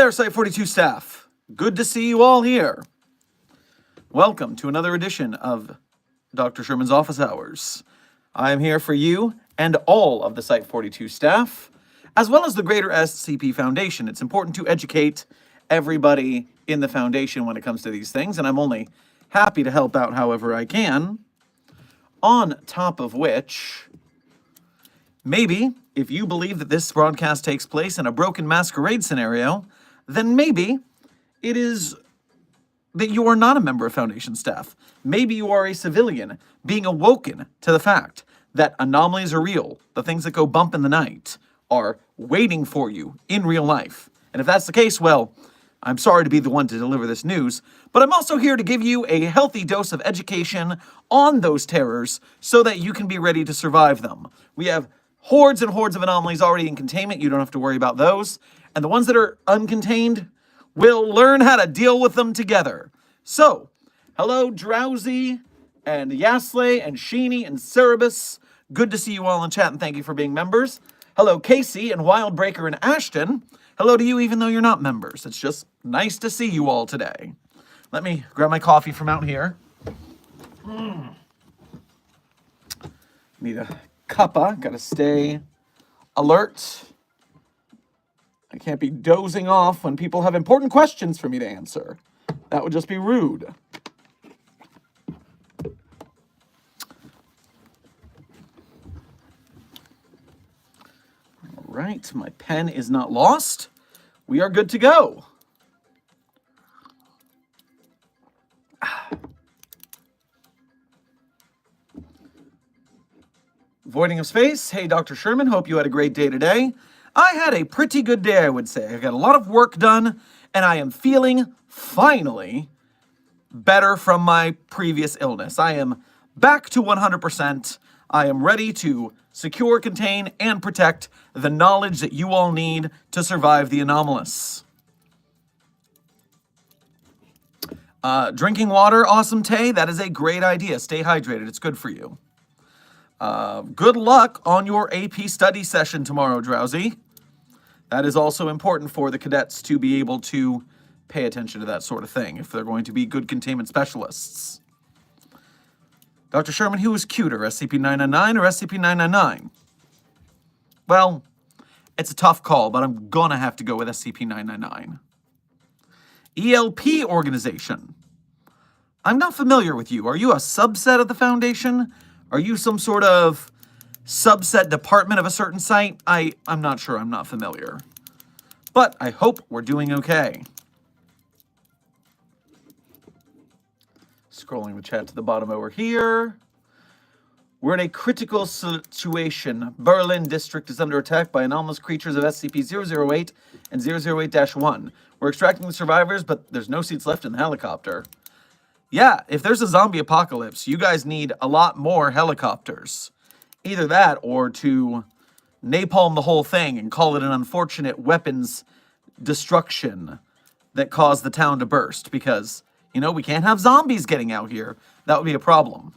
there, Site-42 staff. Good to see you all here. Welcome to another edition of Dr. Sherman's Office Hours. I am here for you and all of the Site-42 staff, as well as the greater SCP Foundation. It's important to educate everybody in the Foundation when it comes to these things, and I'm only happy to help out however I can. On top of which, maybe, if you believe that this broadcast takes place in a broken masquerade scenario, then maybe it is that you are not a member of Foundation staff. Maybe you are a civilian being awoken to the fact that anomalies are real. The things that go bump in the night are waiting for you in real life. And if that's the case, well, I'm sorry to be the one to deliver this news, but I'm also here to give you a healthy dose of education on those terrors so that you can be ready to survive them. We have hordes and hordes of anomalies already in containment. You don't have to worry about those. And the ones that are uncontained, we'll learn how to deal with them together. So, hello Drowsy and Yasley and Sheeny and Cerebus. Good to see you all in chat and thank you for being members. Hello Casey and Wildbreaker and Ashton. Hello to you even though you're not members. It's just nice to see you all today. Let me grab my coffee from out here. Need a cuppa. Gotta stay alert. I can't be dozing off when people have important questions for me to answer. That would just be rude. All right, my pen is not lost. We are good to go. Voiding of Space. Hey, Dr. Sherman. Hope you had a great day today. I had a pretty good day, I would say. I got a lot of work done, and I am feeling, finally, better from my previous illness. I am back to 100%. I am ready to secure, contain, and protect the knowledge that you all need to survive the anomalous. Drinking water, awesome, Tay. That is a great idea. Stay hydrated. It's good for you. Good luck on your AP study session tomorrow, Drowsy. That is also important for the cadets to be able to pay attention to that sort of thing if they're going to be good containment specialists. Dr. Sherman, who is cuter, SCP-999 or SCP-999? Well, it's a tough call, but I'm gonna have to go with SCP-999. ELP organization. I'm not familiar with you. Are you a subset of the Foundation? Are you some sort of subset department of a certain site? I'm not sure. I'm not familiar. But I hope we're doing okay. Scrolling the chat to the bottom over here. We're in a critical situation. Berlin district is under attack by anomalous creatures of SCP-008 and 008-1. We're extracting the survivors, but there's no seats left in the helicopter. Yeah, if there's a zombie apocalypse, you guys need a lot more helicopters. Either that or to napalm the whole thing and call it an unfortunate weapons destruction that caused the town to burst. Because, you know, we can't have zombies getting out here. That would be a problem.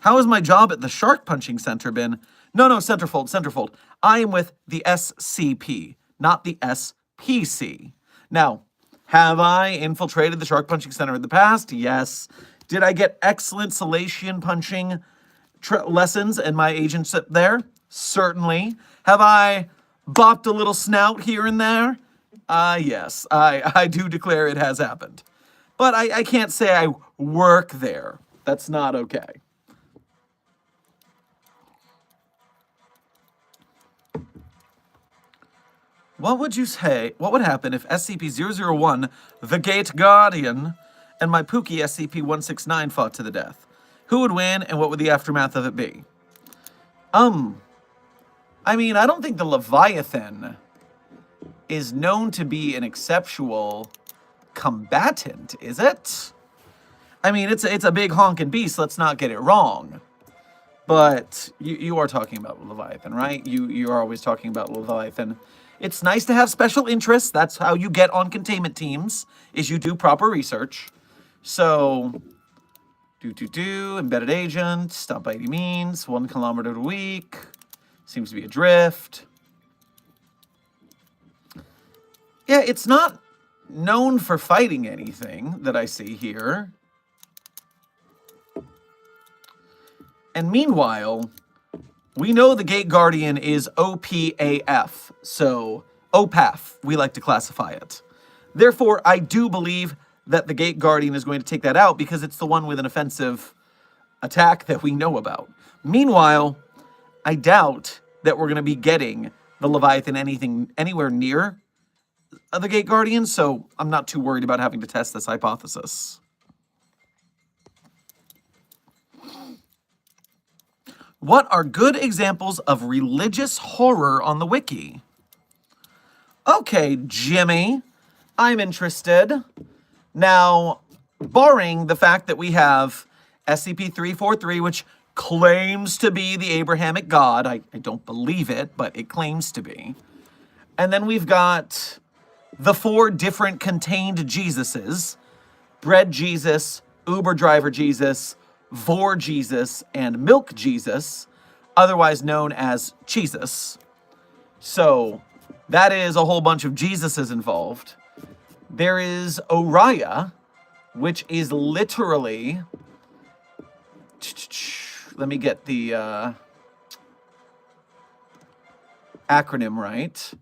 How has my job at the Shark Punching Center been? No, Centerfold. I am with the SCP, not the SPC. Now, have I infiltrated the Shark Punching Center in the past? Yes. Did I get excellent salation punching lessons and my agentship there? Certainly. Have I bopped a little snout here and there? Yes. I do declare it has happened. But I can't say I work there. That's not okay. What would you say, what would happen if SCP-001, the Gate Guardian, and my Pookie SCP-169 fought to the death? Who would win, and what would the aftermath of it be? I mean, I don't think the Leviathan is known to be an exceptional combatant, is it? I mean, it's a big honking beast, let's not get it wrong. But you are talking about Leviathan, right? You are always talking about Leviathan. It's nice to have special interests. That's how you get on containment teams, is you do proper research. So, embedded agent, stop by any means, 1 kilometer a week, seems to be adrift. Yeah, it's not known for fighting anything that I see here. And meanwhile, we know the Gate Guardian is OPAF, so OPAF, we like to classify it. Therefore, I do believe that the Gate Guardian is going to take that out because it's the one with an offensive attack that we know about. Meanwhile, I doubt that we're going to be getting the Leviathan anywhere near the Gate Guardian, so I'm not too worried about having to test this hypothesis. What are good examples of religious horror on the wiki? Okay, Jimmy, I'm interested. Now, barring the fact that we have SCP-343, which claims to be the Abrahamic God. I don't believe it, but it claims to be. And then we've got the 4 different contained Jesuses. Bread Jesus, Uber driver Jesus, Vor Jesus, and Milk Jesus, otherwise known as Jesus. So that is a whole bunch of Jesuses involved. There is Oriah, which is literally... Let me get the acronym right.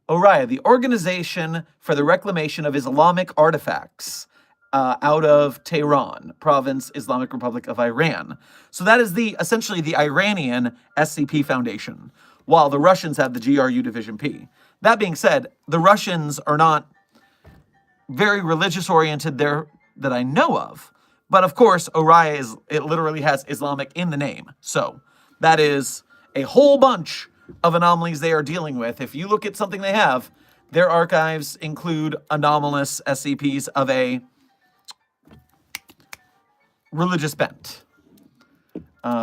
Oriah, the Organization for the Reclamation of Islamic Artifacts, out of Tehran, Province, Islamic Republic of Iran. So that is essentially the Iranian SCP Foundation, while the Russians have the GRU Division P. That being said, the Russians are not very religious oriented there that I know of. But of course, Oriah it literally has Islamic in the name. So that is a whole bunch of anomalies they are dealing with. If you look at something they have, their archives include anomalous SCPs of a religious bent.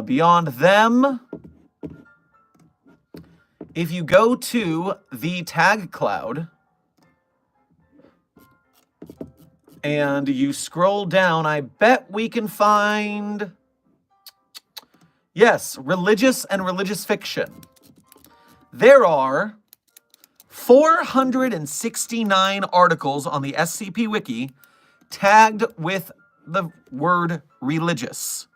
Beyond them, if you go to the tag cloud and you scroll down, I bet we can find, yes, religious and religious fiction. There are 469 articles on the SCP Wiki tagged with the word religious.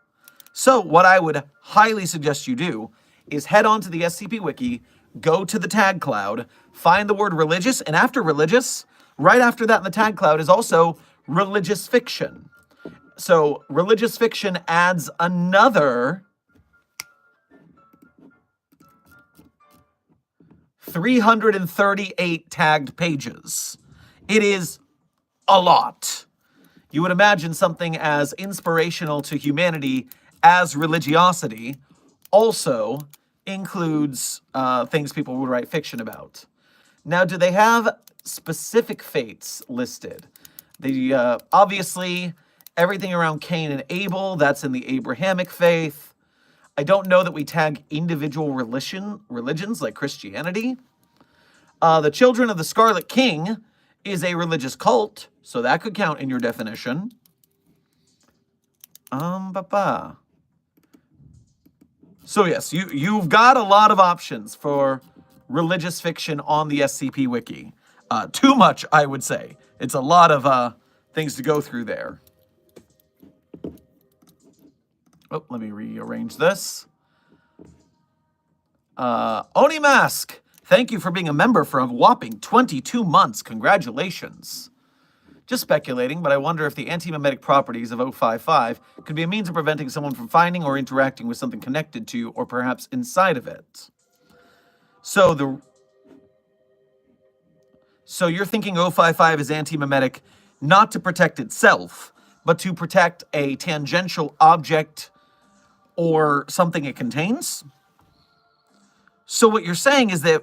So what I would highly suggest you do is head on to the SCP Wiki, go to the tag cloud, find the word religious, and after religious, right after that in the tag cloud is also religious fiction. So religious fiction adds another 338 tagged pages. It is a lot. You would imagine something as inspirational to humanity as religiosity also includes things people would write fiction about. Now, do they have specific fates listed? Obviously, everything around Cain and Abel, that's in the Abrahamic faith. I don't know that we tag individual religions like Christianity. The Children of the Scarlet King is a religious cult, so that could count in your definition. So yes, you've got a lot of options for religious fiction on the SCP Wiki. Too much, I would say. It's a lot of things to go through there. Oh, let me rearrange this. Oni Mask, thank you for being a member for a whopping 22 months. Congratulations. Just speculating, but I wonder if the anti-memetic properties of 055 could be a means of preventing someone from finding or interacting with something connected to or perhaps inside of it. So you're thinking 055 is anti-memetic not to protect itself, but to protect a tangential object or something it contains? So what you're saying is that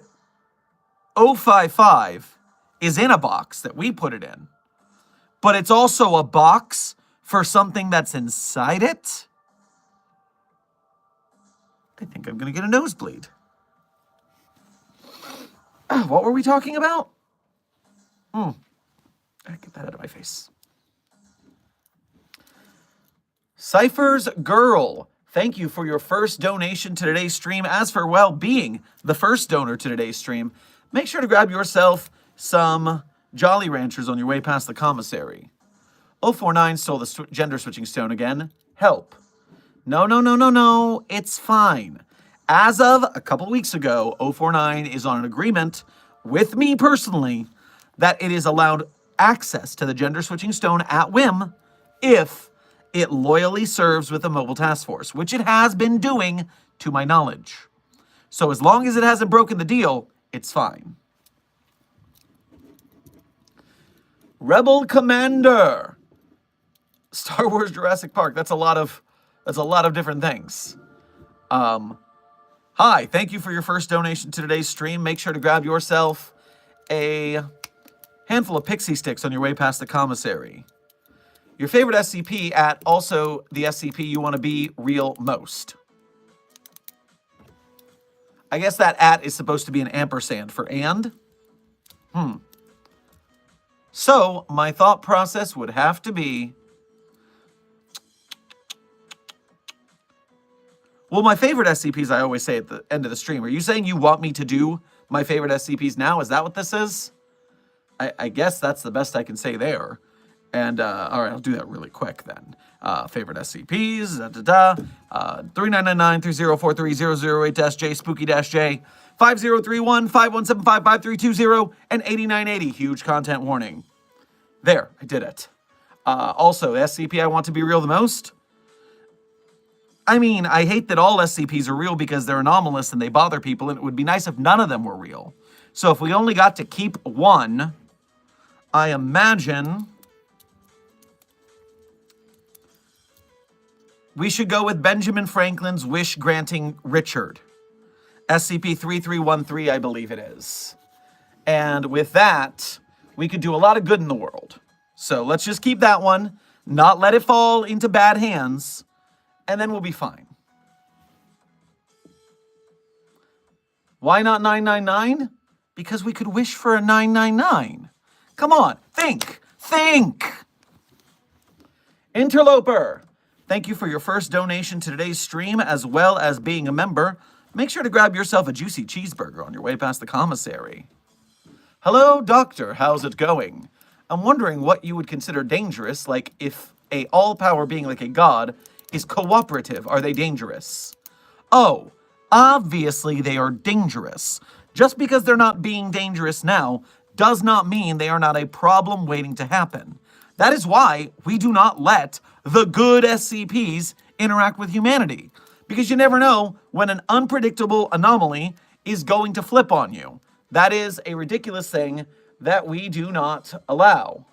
055 is in a box that we put it in, but it's also a box for something that's inside it? I think I'm going to get a nosebleed. What were we talking about? Get that out of my face. Cypher's Girl, thank you for your first donation to today's stream. As for being the first donor to today's stream, make sure to grab yourself some Jolly Ranchers on your way past the commissary. 049 stole the gender switching stone again. Help. No, no, no, no, no. It's fine. As of a couple weeks ago, 049 is on an agreement with me personally that it is allowed access to the gender switching stone at whim if it loyally serves with the mobile task force, which it has been doing to my knowledge. So as long as it hasn't broken the deal, it's fine. Rebel Commander. Star Wars Jurassic Park. That's a lot of different things. Hi, thank you for your first donation to today's stream. Make sure to grab yourself a handful of pixie sticks on your way past the commissary. Your favorite SCP at also the SCP you want to be real most. I guess that at is supposed to be an ampersand for and. So, my thought process would have to be... Well, my favorite SCPs, I always say at the end of the stream. Are you saying you want me to do my favorite SCPs now? Is that what this is? I guess that's the best I can say there. And, all right, I'll do that really quick then. Favorite SCPs, 3999-3043-008-J, Spooky-J, 5031-5175-5320, and 8980. Huge content warning. There, I did it. Also, the SCP I want to be real the most. I mean, I hate that all SCPs are real because they're anomalous and they bother people, and it would be nice if none of them were real. So if we only got to keep one, I imagine we should go with Benjamin Franklin's wish-granting Richard. SCP-3313, I believe it is. And with that, we could do a lot of good in the world. So let's just keep that one, not let it fall into bad hands, and then we'll be fine. Why not 999? Because we could wish for a 999. Come on, think! Interloper, thank you for your first donation to today's stream, as well as being a member. Make sure to grab yourself a juicy cheeseburger on your way past the commissary. Hello, Doctor. How's it going? I'm wondering what you would consider dangerous, like if a all-power being like a god is cooperative. Are they dangerous? Oh, obviously they are dangerous. Just because they're not being dangerous now does not mean they are not a problem waiting to happen. That is why we do not let the good SCPs interact with humanity. Because you never know when an unpredictable anomaly is going to flip on you. That is a ridiculous thing that we do not allow.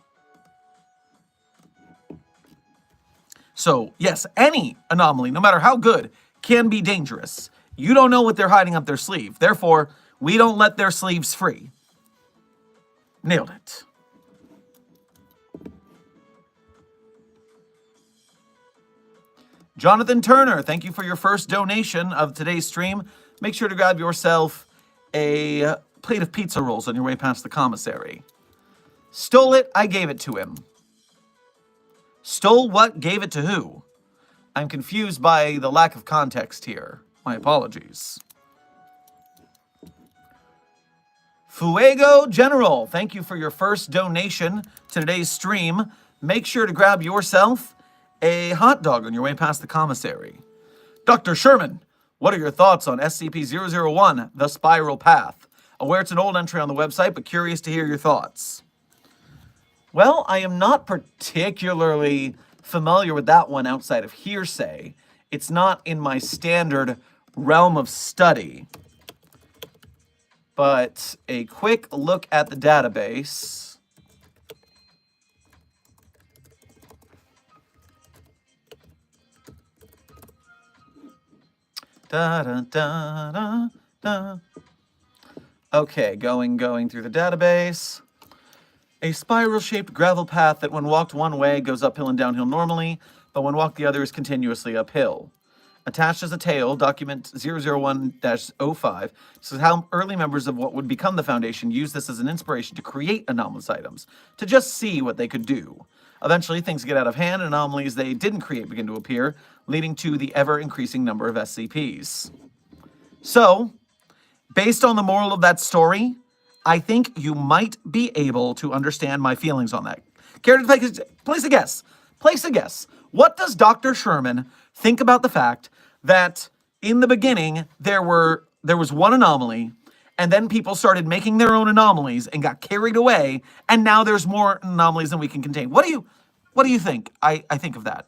So, yes, any anomaly, no matter how good, can be dangerous. You don't know what they're hiding up their sleeve. Therefore, we don't let their sleeves free. Nailed it. Jonathan Turner, thank you for your first donation of today's stream. Make sure to grab yourself a plate of pizza rolls on your way past the commissary. Stole it, I gave it to him. Stole what, gave it to who? I'm confused by the lack of context here. My apologies. Fuego General, thank you for your first donation to today's stream. Make sure to grab yourself a hot dog on your way past the commissary. Dr. Sherman, what are your thoughts on SCP-001, The Spiral Path? Aware it's an old entry on the website, but curious to hear your thoughts. Well, I am not particularly familiar with that one outside of hearsay. It's not in my standard realm of study. But a quick look at the database. Okay, going through the database. A spiral-shaped gravel path that when walked one way goes uphill and downhill normally, but when walked the other is continuously uphill. Attached as a tale, document 001-05 says how early members of what would become the Foundation used this as an inspiration to create anomalous items, to just see what they could do. Eventually, things get out of hand, and anomalies they didn't create begin to appear, leading to the ever-increasing number of SCPs. So, based on the moral of that story, I think you might be able to understand my feelings on that. Care to place a guess? Place a guess. What does Dr. Sherman think about the fact that in the beginning there was one anomaly, and then people started making their own anomalies and got carried away, and now there's more anomalies than we can contain? What do you think? I think of that.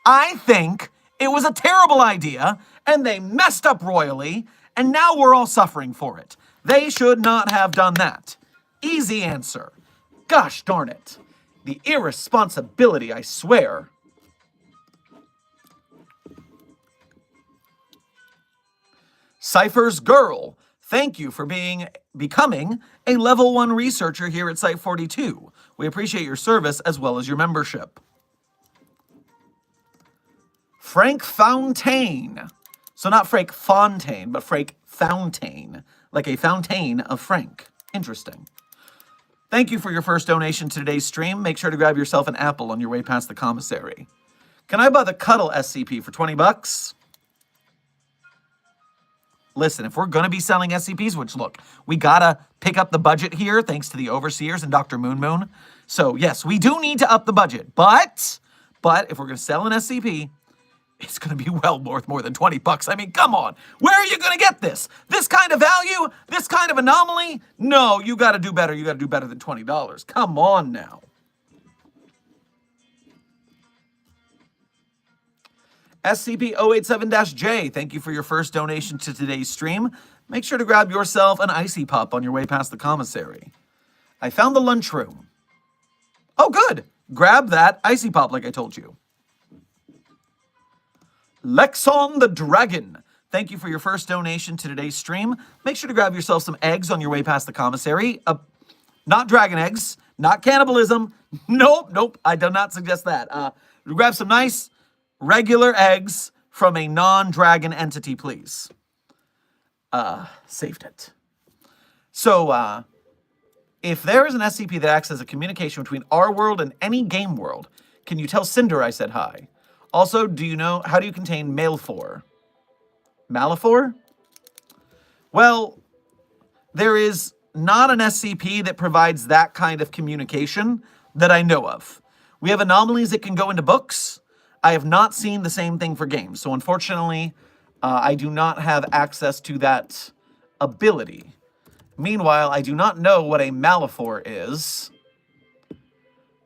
I think it was a terrible idea, and they messed up royally, and now we're all suffering for it. They should not have done that. Easy answer. Gosh darn it. The irresponsibility, I swear. Cypher's Girl, thank you for becoming a level 1 researcher here at Site-42. We appreciate your service as well as your membership. Frank Fountain. So not Frank Fontaine, but Frank Fountain. Like a fountain of Frank. Interesting. Thank you for your first donation to today's stream. Make sure to grab yourself an apple on your way past the commissary. Can I buy the Cuddle SCP for 20 bucks? Listen, if we're going to be selling SCPs, which look, we gotta pick up the budget here thanks to the overseers and Dr. Moon Moon. So yes, we do need to up the budget, but if we're going to sell an SCP, it's going to be well worth more than 20 bucks. I mean, come on. Where are you going to get this? This kind of value? This kind of anomaly? No, you got to do better. You got to do better than $20. Come on now. SCP-087-J, thank you for your first donation to today's stream. Make sure to grab yourself an icy pup on your way past the commissary. I found the lunchroom. Oh, good. Grab that icy pup like I told you. Lexon the Dragon, thank you for your first donation to today's stream. Make sure to grab yourself some eggs on your way past the commissary. Not dragon eggs, not cannibalism. Nope, I do not suggest that. Grab some nice regular eggs from a non-dragon entity, please. Saved it. So, if there is an SCP that acts as a communication between our world and any game world, can you tell Cinder I said hi? Also, how do you contain Malefor? Malefor? Well, there is not an SCP that provides that kind of communication that I know of. We have anomalies that can go into books. I have not seen the same thing for games. So unfortunately, I do not have access to that ability. Meanwhile, I do not know what a Malefor is.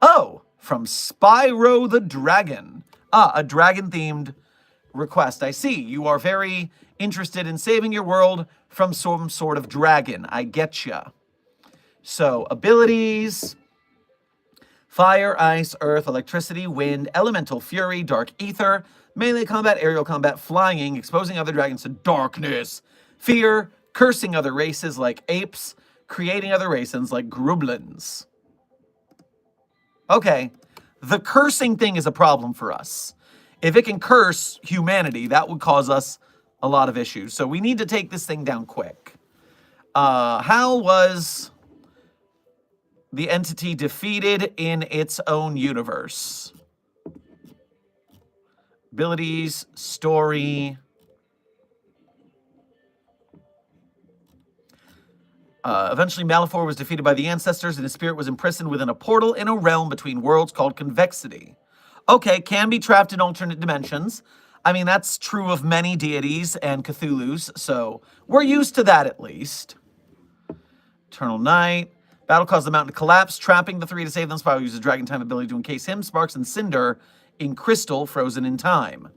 Oh, from Spyro the Dragon. A dragon-themed request. I see. You are very interested in saving your world from some sort of dragon. I getcha. So, abilities. Fire, ice, earth, electricity, wind, elemental fury, dark ether, melee combat, aerial combat, flying, exposing other dragons to darkness, fear, cursing other races like apes, creating other races like grublins. Okay. The cursing thing is a problem for us. If it can curse humanity, that would cause us a lot of issues. So we need to take this thing down quick. How was the entity defeated in its own universe? Abilities, story. Eventually, Malefor was defeated by the ancestors, and his spirit was imprisoned within a portal in a realm between worlds called Convexity. Okay, can be trapped in alternate dimensions. I mean, that's true of many deities and Cthulhu's, so we're used to that at least. Eternal Night. Battle caused the mountain to collapse, trapping the three to save them. Spyro uses Dragon Time ability to encase him, Sparks, and Cinder in crystal frozen in time.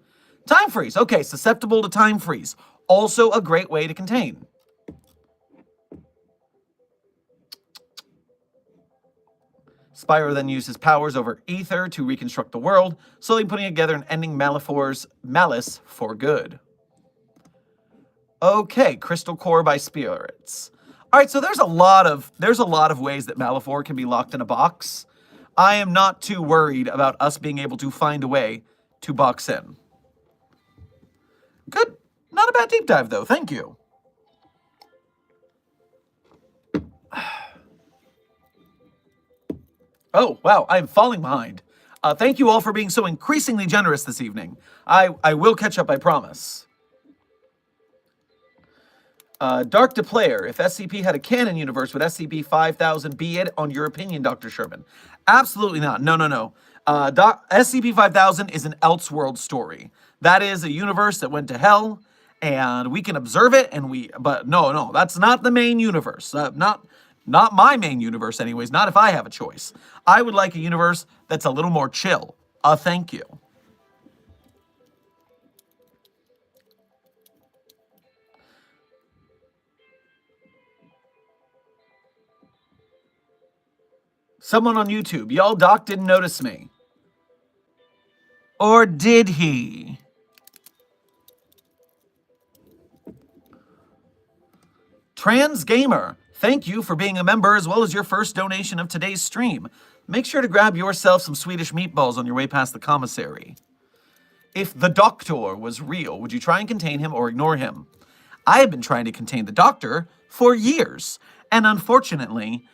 Time freeze. Okay, susceptible to time freeze. Also a great way to contain. Spyro then used his powers over Ether to reconstruct the world, slowly putting together and ending Malefor's malice for good. Okay, Crystal Core by Spirits. All right, so there's a lot of ways that Malefor can be locked in a box. I am not too worried about us being able to find a way to box in. Good. Not a bad deep dive, though. Thank you. Oh, wow, I'm falling behind. Thank you all for being so increasingly generous this evening. I will catch up, I promise. Dark to Player, if SCP had a canon universe, would SCP-5000 be it, on your opinion, Dr. Sherman? Absolutely not. No, no, no. SCP-5000 is an Elseworld story. That is a universe that went to hell, and we can observe it, but no, no, that's not the main universe. Not my main universe, anyways. Not if I have a choice. I would like a universe that's a little more chill. Thank you. Someone on YouTube, y'all, Doc didn't notice me. Or did he? Trans Gamer, thank you for being a member as well as your first donation of today's stream. Make sure to grab yourself some Swedish meatballs on your way past the commissary. If the Doctor was real, would you try and contain him or ignore him? I have been trying to contain the Doctor for years, and unfortunately,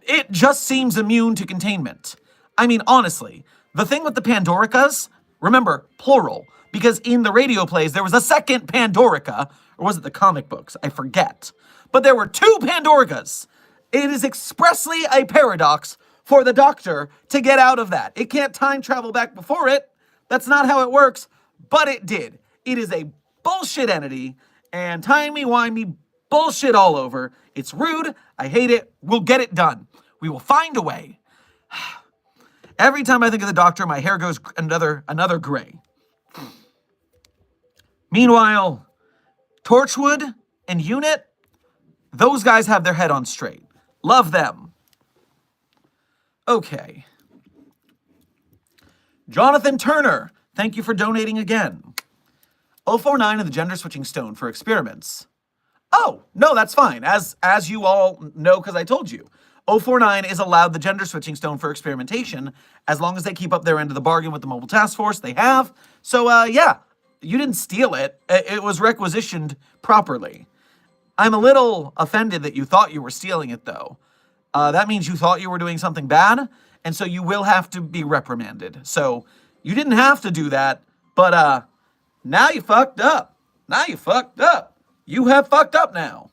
it just seems immune to containment. I mean, honestly, the thing with the Pandoricas, remember, plural, because in the radio plays there was a second Pandorica, or was it the comic books? I forget. But there were two Pandoricas. It is expressly a paradox for the Doctor to get out of that. It can't time travel back before it. That's not how it works, but it did. It is a bullshit entity, and timey-wimey bullshit all over. It's rude. I hate it. We'll get it done. We will find a way. Every time I think of the Doctor, my hair goes another gray. Meanwhile, Torchwood and Unit, those guys have their head on straight. Love them. Okay. Jonathan Turner, thank you for donating again. 049 and the gender switching stone for experiments. Oh, no, that's fine. As you all know, because I told you, 049 is allowed the gender switching stone for experimentation as long as they keep up their end of the bargain with the mobile task force. They have. So, yeah, you didn't steal it. It was requisitioned properly. I'm a little offended that you thought you were stealing it, though. That means you thought you were doing something bad, and so you will have to be reprimanded. So you didn't have to do that, but now you fucked up. Now you fucked up. You have fucked up now.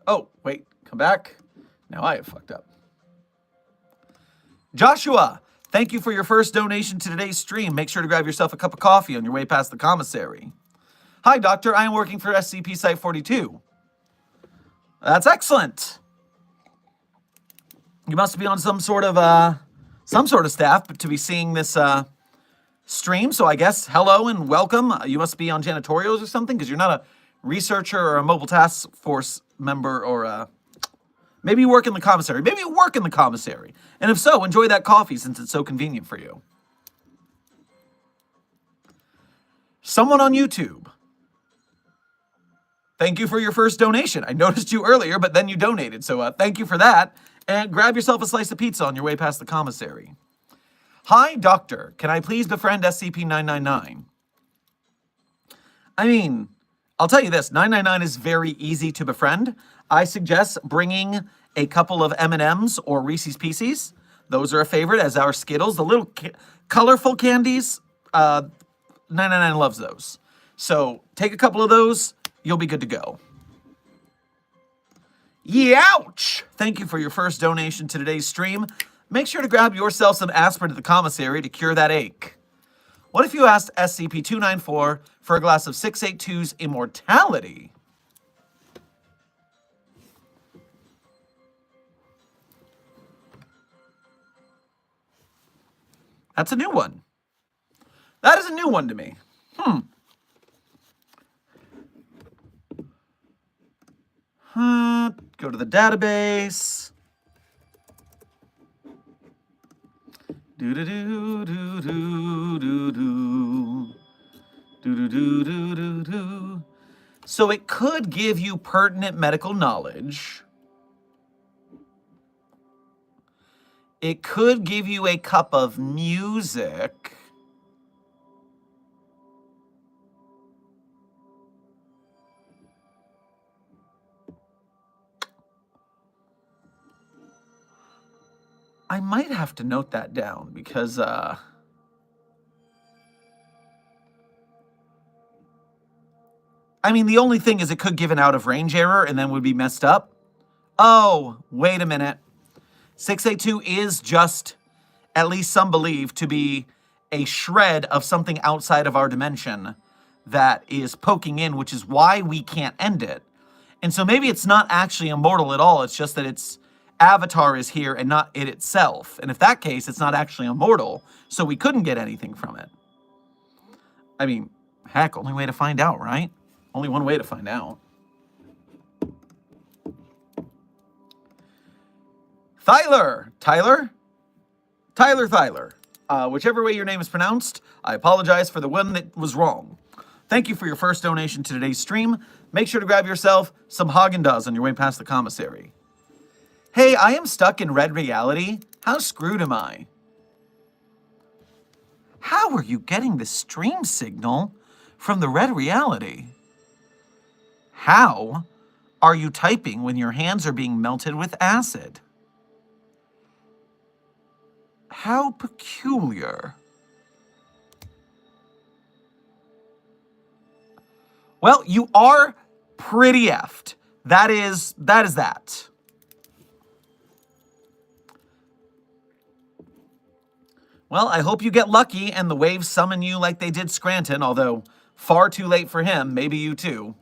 Oh, wait, come back. Now I have fucked up. Joshua, thank you for your first donation to today's stream. Make sure to grab yourself a cup of coffee on your way past the commissary. Hi, Doctor. I am working for SCP Site 42. That's excellent. You must be on some sort of staff to be seeing this stream. So I guess hello and welcome. You must be on janitorials or something because you're not a researcher or a mobile task force member, or maybe you work in the commissary. Maybe you work in the commissary. And if so, enjoy that coffee since it's so convenient for you. Someone on YouTube, thank you for your first donation. I noticed you earlier, but then you donated. So thank you for that. And grab yourself a slice of pizza on your way past the commissary. Hi, Doctor. Can I please befriend SCP-999? I mean, I'll tell you this. 999 is very easy to befriend. I suggest bringing a couple of M&Ms or Reese's Pieces. Those are a favorite, as our Skittles. The little colorful candies, 999 loves those. So take a couple of those. You'll be good to go. Youch! Thank you for your first donation to today's stream. Make sure to grab yourself some aspirin at the commissary to cure that ache. What if you asked SCP-294 for a glass of 682's immortality? That's a new one. That is a new one to me. Go to the database. So it could give you pertinent medical knowledge. It could give you a cup of music. I might have to note that down because, I mean, the only thing is it could give an out-of-range error and then would be messed up. Oh, wait a minute. 682 is just, at least some believe, to be a shred of something outside of our dimension that is poking in, which is why we can't end it. And so maybe it's not actually immortal at all. It's just that its avatar is here and not it itself. And if that case, it's not actually immortal, so we couldn't get anything from it. I mean, heck, only way to find out, right? Only one way to find out. Tyler. Whichever way your name is pronounced, I apologize for the one that was wrong. Thank you for your first donation to today's stream. Make sure to grab yourself some Haagen-Dazs on your way past the commissary. Hey, I am stuck in red reality. How screwed am I? How are you getting the stream signal from the red reality? How are you typing when your hands are being melted with acid? How peculiar. Well, you are pretty effed. That is that. Well, I hope you get lucky and the waves summon you like they did Scranton, although far too late for him. Maybe you too.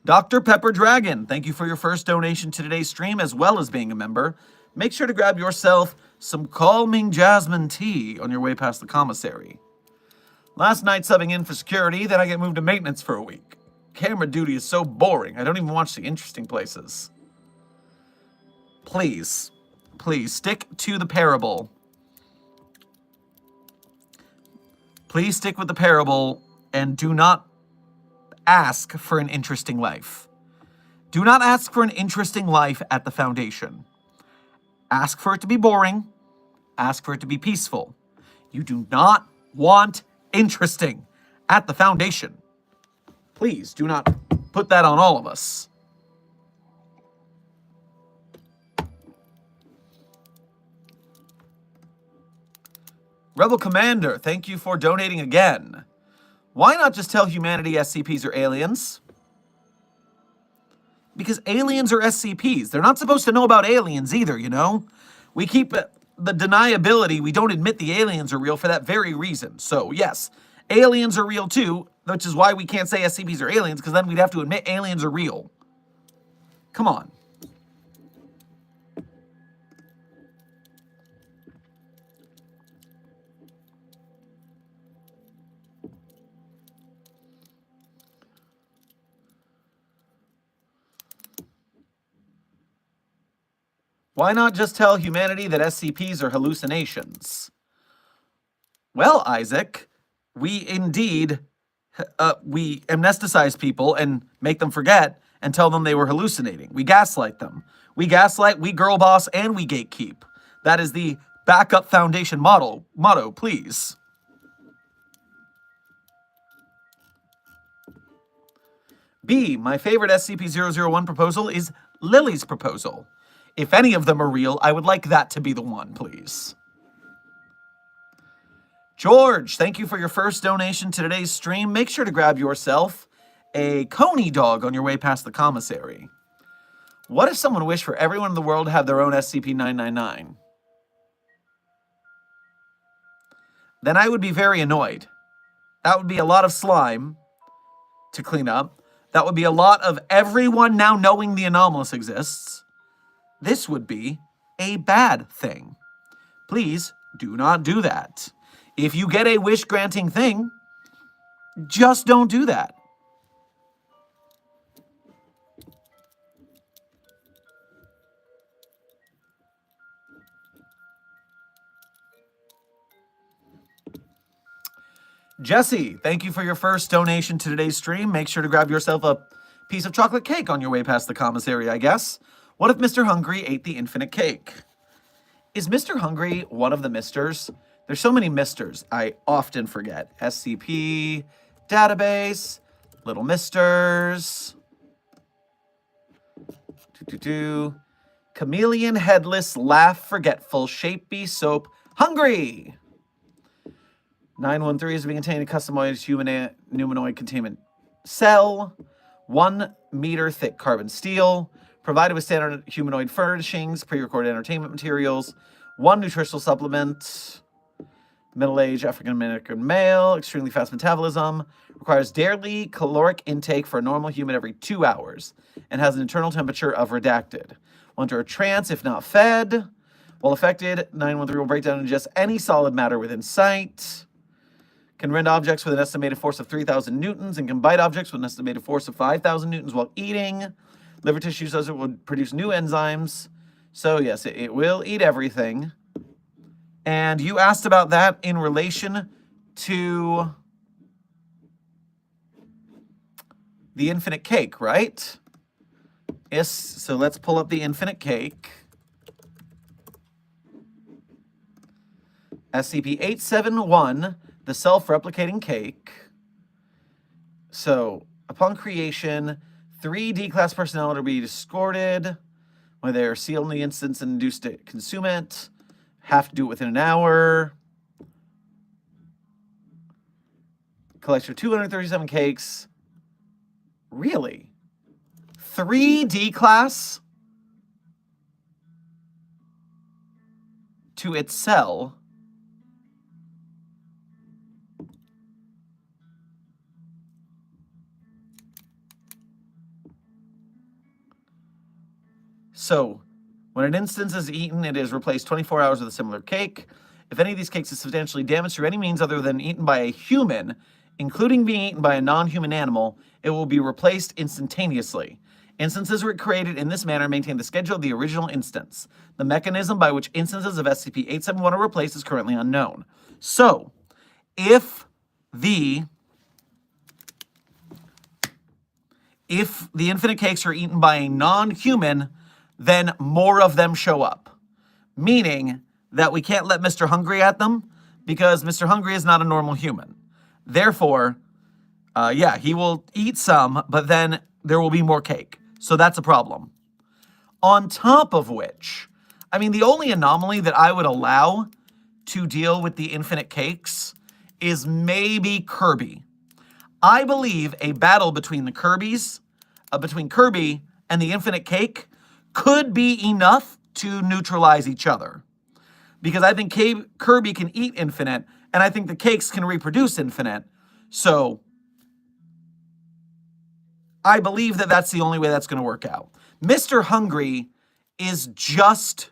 Dr. Pepper Dragon, thank you for your first donation to today's stream, as well as being a member. Make sure to grab yourself some calming jasmine tea on your way past the commissary. Last night subbing in for security, then I get moved to maintenance for a week. Camera duty is so boring, I don't even watch the interesting places. Please, stick to the parable. Please stick with the parable and do not ask for an interesting life. Do not ask for an interesting life at the Foundation. Ask for it to be boring. Ask for it to be peaceful. You do not want interesting at the Foundation. Please do not put that on all of us. Rebel Commander, thank you for donating again. Why not just tell humanity SCPs are aliens? Because aliens are SCPs. They're not supposed to know about aliens either, you know? We keep the deniability. We don't admit the aliens are real for that very reason. So, yes, aliens are real too, which is why we can't say SCPs are aliens, because then we'd have to admit aliens are real. Come on. Why not just tell humanity that SCPs are hallucinations? Well, Isaac, we indeed, we amnesticize people and make them forget and tell them they were hallucinating. We gaslight them. We gaslight, we girl boss, and we gatekeep. That is the backup Foundation motto, please. B, my favorite SCP-001 proposal is Lily's proposal. If any of them are real, I would like that to be the one, please. George, thank you for your first donation to today's stream. Make sure to grab yourself a Coney dog on your way past the commissary. What if someone wished for everyone in the world to have their own SCP-999? Then I would be very annoyed. That would be a lot of slime to clean up. That would be a lot of everyone now knowing the anomalous exists. This would be a bad thing. Please do not do that. If you get a wish-granting thing, just don't do that. Jesse, thank you for your first donation to today's stream. Make sure to grab yourself a piece of chocolate cake on your way past the commissary, I guess. What if Mr. Hungry ate the infinite cake? Is Mr. Hungry one of the misters? There's so many misters, I often forget. SCP, database, little misters. Chameleon, headless, laugh, forgetful, shapey, soap, hungry. 913 is to be contained in a customized humanoid containment cell. 1 meter thick carbon steel. Provided with standard humanoid furnishings, pre-recorded entertainment materials. 1 nutritional supplement. Middle-aged African-American male. Extremely fast metabolism. Requires daily caloric intake for a normal human every 2 hours. And has an internal temperature of redacted. Will enter a trance if not fed. While affected, 913 will break down and ingest any solid matter within sight. Can rend objects with an estimated force of 3,000 newtons and can bite objects with an estimated force of 5,000 newtons while eating. Liver tissue says it will produce new enzymes. So yes, it will eat everything. And you asked about that in relation to the infinite cake, right? Yes, so let's pull up the infinite cake. SCP-871, the self-replicating cake. So, upon creation, 3 D-class personnel will be escorted when they are sealed in the instance and induced to consume it. Have to do it within an hour. Collection of 237 cakes. Really? 3 D-class to its cell. So, when an instance is eaten, it is replaced 24 hours with a similar cake. If any of these cakes is substantially damaged through any means other than eaten by a human, including being eaten by a non-human animal, it will be replaced instantaneously. Instances created in this manner maintain the schedule of the original instance. The mechanism by which instances of SCP-871 are replaced is currently unknown. So, if the infinite cakes are eaten by a non-human, then more of them show up. Meaning that we can't let Mr. Hungry at them because Mr. Hungry is not a normal human. Therefore, yeah, he will eat some, but then there will be more cake. So that's a problem. On top of which, I mean, the only anomaly that I would allow to deal with the infinite cakes is maybe Kirby. I believe a battle between the Kirbys, between Kirby and the infinite cake could be enough to neutralize each other. Because I think Kirby can eat infinite, and I think the cakes can reproduce infinite. So, I believe that that's the only way that's going to work out. Mr. Hungry is just...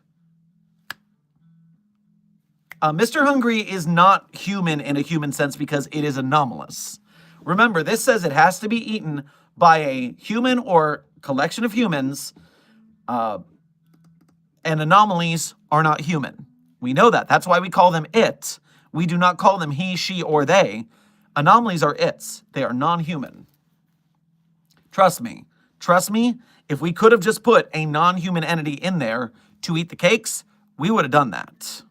Mr. Hungry is not human in a human sense because it is anomalous. Remember, this says it has to be eaten by a human or collection of humans, and anomalies are not human. We know that. That's why we call them it. We do not call them he, she, or they. Anomalies are its. They are non-human. Trust me. Trust me, if we could have just put a non-human entity in there to eat the cakes, we would have done that.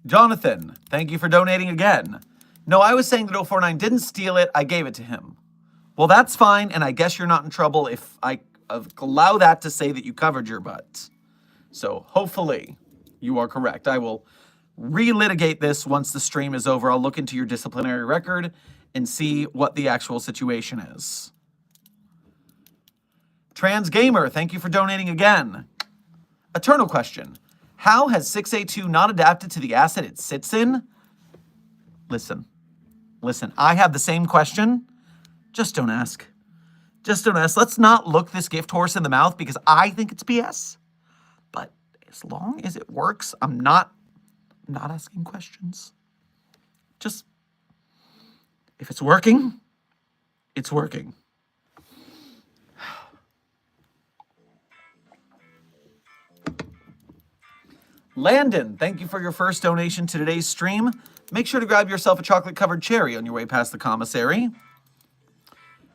Jonathan, thank you for donating again. No, I was saying that 049 didn't steal it. I gave it to him. Well, that's fine, and I guess you're not in trouble if I allow that to say that you covered your butt. So hopefully you are correct. I will relitigate this once the stream is over. I'll look into your disciplinary record and see what the actual situation is. Trans Gamer, thank you for donating again. Eternal question. How has 682 not adapted to the asset it sits in? Listen, I have the same question. Just don't ask. Just don't ask. Let's not look this gift horse in the mouth because I think it's BS. But as long as it works, I'm not asking questions. Just, if it's working, it's working. Landon, thank you for your first donation to today's stream. Make sure to grab yourself a chocolate-covered cherry on your way past the commissary.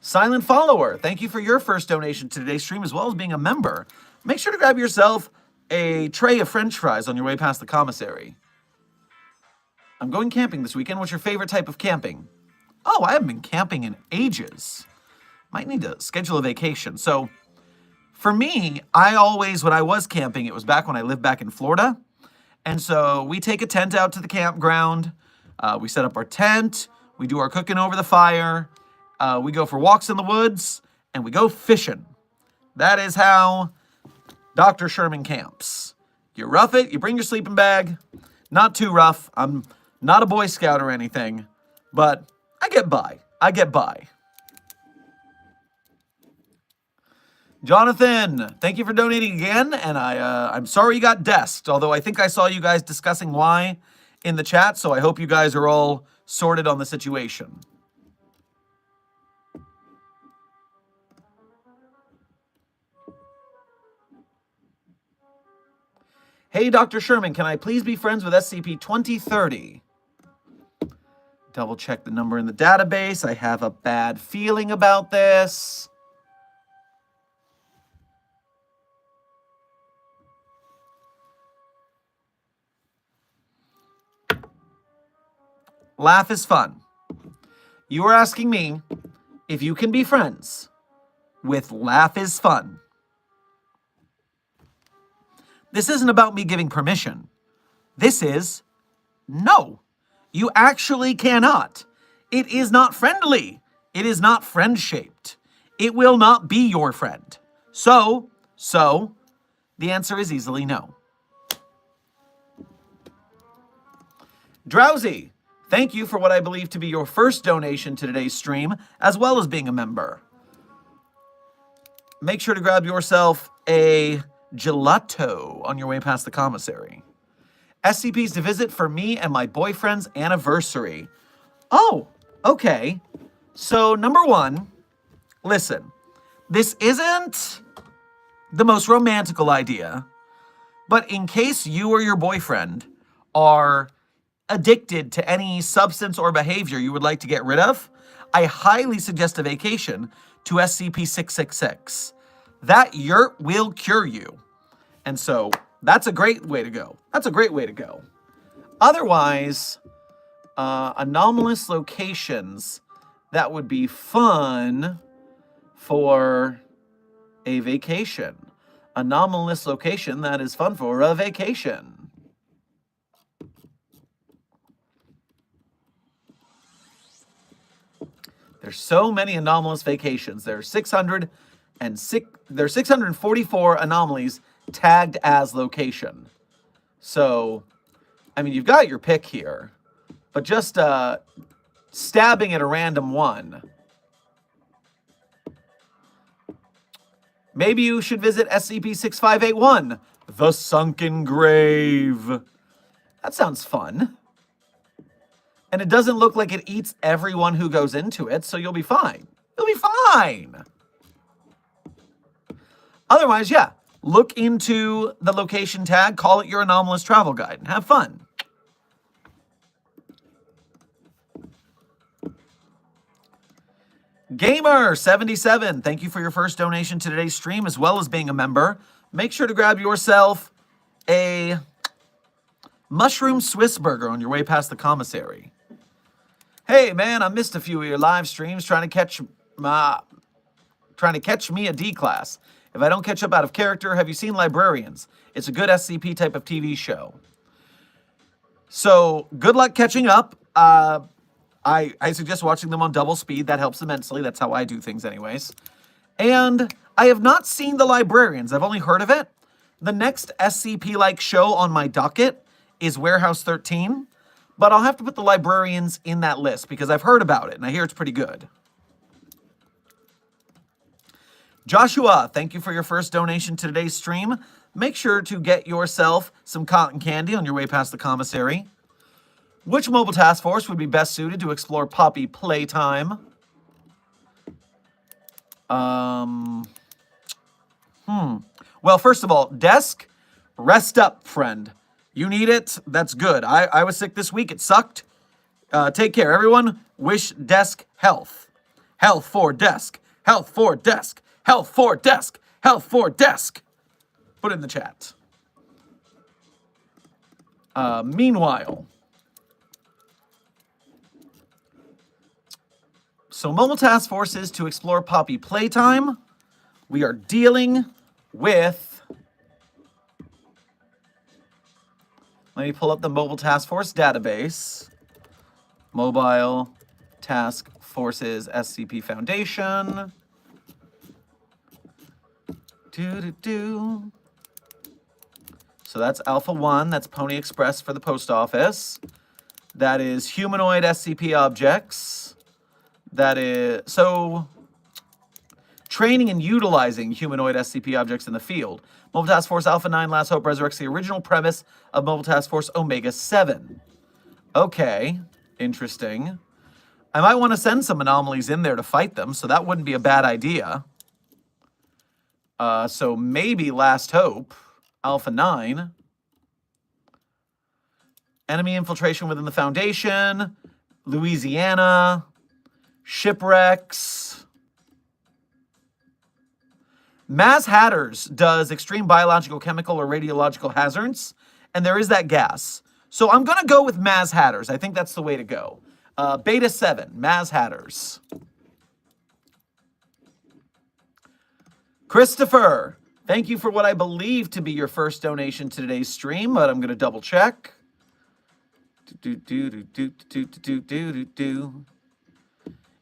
Silent Follower, thank you for your first donation to today's stream, as well as being a member. Make sure to grab yourself a tray of French fries on your way past the commissary. I'm going camping this weekend. What's your favorite type of camping? Oh, I haven't been camping in ages. Might need to schedule a vacation. So, For me, I always, when I was camping, it was back when I lived back in Florida. And so we take a tent out to the campground. We set up our tent. We do our cooking over the fire. We go for walks in the woods. And we go fishing. That is how Dr. Sherman camps. You rough it. You bring your sleeping bag. Not too rough. I'm not a Boy Scout or anything. But I get by. I get by. Jonathan, thank you for donating again, and I'm sorry you got desked, although I think I saw you guys discussing why in the chat, so I hope you guys are all sorted on the situation. Hey, Dr. Sherman, can I please be friends with SCP-2030? Double check the number in the database. I have a bad feeling about this. Laugh is fun. You are asking me if you can be friends with Laugh is Fun. This isn't about me giving permission. This is no. You actually cannot. It is not friendly. It is not friend-shaped. It will not be your friend. So, the answer is easily no. Drowsy, thank you for what I believe to be your first donation to today's stream, as well as being a member. Make sure to grab yourself a gelato on your way past the commissary. SCPs to visit for me and my boyfriend's anniversary. Oh, okay. So, number one, listen. This isn't the most romantical idea, but in case you or your boyfriend are addicted to any substance or behavior you would like to get rid of, I highly suggest a vacation to SCP-666. That yurt will cure you. And so that's a great way to go. That's a great way to go. Otherwise, anomalous locations that would be fun for a vacation. Anomalous location that is fun for a vacation. There's so many anomalous vacations. There's 644 anomalies tagged as location. So, I mean, you've got your pick here, but just stabbing at a random one. Maybe you should visit SCP-6581, the Sunken Grave. That sounds fun. And it doesn't look like it eats everyone who goes into it, so you'll be fine. You'll be fine. Otherwise, yeah, look into the location tag, call it your anomalous travel guide, and have fun. Gamer77, thank you for your first donation to today's stream, as well as being a member. Make sure to grab yourself a mushroom Swiss burger on your way past the commissary. Hey, man, I missed a few of your live streams trying to catch me a D class. If I don't catch up out of character, have you seen Librarians? It's a good SCP type of TV show. So, good luck catching up. I suggest watching them on double speed. That helps immensely. That's how I do things anyways. And I have not seen The Librarians. I've only heard of it. The next SCP-like show on my docket is Warehouse 13. But I'll have to put The Librarians in that list because I've heard about it and I hear it's pretty good. Joshua, thank you for your first donation to today's stream. Make sure to get yourself some cotton candy on your way past the commissary. Which mobile task force would be best suited to explore Poppy playtime? Well, first of all, desk, rest up, friend. You need it. That's good. I was sick this week. It sucked. Take care, everyone. Wish desk health. Health for desk. Health for desk. Health for desk. Health for desk. Put it in the chat. Meanwhile, so mobile task forces to explore Poppy playtime. We are dealing with... Let me pull up the Mobile Task Force database. Mobile Task Forces SCP Foundation. So that's Alpha 1. That's Pony Express for the post office. That is humanoid SCP objects. That is... So... Training and utilizing humanoid SCP objects in the field. Mobile Task Force Alpha 9 Last Hope resurrects the original premise of Mobile Task Force Omega 7. Okay, interesting. I might want to send some anomalies in there to fight them, so that wouldn't be a bad idea. So maybe Last Hope, Alpha 9. Enemy infiltration within the Foundation. Louisiana. Shipwrecks. Maz Hatters does extreme biological, chemical, or radiological hazards, and there is that gas. So I'm going to go with Maz Hatters. I think that's the way to go. Beta 7, Maz Hatters. Christopher, thank you for what I believe to be your first donation to today's stream, but I'm going to double check. It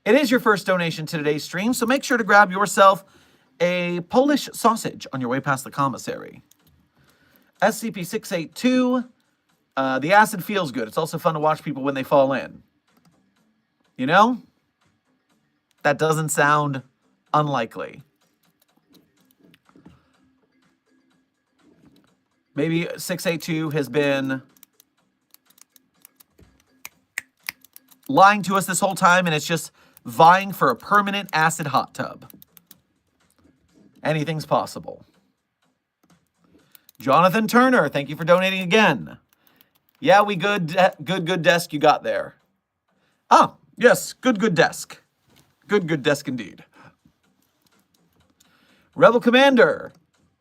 is your first donation to today's stream, so make sure to grab yourself a Polish sausage on your way past the commissary. SCP-682, the acid feels good. It's also fun to watch people when they fall in. You know? That doesn't sound unlikely. Maybe 682 has been lying to us this whole time, and it's just vying for a permanent acid hot tub. Anything's possible. Jonathan Turner, thank you for donating again. Yeah, we good desk you got there. Ah, yes, good desk. Good desk indeed. Rebel Commander,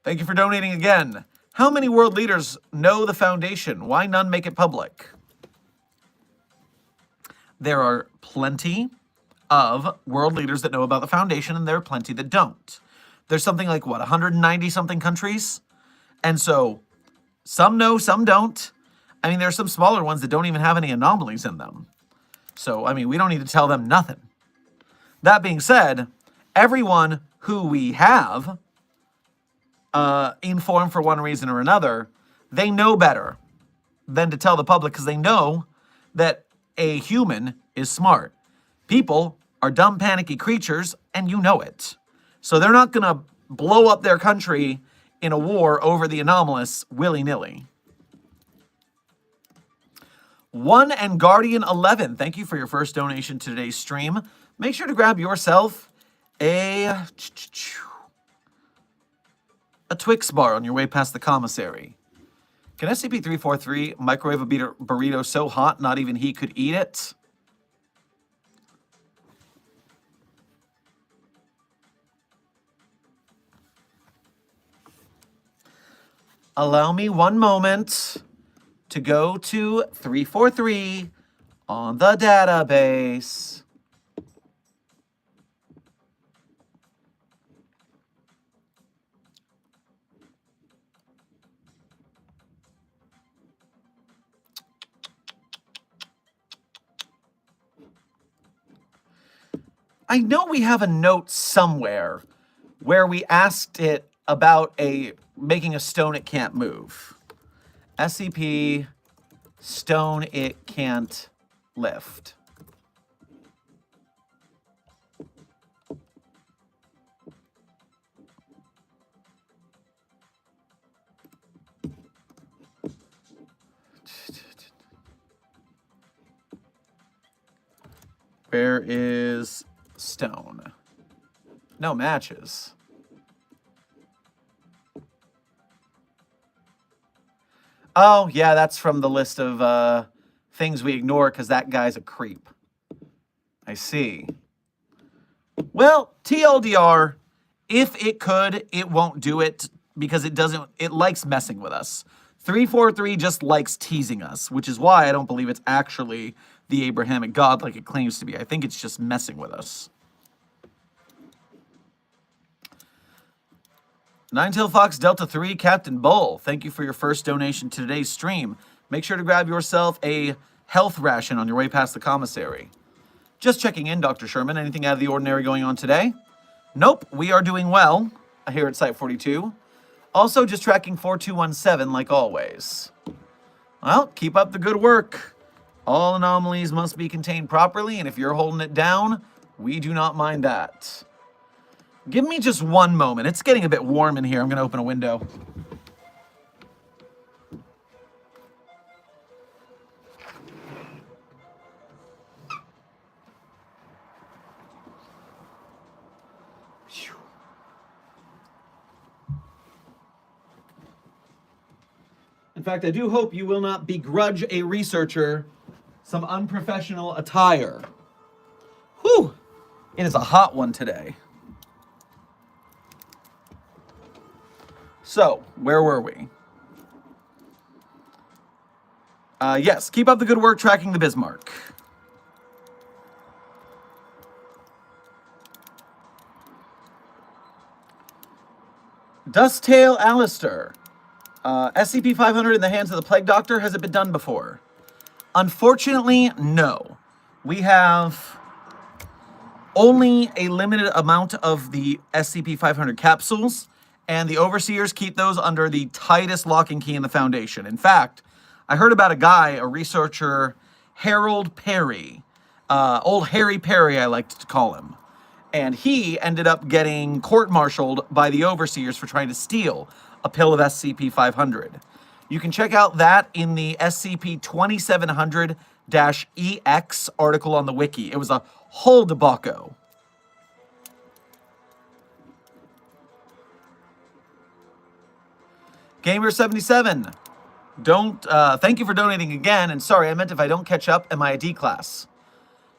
thank you for donating again. How many world leaders know the Foundation? Why none make it public? There are plenty of world leaders that know about the Foundation, and there are plenty that don't. There's something like, what, 190-something countries? And so some know, some don't. I mean, there are some smaller ones that don't even have any anomalies in them. So, I mean, we don't need to tell them nothing. That being said, everyone who we have informed for one reason or another, they know better than to tell the public because they know that a human is smart. People are dumb, panicky creatures, and you know it. So they're not going to blow up their country in a war over the anomalous willy-nilly. 1 and Guardian 11, thank you for your first donation to today's stream. Make sure to grab yourself a Twix bar on your way past the commissary. Can SCP-343 microwave a burrito so hot not even he could eat it? Allow me one moment to go to 343 on the database. I know we have a note somewhere where we asked it about making a stone it can't move. SCP stone it can't lift. Where is stone? No matches. Oh, yeah, that's from the list of things we ignore because that guy's a creep. I see. Well, TLDR, if it could, it won't do it because it likes messing with us. 343 just likes teasing us, which is why I don't believe it's actually the Abrahamic God like it claims to be. I think it's just messing with us. Ninetail Fox Delta 3, Captain Bull, thank you for your first donation to today's stream. Make sure to grab yourself a health ration on your way past the commissary. Just checking in, Dr. Sherman. Anything out of the ordinary going on today? Nope, we are doing well here at Site 42. Also, just tracking 4217 like always. Well, keep up the good work. All anomalies must be contained properly, and if you're holding it down, we do not mind that. Give me just one moment. It's getting a bit warm in here. I'm going to open a window. In fact, I do hope you will not begrudge a researcher some unprofessional attire. Whew! It is a hot one today. So, where were we? Yes, keep up the good work tracking the Bismarck. Dusttail Alistair. SCP-500 in the hands of the Plague Doctor, has it been done before? Unfortunately, no. We have only a limited amount of the SCP-500 capsules, and the Overseers keep those under the tightest lock and key in the Foundation. In fact, I heard about a guy, a researcher, Harold Perry, old Harry Perry I liked to call him, and he ended up getting court-martialed by the Overseers for trying to steal a pill of SCP-500. You can check out that in the SCP-2700-EX article on the wiki. It was a whole debacle. Gamer77, thank you for donating again, and sorry, I meant if I don't catch up in my ID class.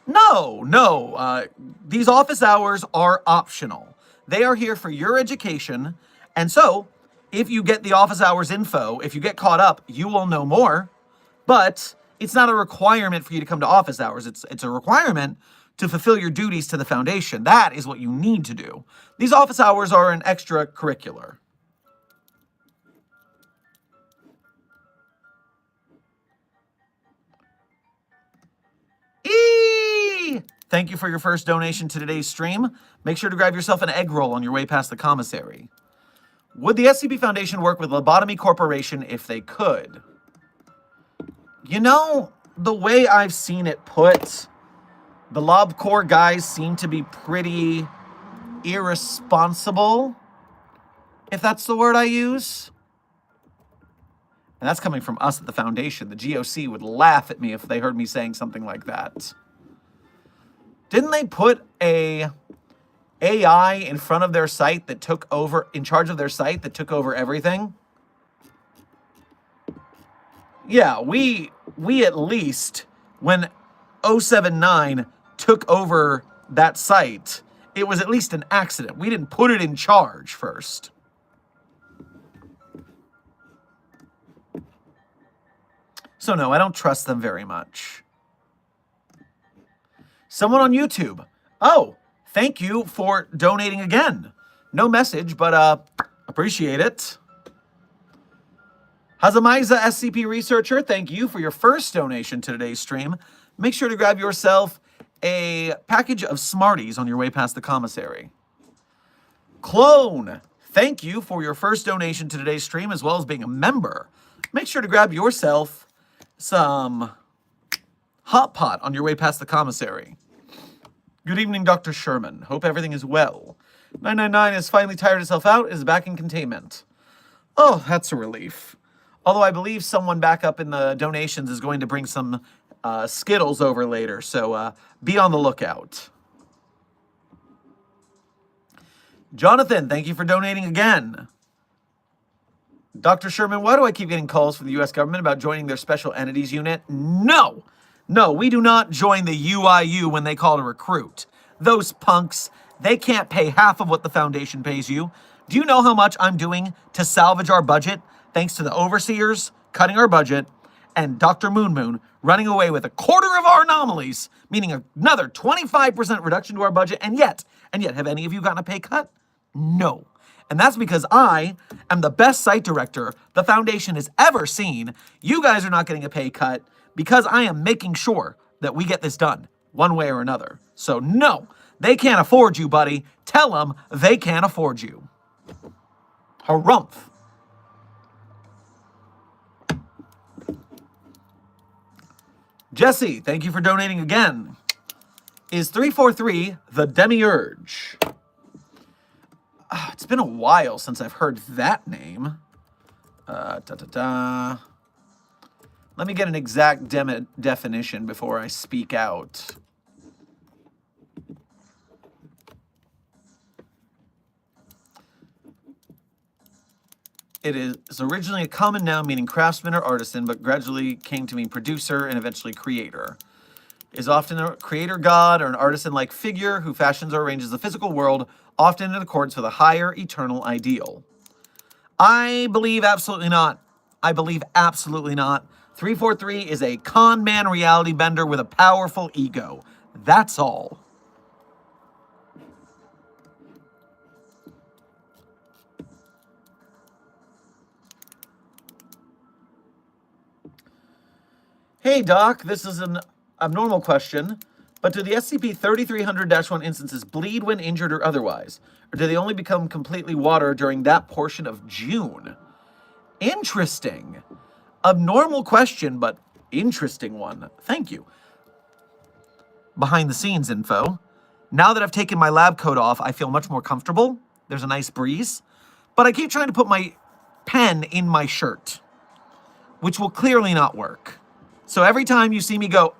No, these office hours are optional. They are here for your education, and so, if you get the office hours info, if you get caught up, you will know more, but it's not a requirement for you to come to office hours. It's a requirement to fulfill your duties to the Foundation. That is what you need to do. These office hours are an extracurricular. Thank you for your first donation to today's stream. Make sure to grab yourself an egg roll on your way past the commissary. Would the SCP Foundation work with Lobotomy Corporation if they could? You know, the way I've seen it put, the LobCorp guys seem to be pretty irresponsible, if that's the word I use. And that's coming from us at the Foundation. The GOC would laugh at me if they heard me saying something like that. Didn't they put a AI in front of their site that took over, in charge of their site that took over everything? Yeah, we at least, when 079 took over that site, it was at least an accident. We didn't put it in charge first. So no, I don't trust them very much. Someone on YouTube. Oh, thank you for donating again. No message, but appreciate it. Hazamaiza SCP Researcher, thank you for your first donation to today's stream. Make sure to grab yourself a package of Smarties on your way past the commissary. Clone, thank you for your first donation to today's stream, as well as being a member. Make sure to grab yourself some Hot Pot on your way past the commissary. Good evening, Dr. Sherman. Hope everything is well. 999 has finally tired itself out, is back in containment. Oh, that's a relief. Although I believe someone back up in the donations is going to bring some Skittles over later, so be on the lookout. Jonathan, thank you for donating again. Dr. Sherman, why do I keep getting calls from the U.S. government about joining their Special Entities Unit? No, we do not join the UIU when they call to recruit. Those punks, they can't pay half of what the Foundation pays you. Do you know how much I'm doing to salvage our budget, thanks to the Overseers cutting our budget and Dr. Moon running away with a quarter of our anomalies, meaning another 25% reduction to our budget, and yet, have any of you gotten a pay cut? No. And that's because I am the best site director the Foundation has ever seen. You guys are not getting a pay cut because I am making sure that we get this done one way or another. So no, they can't afford you, buddy. Tell them they can't afford you. Harumph. Jesse, thank you for donating again. Is 343 the Demiurge? It's been a while since I've heard that name. Let me get an exact definition before I speak out. It is originally a common noun meaning craftsman or artisan, but gradually came to mean producer and eventually creator. Is often a creator god or an artisan-like figure who fashions or arranges the physical world, often in accordance with a higher eternal ideal. I believe absolutely not. I believe absolutely not. 343 is a con man reality bender with a powerful ego. That's all. Hey Doc, this is an abnormal question, but do the SCP-3300-1 instances bleed when injured or otherwise? Or do they only become completely water during that portion of June? Interesting. Abnormal question, but interesting one. Thank you. Behind the scenes info. Now that I've taken my lab coat off, I feel much more comfortable. There's a nice breeze. But I keep trying to put my pen in my shirt, which will clearly not work. So every time you see me go,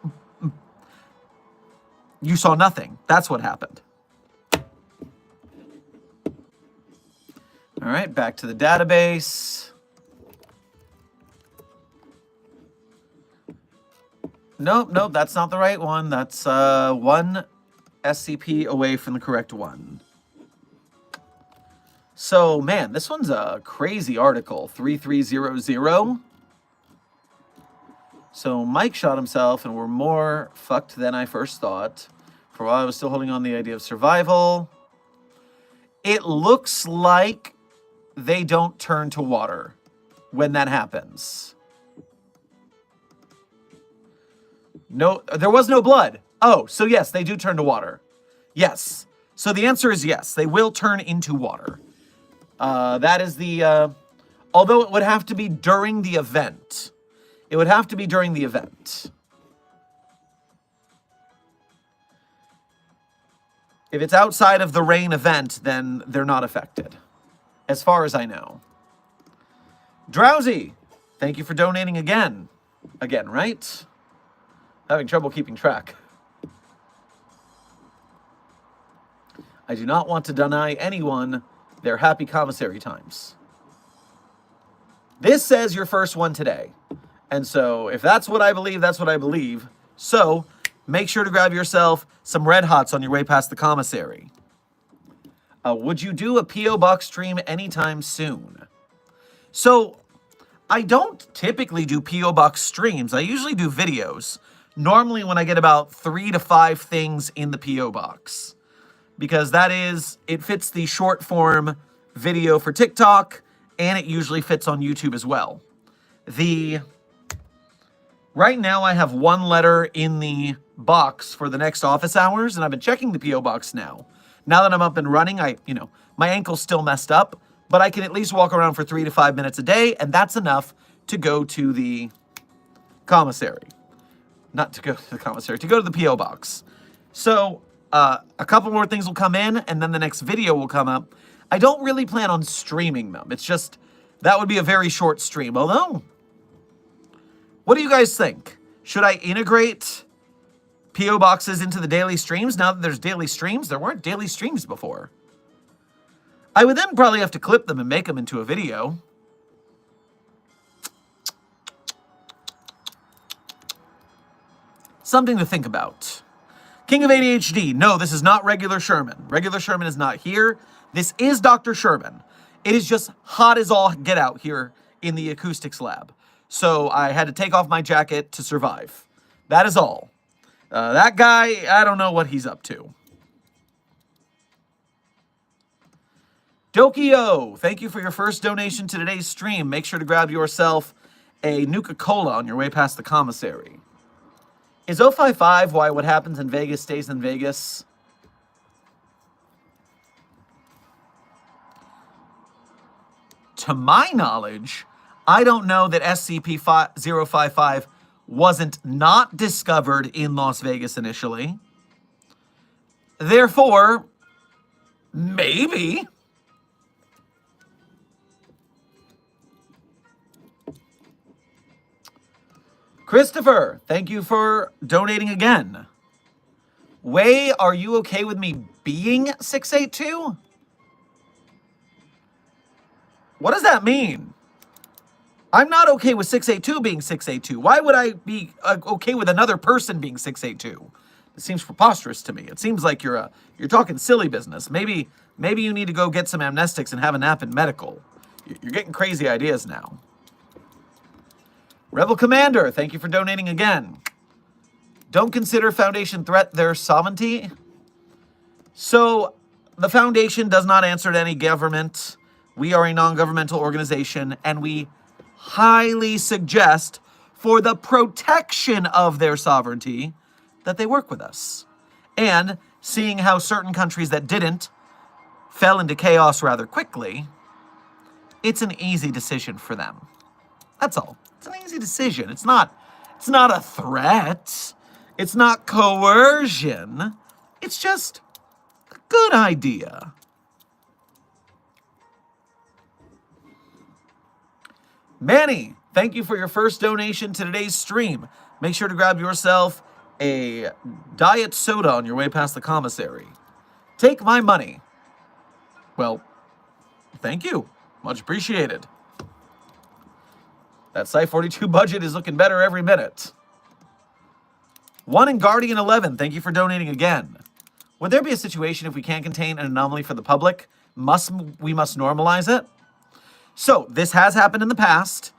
you saw nothing. That's what happened. All right, back to the database. Nope, that's not the right one. That's one SCP away from the correct one. So, man, this one's a crazy article. 3300. So Mike shot himself, and we're more fucked than I first thought. For a while, I was still holding on to the idea of survival. It looks like they don't turn to water when that happens. No, there was no blood. Oh, so yes, they do turn to water. Yes. So the answer is yes, they will turn into water. That is the... although it would have to be during the event. It would have to be during the event. If it's outside of the rain event, then they're not affected. As far as I know. Drowsy, thank you for donating again. Again, right? Having trouble keeping track. I do not want to deny anyone their happy commissary times. This says your first one today. And so, if that's what I believe, that's what I believe. So, make sure to grab yourself some Red Hots on your way past the commissary. Would you do a PO Box stream anytime soon? So, I don't typically do PO Box streams. I usually do videos. Normally when I get about 3 to 5 things in the PO Box. Because it fits the short form video for TikTok, and it usually fits on YouTube as well. Right now, I have one letter in the box for the next office hours, and I've been checking the P.O. Box now. Now that I'm up and running, my ankle's still messed up, but I can at least walk around for 3 to 5 minutes a day, and that's enough to go to the commissary. Not to go to the commissary, to go to the P.O. Box. So, a couple more things will come in, and then the next video will come up. I don't really plan on streaming them. It's just, that would be a very short stream, although... What do you guys think? Should I integrate P.O. Boxes into the daily streams now that there's daily streams? There weren't daily streams before. I would then probably have to clip them and make them into a video. Something to think about. King of ADHD. No, this is not regular Sherman. Regular Sherman is not here. This is Dr. Sherman. It is just hot as all get out here in the acoustics lab. So I had to take off my jacket to survive. That is all. That guy, I don't know what he's up to. Dokio, thank you for your first donation to today's stream. Make sure to grab yourself a Nuka-Cola on your way past the commissary. Is 055 why what happens in Vegas stays in Vegas? To my knowledge, I don't know that SCP-055 wasn't not discovered in Las Vegas initially. Therefore, maybe. Christopher, thank you for donating again. Wei, are you okay with me being 682? What does that mean? I'm not okay with 682 being 682. Why would I be okay with another person being 682? It seems preposterous to me. It seems like you're talking silly business. Maybe you need to go get some amnestics and have a nap in medical. You're getting crazy ideas now. Rebel Commander, thank you for donating again. Don't consider Foundation threat their sovereignty. So, the Foundation does not answer to any government. We are a non-governmental organization, and we highly suggest, for the protection of their sovereignty, that they work with us. And, seeing how certain countries that didn't fell into chaos rather quickly, it's an easy decision for them. That's all. It's an easy decision. It's not a threat. It's not coercion. It's just a good idea. Manny, thank you for your first donation to today's stream. Make sure to grab yourself a diet soda on your way past the commissary. Take my money. Well, thank you. Much appreciated. That Site-42 budget is looking better every minute. 1 and Guardian 11, thank you for donating again. Would there be a situation if we can't contain an anomaly for the public? We must normalize it? So, this has happened in the past.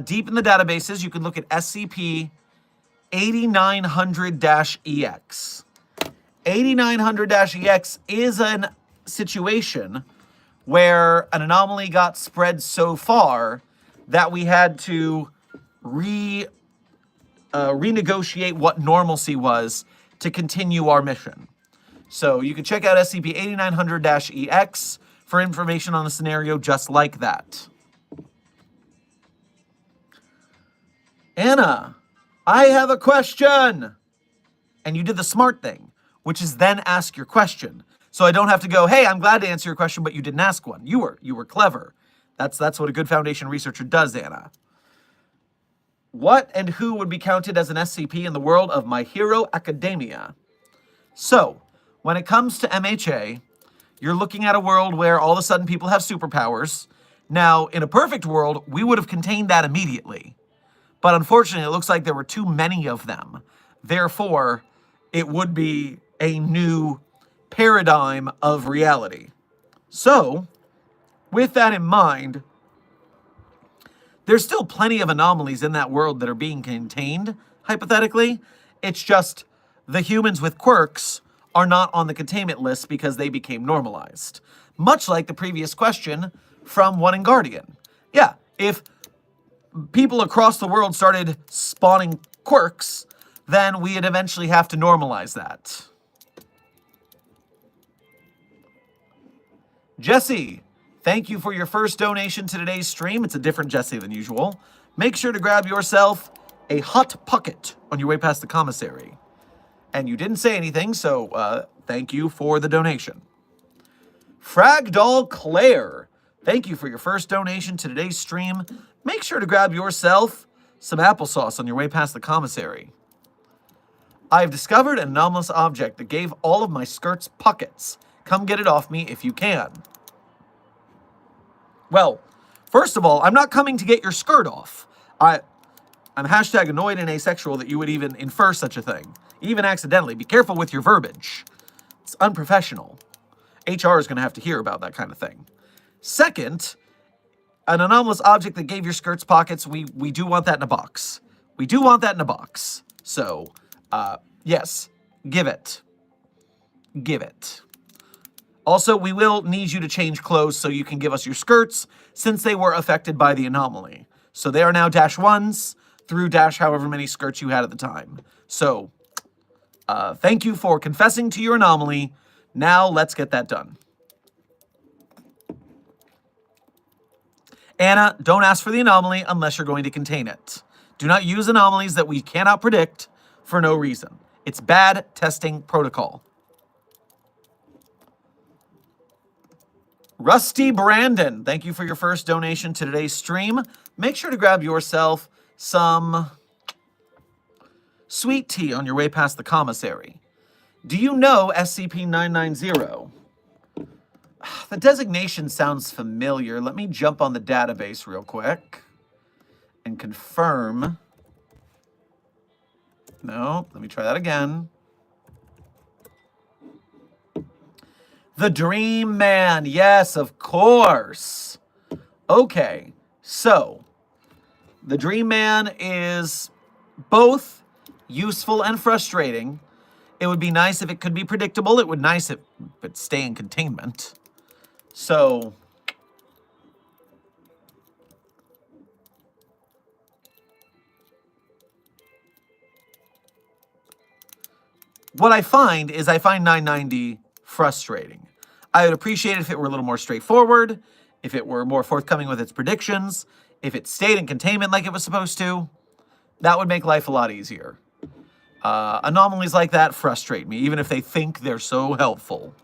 Deep in the databases, you can look at SCP-8900-EX. 8900-EX is a situation where an anomaly got spread so far that we had to renegotiate what normalcy was to continue our mission. So you can check out SCP-8900-EX for information on a scenario just like that. Anna, I have a question. And you did the smart thing, which is then ask your question. So I don't have to go, hey, I'm glad to answer your question, but you didn't ask one. You were clever. That's what a good Foundation researcher does, Anna. What and who would be counted as an SCP in the world of My Hero Academia? So, when it comes to MHA, you're looking at a world where all of a sudden people have superpowers. Now, in a perfect world, we would have contained that immediately. But unfortunately, it looks like there were too many of them. Therefore, it would be a new paradigm of reality. So, with that in mind, there's still plenty of anomalies in that world that are being contained, hypothetically. It's just the humans with quirks are not on the containment list because they became normalized. Much like the previous question from 1 and Guardian. Yeah, if people across the world started spawning quirks, then we'd eventually have to normalize that. Jesse, thank you for your first donation to today's stream. It's a different Jesse than usual. Make sure to grab yourself a hot pocket on your way past the commissary. And you didn't say anything, so thank you for the donation. Fragdoll Claire, thank you for your first donation to today's stream. Make sure to grab yourself some applesauce on your way past the commissary. I have discovered an anomalous object that gave all of my skirts pockets. Come get it off me if you can. Well, first of all, I'm not coming to get your skirt off. I'm hashtag annoyed and asexual that you would even infer such a thing. Even accidentally. Be careful with your verbiage. It's unprofessional. HR is going to have to hear about that kind of thing. Second, an anomalous object that gave your skirts pockets, we do want that in a box. We do want that in a box. So, yes, give it. Give it. Also, we will need you to change clothes so you can give us your skirts, since they were affected by the anomaly. So they are now -1s through however many skirts you had at the time. So, thank you for confessing to your anomaly. Now, let's get that done. Anna, don't ask for the anomaly unless you're going to contain it. Do not use anomalies that we cannot predict for no reason. It's bad testing protocol. Rusty Brandon, thank you for your first donation to today's stream. Make sure to grab yourself some sweet tea on your way past the commissary. Do you know SCP-990? The designation sounds familiar. Let me jump on the database real quick and confirm. No, let me try that again. The Dream Man. Yes, of course. Okay, so the Dream Man is both useful and frustrating. It would be nice if it could be predictable. It would be nice if it stay in containment. So what I find 990 frustrating. I would appreciate it if it were a little more straightforward, if it were more forthcoming with its predictions, if it stayed in containment like it was supposed to. That would make life a lot easier. Anomalies like that frustrate me, even if they think they're so helpful.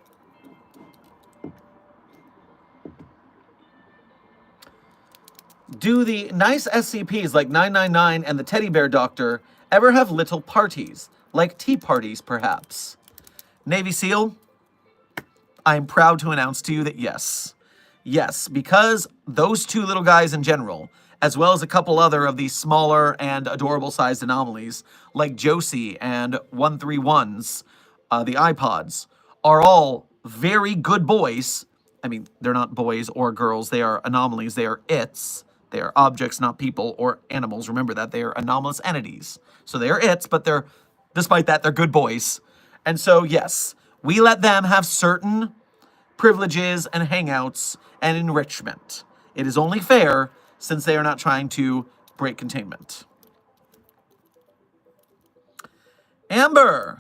Do the nice SCPs like 999 and the Teddy Bear Doctor ever have little parties, like tea parties perhaps? Navy SEAL, I'm proud to announce to you that yes. Yes, because those two little guys in general, as well as a couple other of these smaller and adorable-sized anomalies, like Josie and 131s, the iPods, are all very good boys. I mean, they're not boys or girls. They are anomalies. They are its. They are objects, not people or animals. Remember that. They are anomalous entities. So they are its, but they're, despite that, they're good boys. And so, yes, we let them have certain privileges and hangouts and enrichment. It is only fair since they are not trying to break containment. Amber!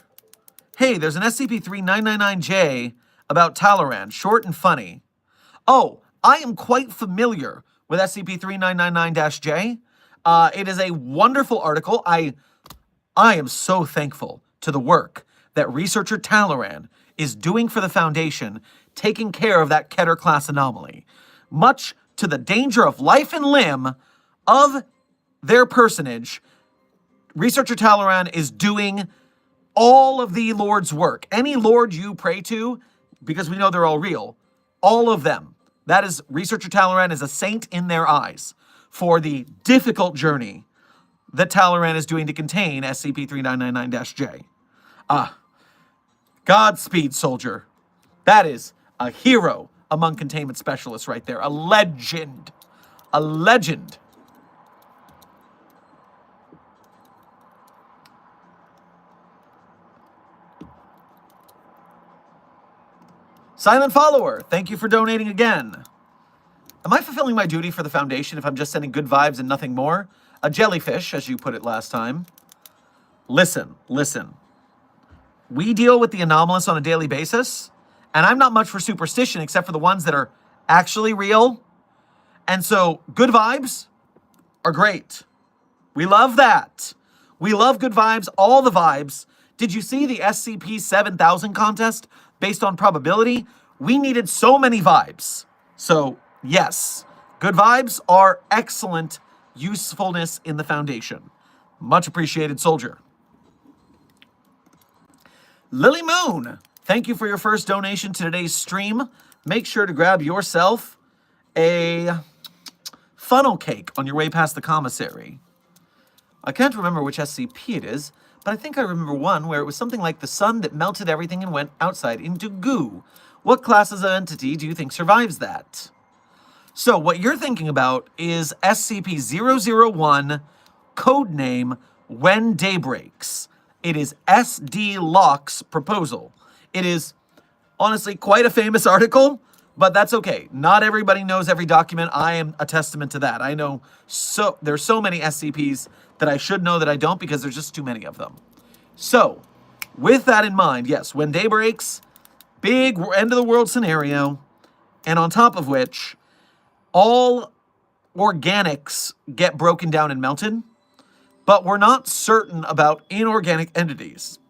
Hey, there's an SCP-3999-J about Talleyrand, short and funny. Oh, I am quite familiar with SCP-3999-J. It is a wonderful article. I am so thankful to the work that researcher Talleyrand is doing for the Foundation, taking care of that Keter class anomaly. Much to the danger of life and limb of their personage, researcher Talleyrand is doing all of the Lord's work. Any Lord you pray to, because we know they're all real, all of them. That is, researcher Talleyrand is a saint in their eyes for the difficult journey that Talleyrand is doing to contain SCP-3999-J. Godspeed, soldier. That is a hero among containment specialists right there. A legend. A legend. Silent Follower, thank you for donating again. Am I fulfilling my duty for the Foundation if I'm just sending good vibes and nothing more? A jellyfish, as you put it last time. Listen. We deal with the anomalous on a daily basis, and I'm not much for superstition except for the ones that are actually real. And so, good vibes are great. We love that. We love good vibes, all the vibes. Did you see the SCP-7000 contest based on probability? We needed so many vibes. So, yes, good vibes are excellent usefulness in the Foundation. Much appreciated, soldier. Lily Moon, thank you for your first donation to today's stream. Make sure to grab yourself a funnel cake on your way past the commissary. I can't remember which SCP it is, but I think I remember one where it was something like the sun that melted everything and went outside into goo. What classes of entity do you think survives that? So what you're thinking about is SCP-001, codename When Day Breaks. It is SD Locke's proposal. It is Honestly, quite a famous article, but that's okay. Not everybody knows every document. I am a testament to that. I know there's so many SCPs that I should know that I don't because there's just too many of them. So, with that in mind, yes, when day breaks, big end of the world scenario, and on top of which, all organics get broken down and melted, but we're not certain about inorganic entities,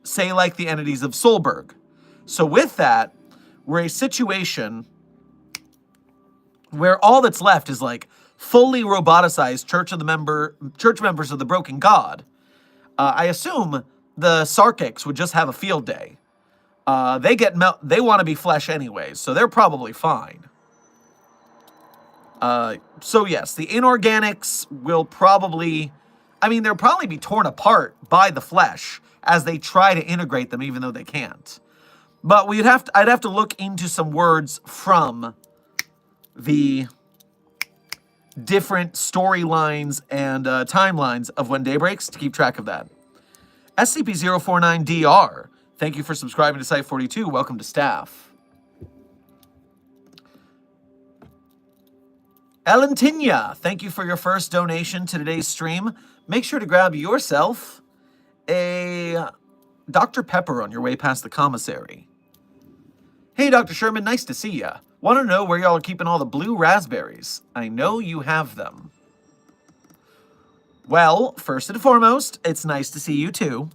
say like the entities of Solberg. So with that, we're a situation where all that's left is like fully roboticized church members of the broken god. I assume the Sarkics would just have a field day. They want to be flesh anyways, so they're probably fine. So yes, the inorganics will probably, they'll probably be torn apart by the flesh as they try to integrate them, even though they can't. But I'd have to look into some words from the different storylines and timelines of when day breaks to keep track of that. SCP-049-DR, thank you for subscribing to Site42. Welcome to staff. Elentinia, thank you for your first donation to today's stream. Make sure to grab yourself a Dr. Pepper on your way past the commissary. Hey, Dr. Sherman, nice to see ya. Want to know where y'all are keeping all the blue raspberries? I know you have them. Well, first and foremost, it's nice to see you too.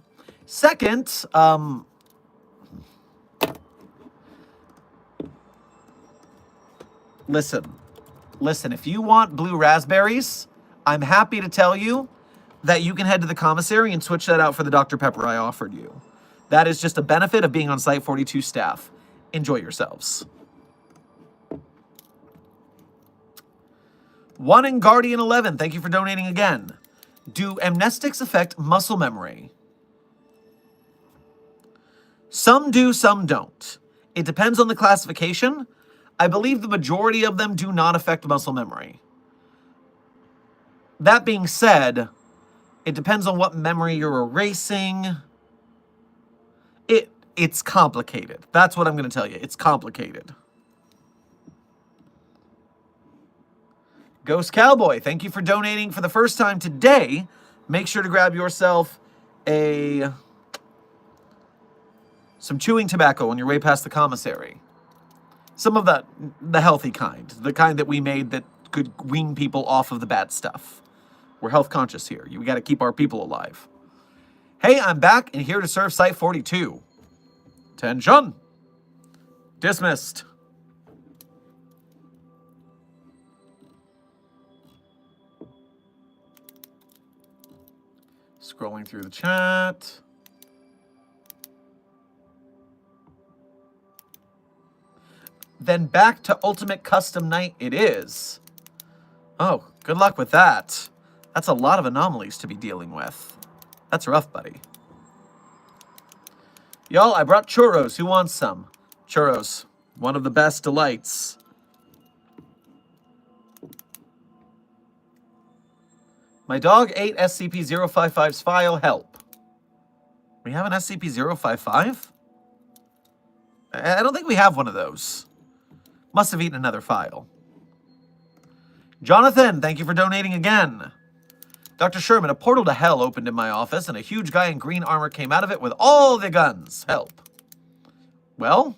Second, Listen, if you want blue raspberries, I'm happy to tell you that you can head to the commissary and switch that out for the Dr. Pepper I offered you. That is just a benefit of being on Site42 staff. Enjoy yourselves. One and Guardian 11, thank you for donating again. Do amnestics affect muscle memory? Some do, some don't. It depends on the classification. I believe the majority of them do not affect muscle memory. That being said, it depends on what memory you're erasing. It's complicated. That's what I'm going to tell you. It's complicated. Ghost Cowboy, thank you for donating for the first time today. Make sure to grab yourself some chewing tobacco on your way past the commissary. Some of the healthy kind. The kind that we made that could wean people off of the bad stuff. We're health conscious here. We got to keep our people alive. Hey, I'm back and here to serve Site42. Attention! Dismissed. Scrolling through the chat. Then back to Ultimate Custom Night it is. Oh, good luck with that. That's a lot of anomalies to be dealing with. That's rough, buddy. Y'all, I brought churros. Who wants some? Churros. One of the best delights. My dog ate SCP-055's file. Help. We have an SCP-055? I don't think we have one of those. Must have eaten another file. Jonathan, thank you for donating again. Dr. Sherman, a portal to hell opened in my office, and a huge guy in green armor came out of it with all the guns. Help. Well,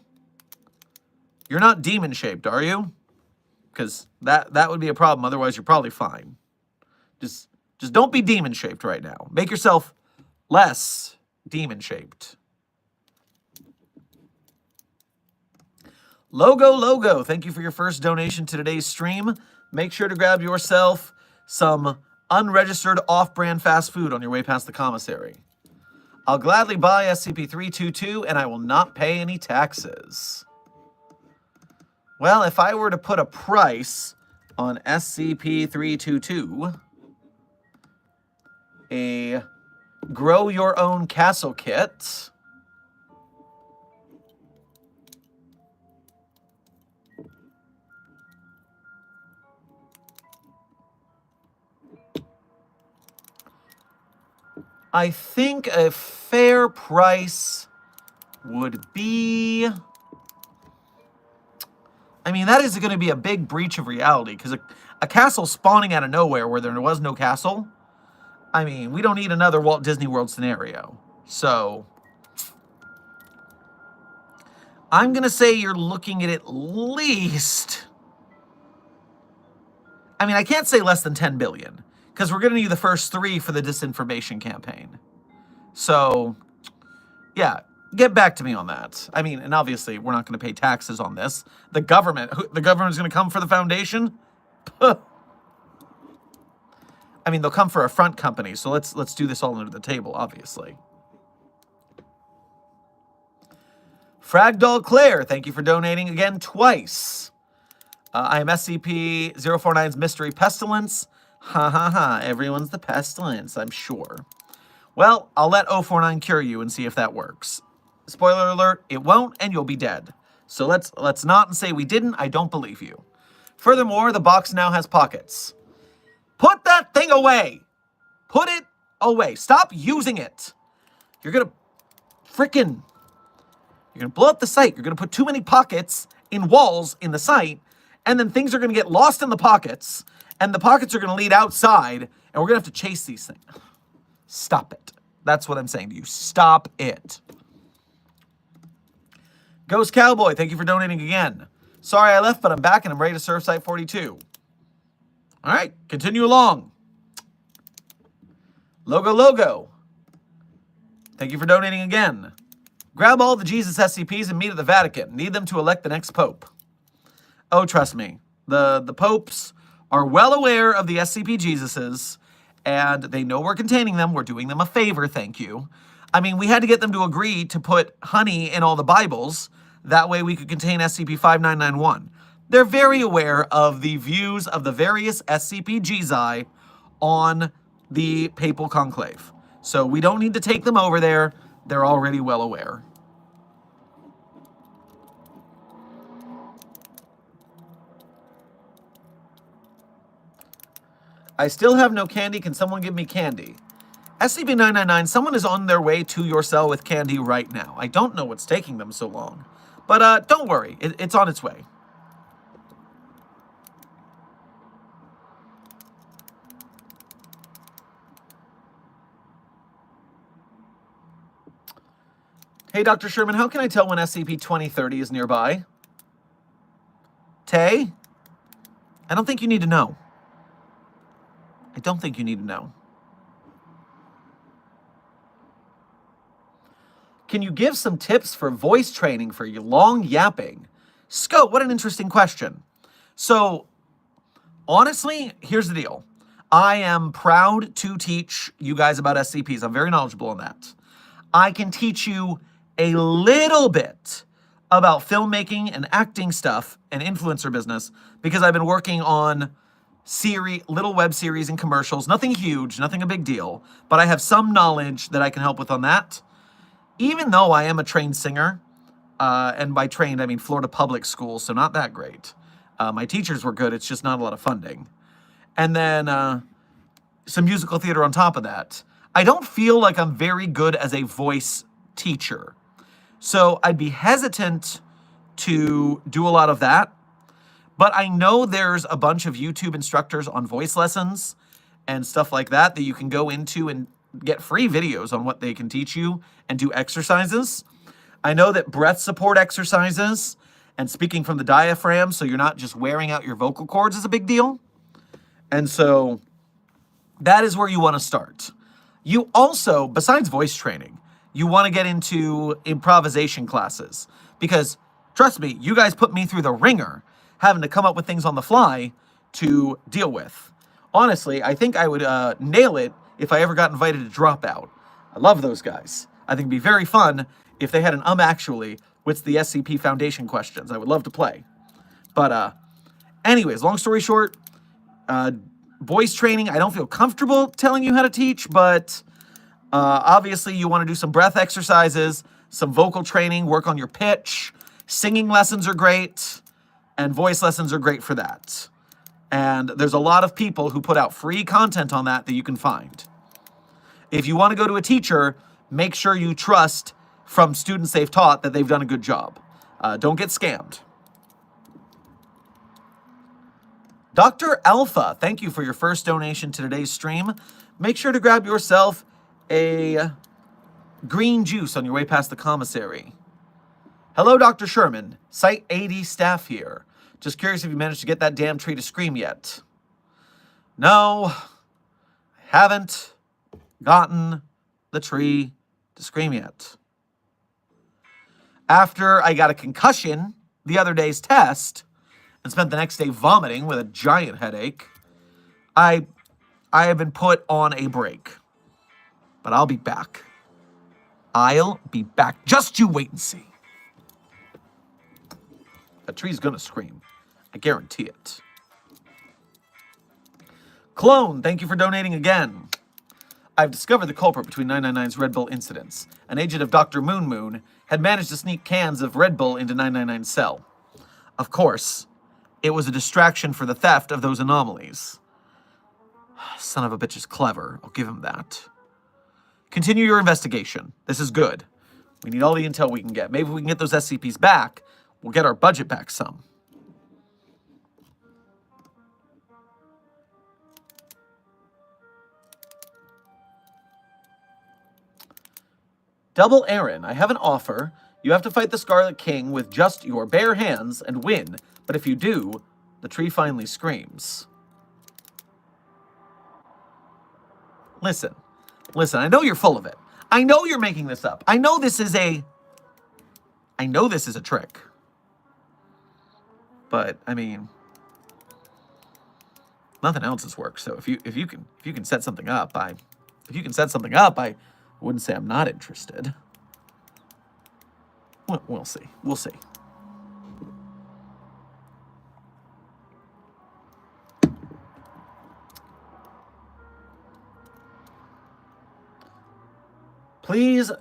you're not demon-shaped, are you? Because that would be a problem. Otherwise, you're probably fine. Just don't be demon-shaped right now. Make yourself less demon-shaped. Logo, thank you for your first donation to today's stream. Make sure to grab yourself some unregistered off-brand fast food on your way past the commissary. I'll gladly buy SCP-322 and I will not pay any taxes. Well, if I were to put a price on SCP-322, a grow your own castle kit, I think a fair price would be I mean, that is going to be a big breach of reality, because a castle spawning out of nowhere where there was no castle, I mean, we don't need another Walt Disney World scenario. So I'm going to say you're looking at least, I mean, I can't say less than 10 billion, because we're going to need the first 3 for the disinformation campaign. So, yeah, get back to me on that. I mean, and obviously, we're not going to pay taxes on this. The government's going to come for the foundation? Puh. I mean, they'll come for a front company, so let's do this all under the table, obviously. Fragdoll Claire, thank you for donating again twice. I am SCP-049's Mystery Pestilence. Ha ha ha, everyone's the pestilence, I'm sure. Well, I'll let 049 cure you and see if that works. Spoiler alert, it won't, and you'll be dead. So let's not say we didn't. I don't believe you. Furthermore, the box now has pockets. Put that thing away! Put it away. Stop using it. You're gonna blow up the site. You're gonna put too many pockets in walls in the site, and then things are gonna get lost in the pockets, and the pockets are gonna lead outside, and we're gonna have to chase these things. Stop it. That's what I'm saying to you. Stop it. Ghost Cowboy, thank you for donating again. Sorry I left, but I'm back and I'm ready to serve Site 42. All right, continue along. Logo, thank you for donating again. Grab all the Jesus SCPs and meet at the Vatican. Need them to elect the next pope. Oh, trust me, the popes are well aware of the SCP Jesuses, and they know we're containing them. We're doing them a favor, thank you. I mean, we had to get them to agree to put honey in all the Bibles. That way we could contain SCP-5991. They're very aware of the views of the various SCP-Gzi on the Papal Conclave. So we don't need to take them over there. They're already well aware. I still have no candy. Can someone give me candy? SCP-999, someone is on their way to your cell with candy right now. I don't know what's taking them so long. But don't worry. It's on its way. Hey, Dr. Sherman, how can I tell when SCP-2030 is nearby? Tay? I don't think you need to know. I don't think you need to know. Can you give some tips for voice training for your long yapping? Scope, what an interesting question. So, honestly, here's the deal. I am proud to teach you guys about SCPs. I'm very knowledgeable on that. I can teach you a little bit about filmmaking and acting stuff and influencer business because I've been working on little web series and commercials. Nothing huge, nothing a big deal, but I have some knowledge that I can help with on that. Even though I am a trained singer, and by trained, I mean Florida public school, so not that great. My teachers were good, it's just not a lot of funding. And then some musical theater on top of that. I don't feel like I'm very good as a voice teacher. So I'd be hesitant to do a lot of that. But I know there's a bunch of YouTube instructors on voice lessons and stuff like that you can go into and get free videos on what they can teach you and do exercises. I know that breath support exercises and speaking from the diaphragm so you're not just wearing out your vocal cords is a big deal. And so that is where you want to start. You also, besides voice training, you want to get into improvisation classes because, trust me, you guys put me through the ringer having to come up with things on the fly to deal with. Honestly, I think I would nail it if I ever got invited to Dropout. I love those guys. I think it'd be very fun if they had an actually with the SCP Foundation questions. I would love to play. But anyways, long story short, voice training, I don't feel comfortable telling you how to teach, but obviously you want to do some breath exercises, some vocal training, work on your pitch. Singing lessons are great, and voice lessons are great for that. And there's a lot of people who put out free content on that you can find. If you want to go to a teacher, make sure you trust from students they've taught that they've done a good job. Don't get scammed. Dr. Alpha, thank you for your first donation to today's stream. Make sure to grab yourself a green juice on your way past the commissary. Hello, Dr. Sherman. Site 80 staff here. Just curious if you managed to get that damn tree to scream yet. No, I haven't gotten the tree to scream yet. After I got a concussion the other day's test and spent the next day vomiting with a giant headache, I have been put on a break. But I'll be back. I'll be back. Just you wait and see. That tree's gonna scream. I guarantee it. Clone, thank you for donating again. I've discovered the culprit between 999's Red Bull incidents. An agent of Dr. Moon Moon had managed to sneak cans of Red Bull into 999's cell. Of course, it was a distraction for the theft of those anomalies. Son of a bitch is clever. I'll give him that. Continue your investigation. This is good. We need all the intel we can get. Maybe we can get those SCPs back. We'll get our budget back some. Double Aaron, I have an offer. You have to fight the Scarlet King with just your bare hands and win. But if you do, the tree finally screams. Listen, I know you're full of it. I know you're making this up. I know this is a trick. But I mean, nothing else has worked. So if you can set something up, I wouldn't say I'm not interested. We'll see. We'll see. Please,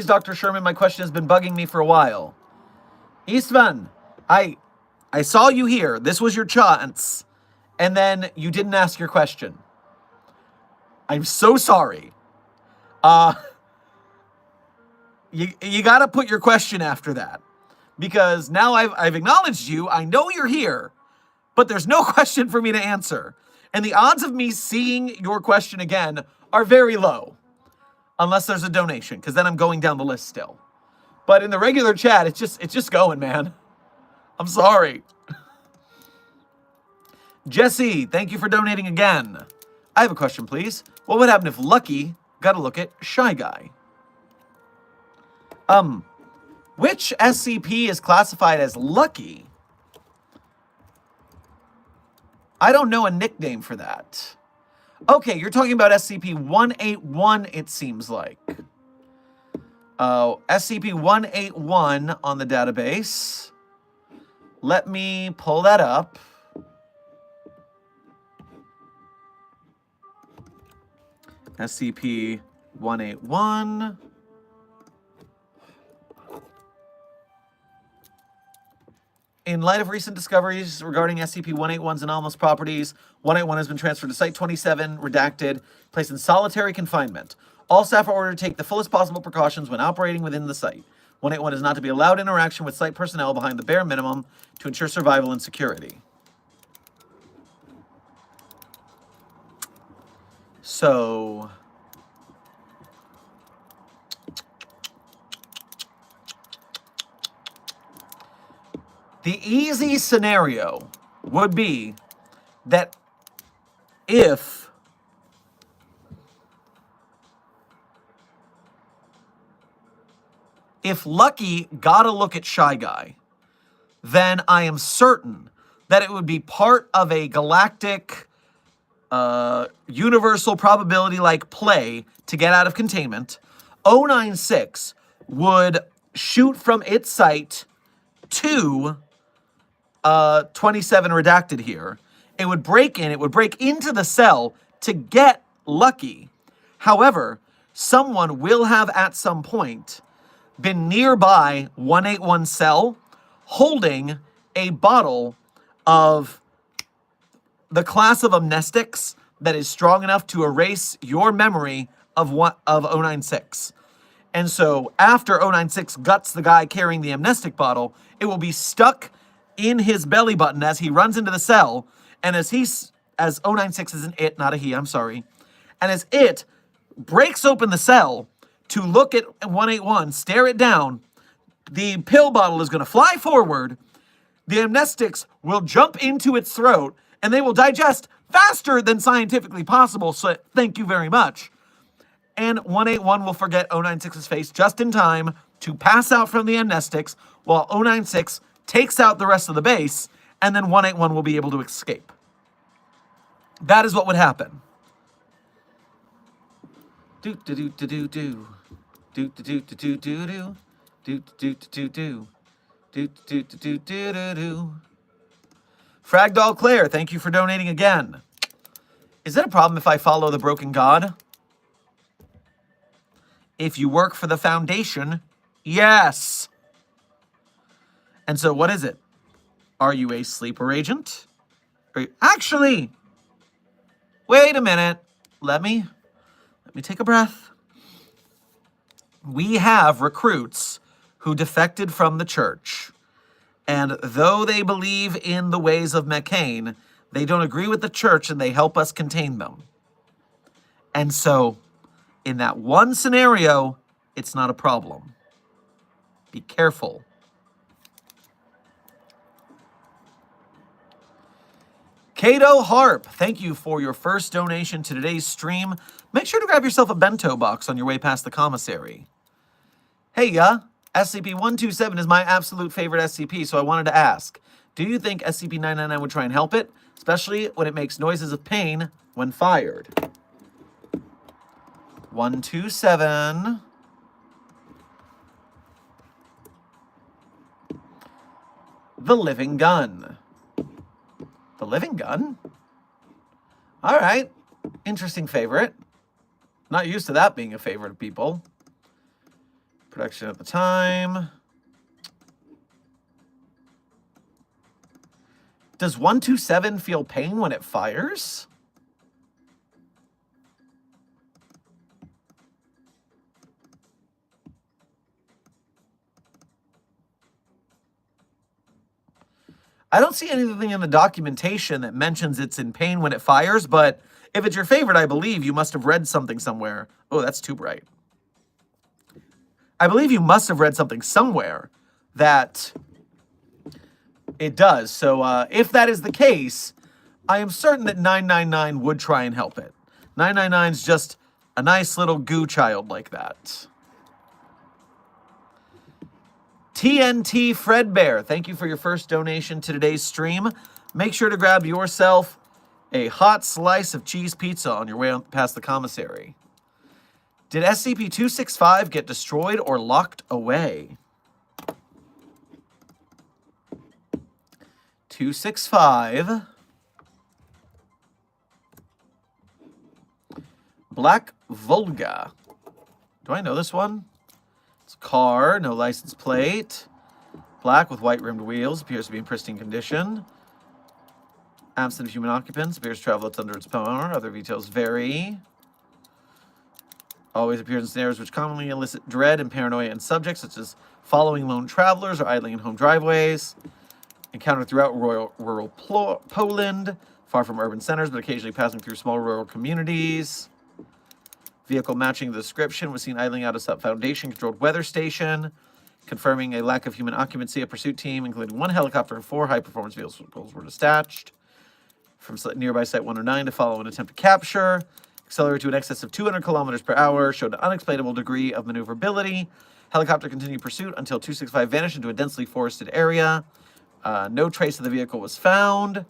Dr. Sherman, my question has been bugging me for a while. Istvan, I saw you here. This was your chance. And then you didn't ask your question. I'm so sorry. You gotta put your question after that. Because now I've acknowledged you. I know you're here. But there's no question for me to answer. And the odds of me seeing your question again are very low. Unless there's a donation, because then I'm going down the list still. But in the regular chat, it's just going, man. I'm sorry. Jesse, thank you for donating again. I have a question, please. What would happen if Lucky got a look at Shy Guy? Which SCP is classified as Lucky? I don't know a nickname for that. Okay, you're talking about SCP-181, it seems like. SCP-181 on the database. Let me pull that up. SCP-181. In light of recent discoveries regarding SCP-181's anomalous properties, 181 has been transferred to Site-27, redacted, placed in solitary confinement. All staff are ordered to take the fullest possible precautions when operating within the site. 181 is not to be allowed interaction with site personnel behind the bare minimum to ensure survival and security. So... the easy scenario would be that if Lucky got a look at Shy Guy, then I am certain that it would be part of a galactic universal probability-like play to get out of containment. 096 would shoot from its site to 27 redacted here. It would break into the cell to get Lucky. However, someone will have at some point been nearby 181 cell holding a bottle of the class of amnestics that is strong enough to erase your memory of 096. And so after 096 guts the guy carrying the amnestic bottle, it will be stuck in his belly button as he runs into the cell, and as 096 is an it, not a he, I'm sorry, and as it breaks open the cell to look at 181, stare it down, the pill bottle is going to fly forward, the amnestics will jump into its throat, and they will digest faster than scientifically possible, so thank you very much. And 181 will forget 096's face just in time to pass out from the amnestics, while 096 takes out the rest of the base, and then 181 will be able to escape. That is what would happen. Do do do do do do do do do do do do do do do do do do do do. Fragdoll Claire, thank you for donating again. Is it a problem if I follow the broken god? If you work for the Foundation, yes. And so what is it? Are you a sleeper agent? Actually, wait a minute. Let me take a breath. We have recruits who defected from the church. And though they believe in the ways of McCain, they don't agree with the church and they help us contain them. And so, in that one scenario, it's not a problem. Be careful. Cato Harp, thank you for your first donation to today's stream. Make sure to grab yourself a bento box on your way past the commissary. Hey, SCP-127 is my absolute favorite SCP, so I wanted to ask, do you think SCP-999 would try and help it, especially when it makes noises of pain when fired? 127. The Living Gun. The Living Gun? All right. Interesting favorite. Not used to that being a favorite of people. Production at the time. Does 127 feel pain when it fires? I don't see anything in the documentation that mentions it's in pain when it fires, but if it's your favorite, I believe you must have read something somewhere. Oh, that's too bright. I believe you must have read something somewhere that it does. So if that is the case, I am certain that 999 would try and help it. 999 is just a nice little goo child like that. TNT Fredbear, thank you for your first donation to today's stream. Make sure to grab yourself a hot slice of cheese pizza on your way past the commissary. Did SCP-265 get destroyed or locked away? 265. Black Volga. Do I know this one? It's a car, no license plate. Black with white rimmed wheels, appears to be in pristine condition. Absent of human occupants, appears to travel under its power. Other details vary. Always appears in scenarios which commonly elicit dread and paranoia in subjects, such as following lone travelers or idling in home driveways. Encountered throughout rural Poland, far from urban centers, but occasionally passing through small rural communities. Vehicle matching the description was seen idling out of some Foundation-controlled weather station, confirming a lack of human occupancy. A pursuit team, including one helicopter and 4 high-performance vehicles, were dispatched from nearby Site 109 to follow an attempt to capture. Accelerated to an excess of 200 kilometers per hour, showed an unexplainable degree of maneuverability. Helicopter continued pursuit until 265 vanished into a densely forested area. No trace of the vehicle was found,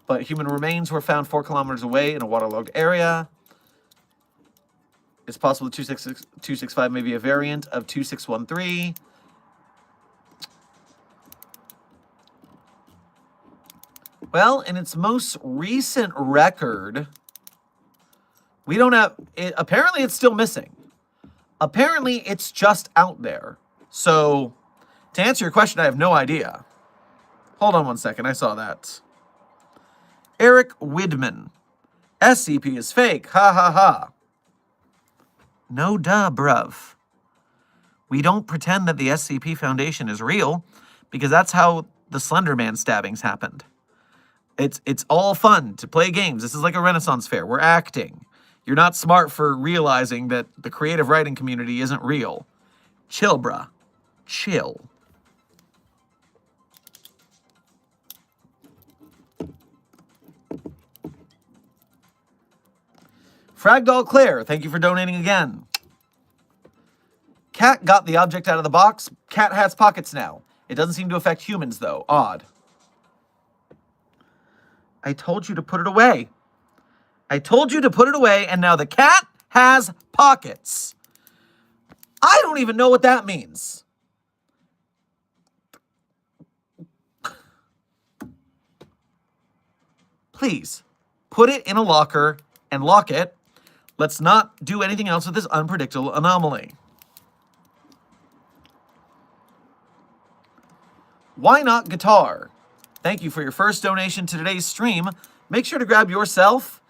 but human remains were found 4 kilometers away in a waterlogged area. It's possible that 265 may be a variant of 2613. Well, in its most recent record, we don't have it. Apparently, it's still missing. Apparently, it's just out there. So, to answer your question, I have no idea. Hold on one second. I saw that. Eric Widman. SCP is fake. Ha ha ha. No duh, bruv. We don't pretend that the SCP Foundation is real, because that's how the Slender Man stabbings happened. It's all fun to play games. This is like a Renaissance fair. We're acting. You're not smart for realizing that the creative writing community isn't real. Chill, bruh. Chill. Fragdoll Claire, thank you for donating again. Cat got the object out of the box. Cat has pockets now. It doesn't seem to affect humans, though. Odd. I told you to put it away. I told you to put it away, and now the cat has pockets. I don't even know what that means. Please, put it in a locker and lock it. Let's not do anything else with this unpredictable anomaly. Why not guitar? Thank you for your first donation to today's stream. Make sure to grab yourself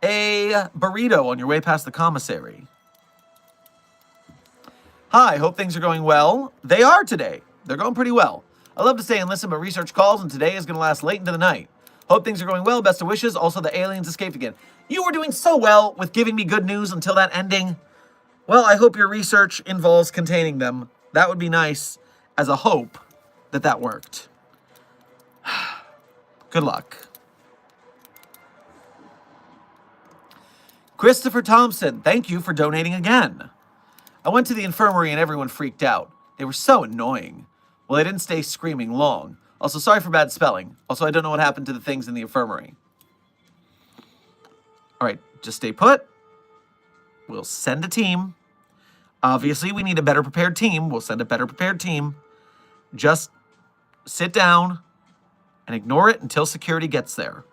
a burrito on your way past the commissary. Hi, hope things are going well. They are today. They're going pretty well. I love to stay and listen, but research calls, and today is going to last late into the night. Hope things are going well. Best of wishes. Also, the aliens escaped again. You were doing so well with giving me good news until that ending. Well, I hope your research involves containing them. That would be nice as a hope that that worked. Good luck. Christopher Thompson, thank you for donating again. I went to the infirmary and everyone freaked out. They were so annoying. Well, they didn't stay screaming long. Also, sorry for bad spelling. Also, I don't know what happened to the things in the infirmary. All right, just stay put. We'll send a team. Obviously, we need a better prepared team. We'll send a better prepared team. Just sit down and ignore it until security gets there.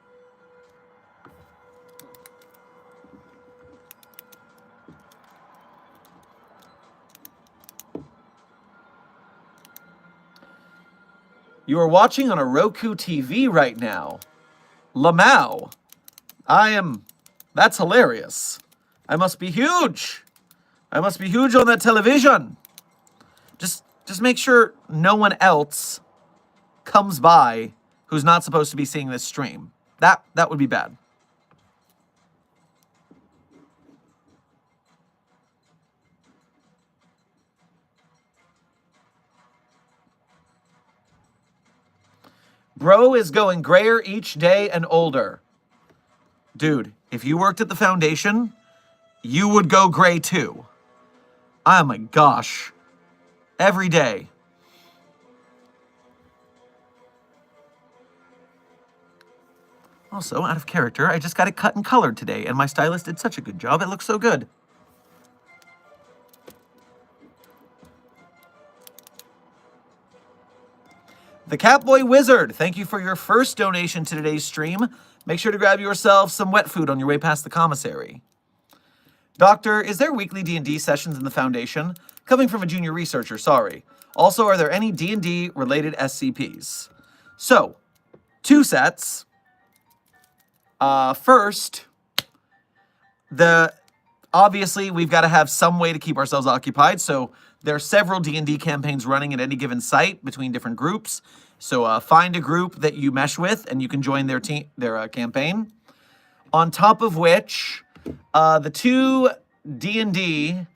You are watching on a Roku TV right now. Lamau. That's hilarious. I must be huge. I must be huge on that television. Just make sure no one else comes by who's not supposed to be seeing this stream. That would be bad. Bro is going grayer each day and older. Dude, if you worked at the Foundation, you would go gray too. Oh my gosh. Every day. Also, out of character, I just got it cut and colored today, and my stylist did such a good job. It looks so good. The Catboy Wizard, thank you for your first donation to today's stream. Make sure to grab yourself some wet food on your way past the commissary. Doctor, is there weekly D&D sessions in the Foundation? Coming from a junior researcher, sorry. Also, are there any D&D related SCPs? So, 2 sets. First, obviously we've got to have some way to keep ourselves occupied, so there are several D&D campaigns running at any given site between different groups. So find a group that you mesh with, and you can join their campaign. On top of which, the 2 D&D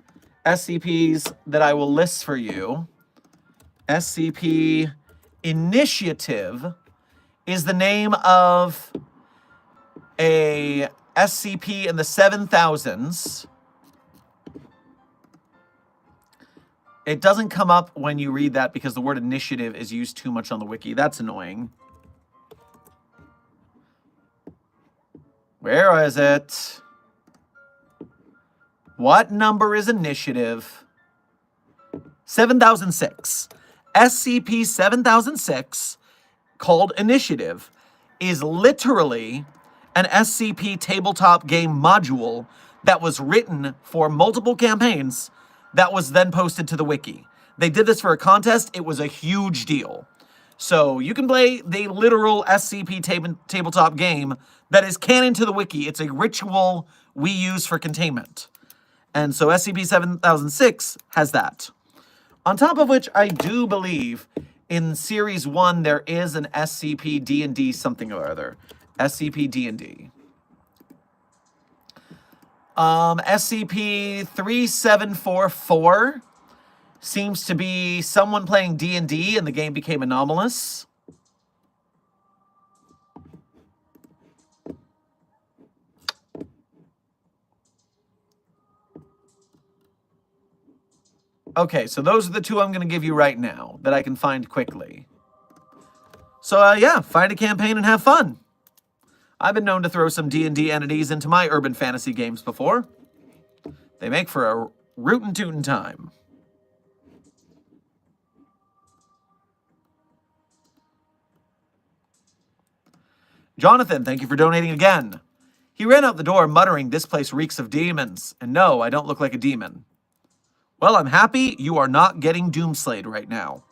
SCPs that I will list for you, SCP Initiative is the name of a SCP in the 7000s. It doesn't come up when you read that because the word initiative is used too much on the wiki. That's annoying. Where is it? What number is initiative? 7006. SCP-7006, called Initiative, is literally an SCP tabletop game module that was written for multiple campaigns that was then posted to the wiki. They did this for a contest. It was a huge deal. So you can play the literal SCP tabletop game that is canon to the wiki. It's a ritual we use for containment. And so SCP-7006 has that. On top of which, I do believe in Series 1, there is an SCP D&D something or other. SCP D&D. SCP-3744 seems to be someone playing D&D and the game became anomalous. Okay, so those are the two I'm going to give you right now that I can find quickly. So, yeah, find a campaign and have fun. I've been known to throw some D&D entities into my urban fantasy games before. They make for a rootin' tootin' time. Jonathan, thank you for donating again. He ran out the door muttering, "This place reeks of demons." And no, I don't look like a demon. Well, I'm happy you are not getting doomslayed right now.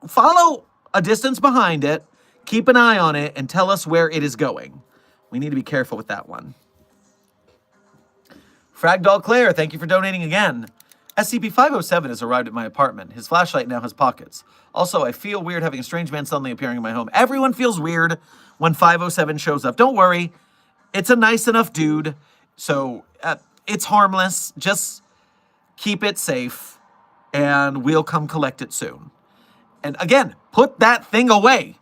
Follow a distance behind it, keep an eye on it, and tell us where it is going. We need to be careful with that one. Fragdoll Claire, thank you for donating again. SCP-507 has arrived at my apartment. His flashlight now has pockets. Also, I feel weird having a strange man suddenly appearing in my home. Everyone feels weird when 507 shows up. Don't worry. It's a nice enough dude, so it's harmless. Just keep it safe, and we'll come collect it soon. And again, put that thing away.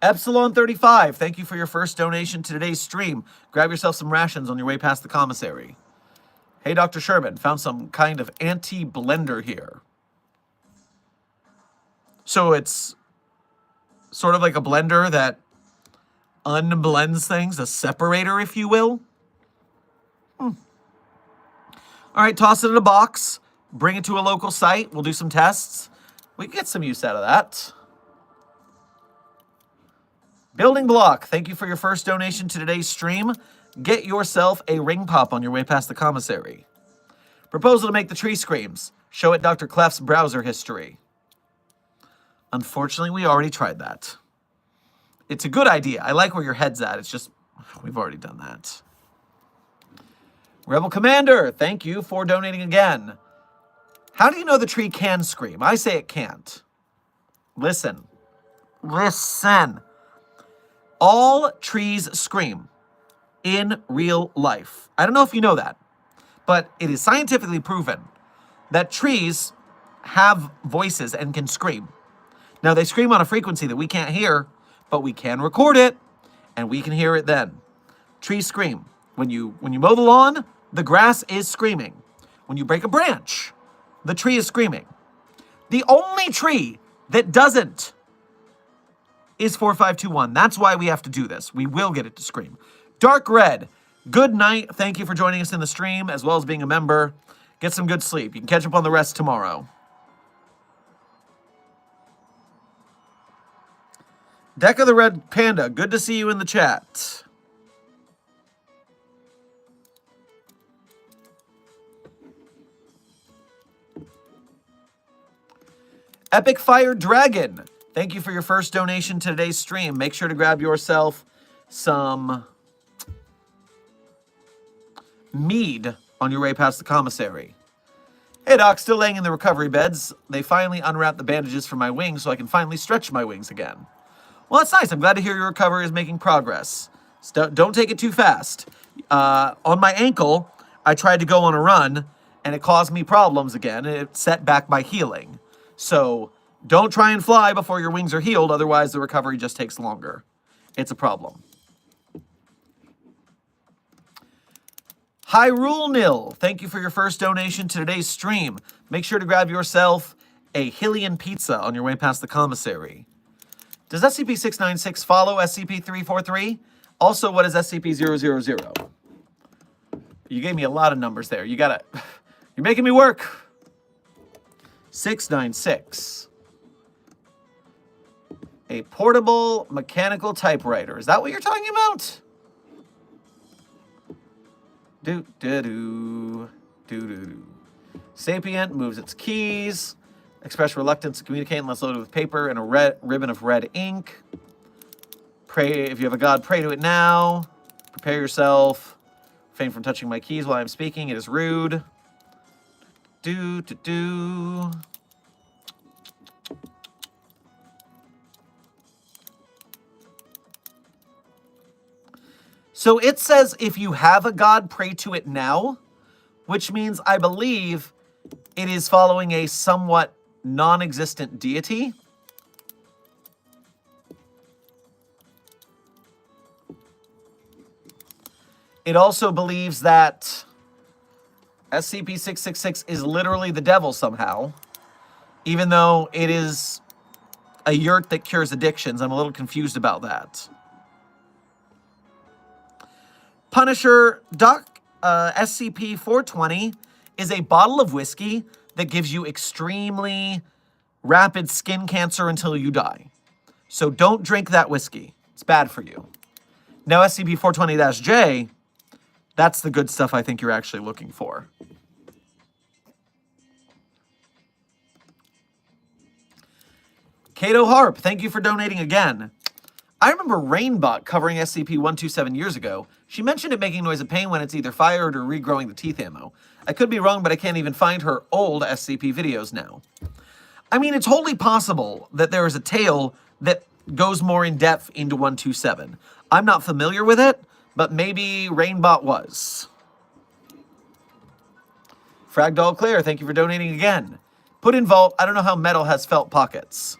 Epsilon 35, thank you for your first donation to today's stream. Grab yourself some rations on your way past the commissary. Hey, Dr. Sherman, found some kind of anti-blender here. So it's sort of like a blender that unblends things, a separator, if you will. All right, toss it in a box. Bring it to a local site. We'll do some tests. We can get some use out of that. Building Block, thank you for your first donation to today's stream. Get yourself a ring pop on your way past the commissary. Proposal to make the tree screams. Show it Dr. Clef's browser history. Unfortunately, we already tried that. It's a good idea. I like where your head's at. It's just, we've already done that. Rebel Commander, thank you for donating again. How do you know the tree can scream? I say it can't. Listen. Listen. All trees scream in real life. I don't know if you know that, but it is scientifically proven that trees have voices and can scream. Now, they scream on a frequency that we can't hear, but we can record it, and we can hear it then. Trees scream. When you mow the lawn, the grass is screaming. When you break a branch, the tree is screaming. The only tree that doesn't is 4521. That's why we have to do this. We will get it to scream. Dark Red, good night. Thank you for joining us in the stream, as well as being a member. Get some good sleep. You can catch up on the rest tomorrow. Deck of the Red Panda, good to see you in the chat. Epic Fire Dragon, thank you for your first donation to today's stream. Make sure to grab yourself some mead on your way past the commissary. Hey, Doc, still laying in the recovery beds. They finally unwrapped the bandages from my wings so I can finally stretch my wings again. Well, that's nice. I'm glad to hear your recovery is making progress. Don't take it too fast. On my ankle, I tried to go on a run, and it caused me problems again. It set back my healing. So don't try and fly before your wings are healed, otherwise the recovery just takes longer. It's a problem. Hyrule Nil, thank you for your first donation to today's stream. Make sure to grab yourself a Hylian pizza on your way past the commissary. Does SCP-696 follow SCP-343? Also, what is SCP-000? You gave me a lot of numbers there. You're making me work. 696. A portable mechanical typewriter. Is that what you're talking about? Do-do-do. Sapient moves its keys. Express reluctance to communicate unless loaded with paper and a ribbon of red ink. Pray, if you have a god, pray to it now. Prepare yourself. Refrain from touching my keys while I'm speaking. It is rude. So it says if you have a god, pray to it now, which means I believe it is following a somewhat non-existent deity. It also believes that SCP-666 is literally the devil somehow, even though it is a yurt that cures addictions. I'm a little confused about that. Punisher Duck SCP-420 is a bottle of whiskey that gives you extremely rapid skin cancer until you die. So don't drink that whiskey. It's bad for you. Now SCP-420-J, that's the good stuff I think you're actually looking for. Kato Harp, thank you for donating again. I remember Rainbot covering SCP-127 years ago. She mentioned it making noise of pain when it's either fired or regrowing the teeth ammo. I could be wrong, but I can't even find her old SCP videos now. I mean, it's wholly possible that there is a tale that goes more in depth into 127. I'm not familiar with it, but maybe Rainbot was. Fragdoll Claire, thank you for donating again. Put in vault, I don't know how metal has felt pockets.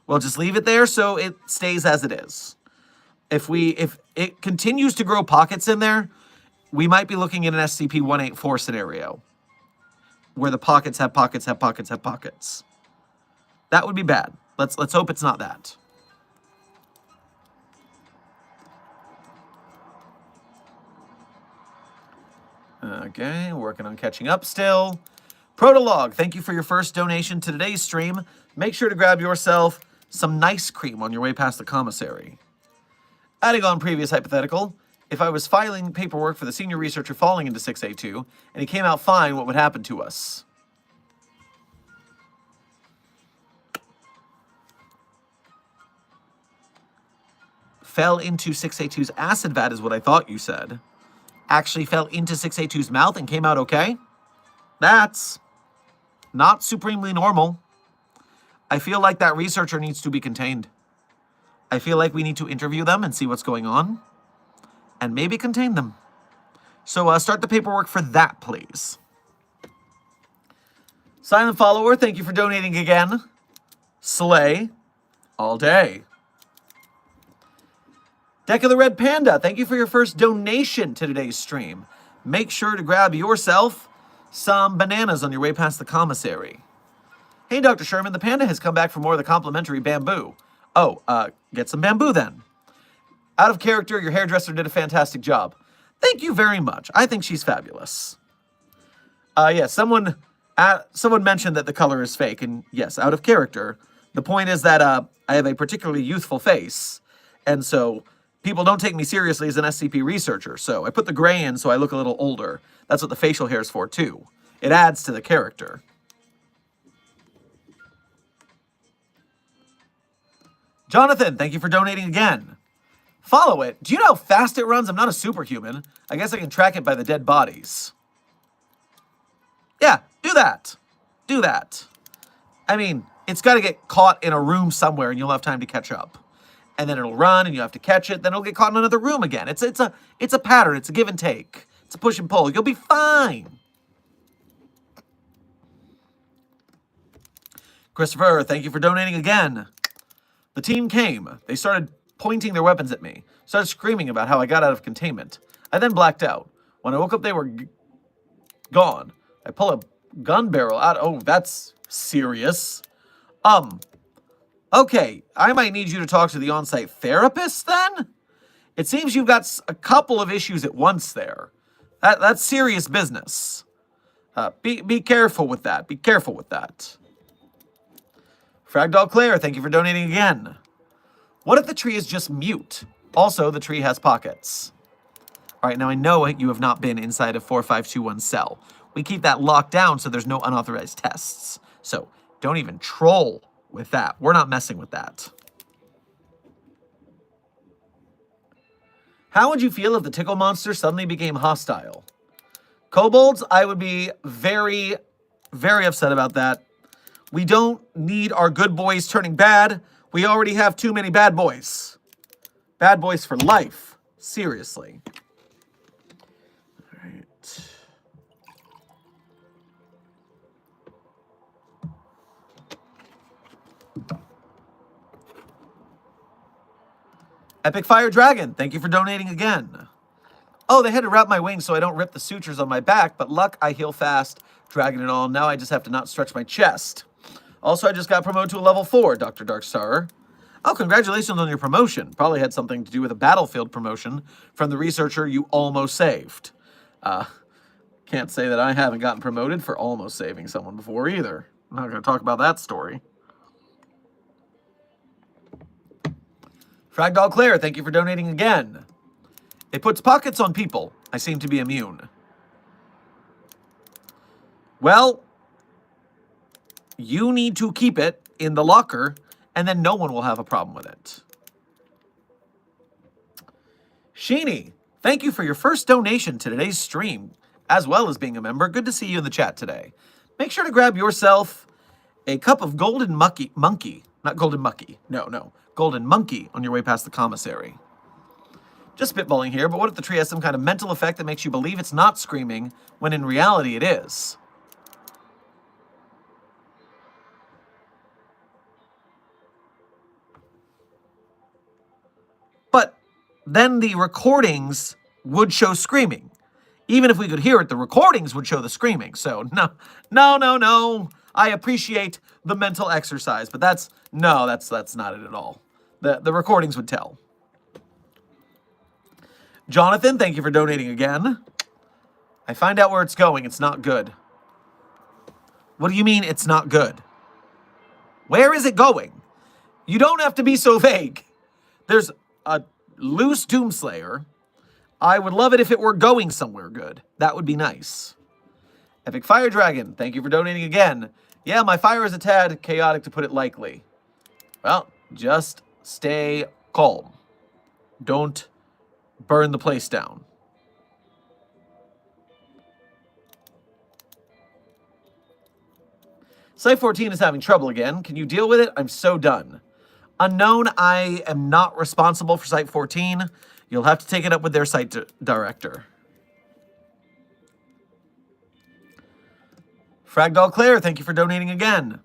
Well, just leave it there so it stays as it is. If it continues to grow pockets in there, we might be looking at an SCP-184 scenario. Where the pockets have pockets have pockets have pockets. That would be bad. Let's hope it's not that. Okay, working on catching up still. Protologue, thank you for your first donation to today's stream. Make sure to grab yourself some nice cream on your way past the commissary. Adding on previous hypothetical, if I was filing paperwork for the senior researcher falling into 6A2, and he came out fine, what would happen to us? Fell into 6A2's acid vat is what I thought you said. Actually fell into 6A2's mouth and came out okay? That's not supremely normal. I feel like that researcher needs to be contained. I feel like we need to interview them and see what's going on. And maybe contain them. So start the paperwork for that, please. Silent Follower, thank you for donating again. Slay. All day. Deck of the Red Panda, thank you for your first donation to today's stream. Make sure to grab yourself some bananas on your way past the commissary. Hey, Dr. Sherman, the panda has come back for more of the complimentary bamboo. Oh, get some bamboo then. Out of character, your hairdresser did a fantastic job. Thank you very much. I think she's fabulous. Yeah, someone mentioned that the color is fake, and yes, out of character. The point is that I have a particularly youthful face, and so people don't take me seriously as an SCP researcher, so I put the gray in so I look a little older. That's what the facial hair is for, too. It adds to the character. Jonathan, thank you for donating again. Follow it. Do you know how fast it runs? I'm not a superhuman. I guess I can track it by the dead bodies. Yeah, do that. Do that. I mean, it's got to get caught in a room somewhere and you'll have time to catch up. And then it'll run and you have to catch it. Then it'll get caught in another room again. It's a pattern. It's a give and take. It's a push and pull. You'll be fine. Christopher, thank you for donating again. The team came. They started pointing their weapons at me. Started screaming about how I got out of containment. I then blacked out. When I woke up, they were gone. I pull a gun barrel out. Oh, that's serious. Okay, I might need you to talk to the on-site therapist then? It seems you've got a couple of issues at once there. That's serious business. Be careful with that. Be careful with that. Fragdoll Claire, thank you for donating again. What if the tree is just mute? Also, the tree has pockets. All right, now I know you have not been inside of 4521 cell. We keep that locked down so there's no unauthorized tests. So don't even troll with that. We're not messing with that. How would you feel if the tickle monster suddenly became hostile? Kobolds, I would be very Very upset about that. We don't need our good boys turning bad. We already have too many bad boys. Bad boys for life. Seriously. All right. Epic Fire Dragon, thank you for donating again. Oh, they had to wrap my wings so I don't rip the sutures on my back, but luck, I heal fast, dragon and all. Now I just have to not stretch my chest. Also, I just got promoted to a level 4, Dr. Darkstar. Oh, congratulations on your promotion. Probably had something to do with a battlefield promotion from the researcher you almost saved. Can't say that I haven't gotten promoted for almost saving someone before either. I'm not going to talk about that story. Fragdoll Claire, thank you for donating again. It puts pockets on people. I seem to be immune. Well, you need to keep it in the locker, and then no one will have a problem with it. Sheeny, thank you for your first donation to today's stream, as well as being a member. Good to see you in the chat today. Make sure to grab yourself a cup of golden monkey. Not golden mucky. No. Golden monkey on your way past the commissary. Just spitballing here, but what if the tree has some kind of mental effect that makes you believe it's not screaming, when in reality it is? But then the recordings would show screaming. Even if we could hear it, the recordings would show the screaming. So, no. I appreciate the mental exercise, but that's not it at all. The recordings would tell. Jonathan, thank you for donating again. I find out where it's going. It's not good. What do you mean it's not good? Where is it going? You don't have to be so vague. There's a loose Doomslayer. I would love it if it were going somewhere good. That would be nice. Epic Fire Dragon, thank you for donating again. Yeah, my fire is a tad chaotic, to put it lightly. Well, just stay calm. Don't burn the place down. Site 14 is having trouble again. Can you deal with it? I'm so done. Unknown, I am not responsible for Site 14. You'll have to take it up with their site director. Fragdoll Claire, thank you for donating again.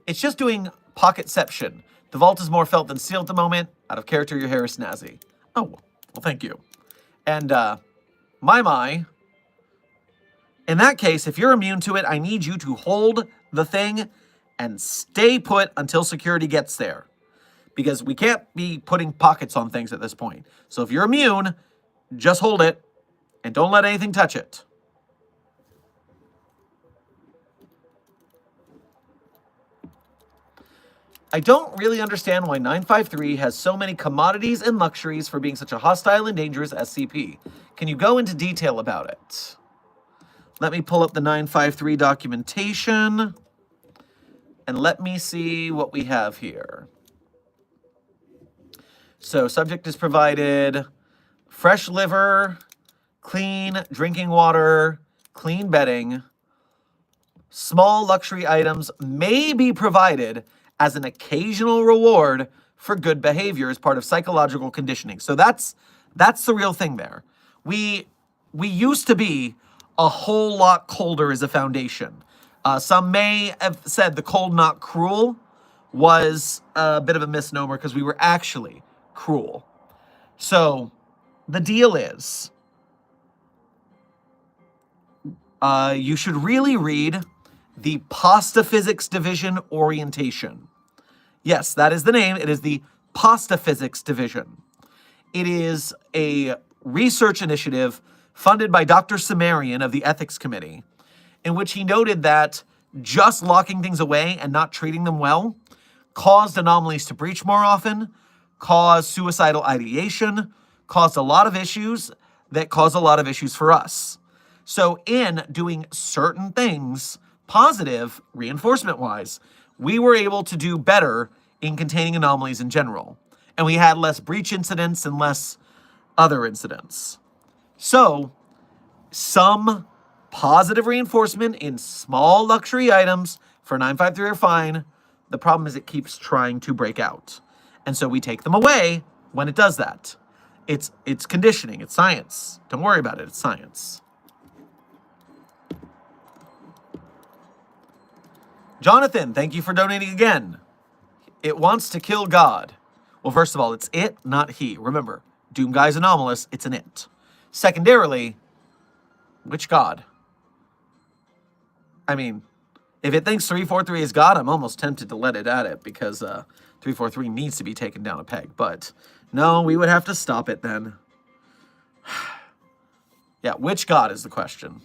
It's just doing pocketception. The vault is more felt than sealed at the moment. Out of character, your hair is snazzy. Oh, well, thank you. And, my. In that case, if you're immune to it, I need you to hold the thing and stay put until security gets there. Because we can't be putting pockets on things at this point. So if you're immune, just hold it and don't let anything touch it. I don't really understand why 953 has so many commodities and luxuries for being such a hostile and dangerous SCP. Can you go into detail about it? Let me pull up the 953 documentation. And let me see what we have here. So, subject is provided fresh liver, clean drinking water, clean bedding. Small luxury items may be provided as an occasional reward for good behavior as part of psychological conditioning. So that's the real thing there. We used to be a whole lot colder as a foundation. Some may have said the cold not cruel was a bit of a misnomer because we were actually cruel. So the deal is, you should really read the Pasta Physics Division Orientation. Yes, that is the name. It is the Pasta Physics Division. It is a research initiative funded by Dr. Sumerian of the Ethics Committee, in which he noted that just locking things away and not treating them well caused anomalies to breach more often, caused suicidal ideation, caused a lot of issues that cause a lot of issues for us. So in doing certain things, positive, reinforcement-wise, we were able to do better in containing anomalies in general. And we had less breach incidents and less other incidents. So, some positive reinforcement in small luxury items for 953 are fine. The problem is it keeps trying to break out. And so we take them away when it does that. It's conditioning. It's science. Don't worry about it. It's science. Jonathan, thank you for donating again. It wants to kill God. Well, first of all, it's it, not he. Remember, Doom Guy's anomalous. It's an it. Secondarily, which God? I mean, if it thinks 343 is God, I'm almost tempted to let it at it because 343 needs to be taken down a peg. But no, we would have to stop it then. Yeah, which God is the question?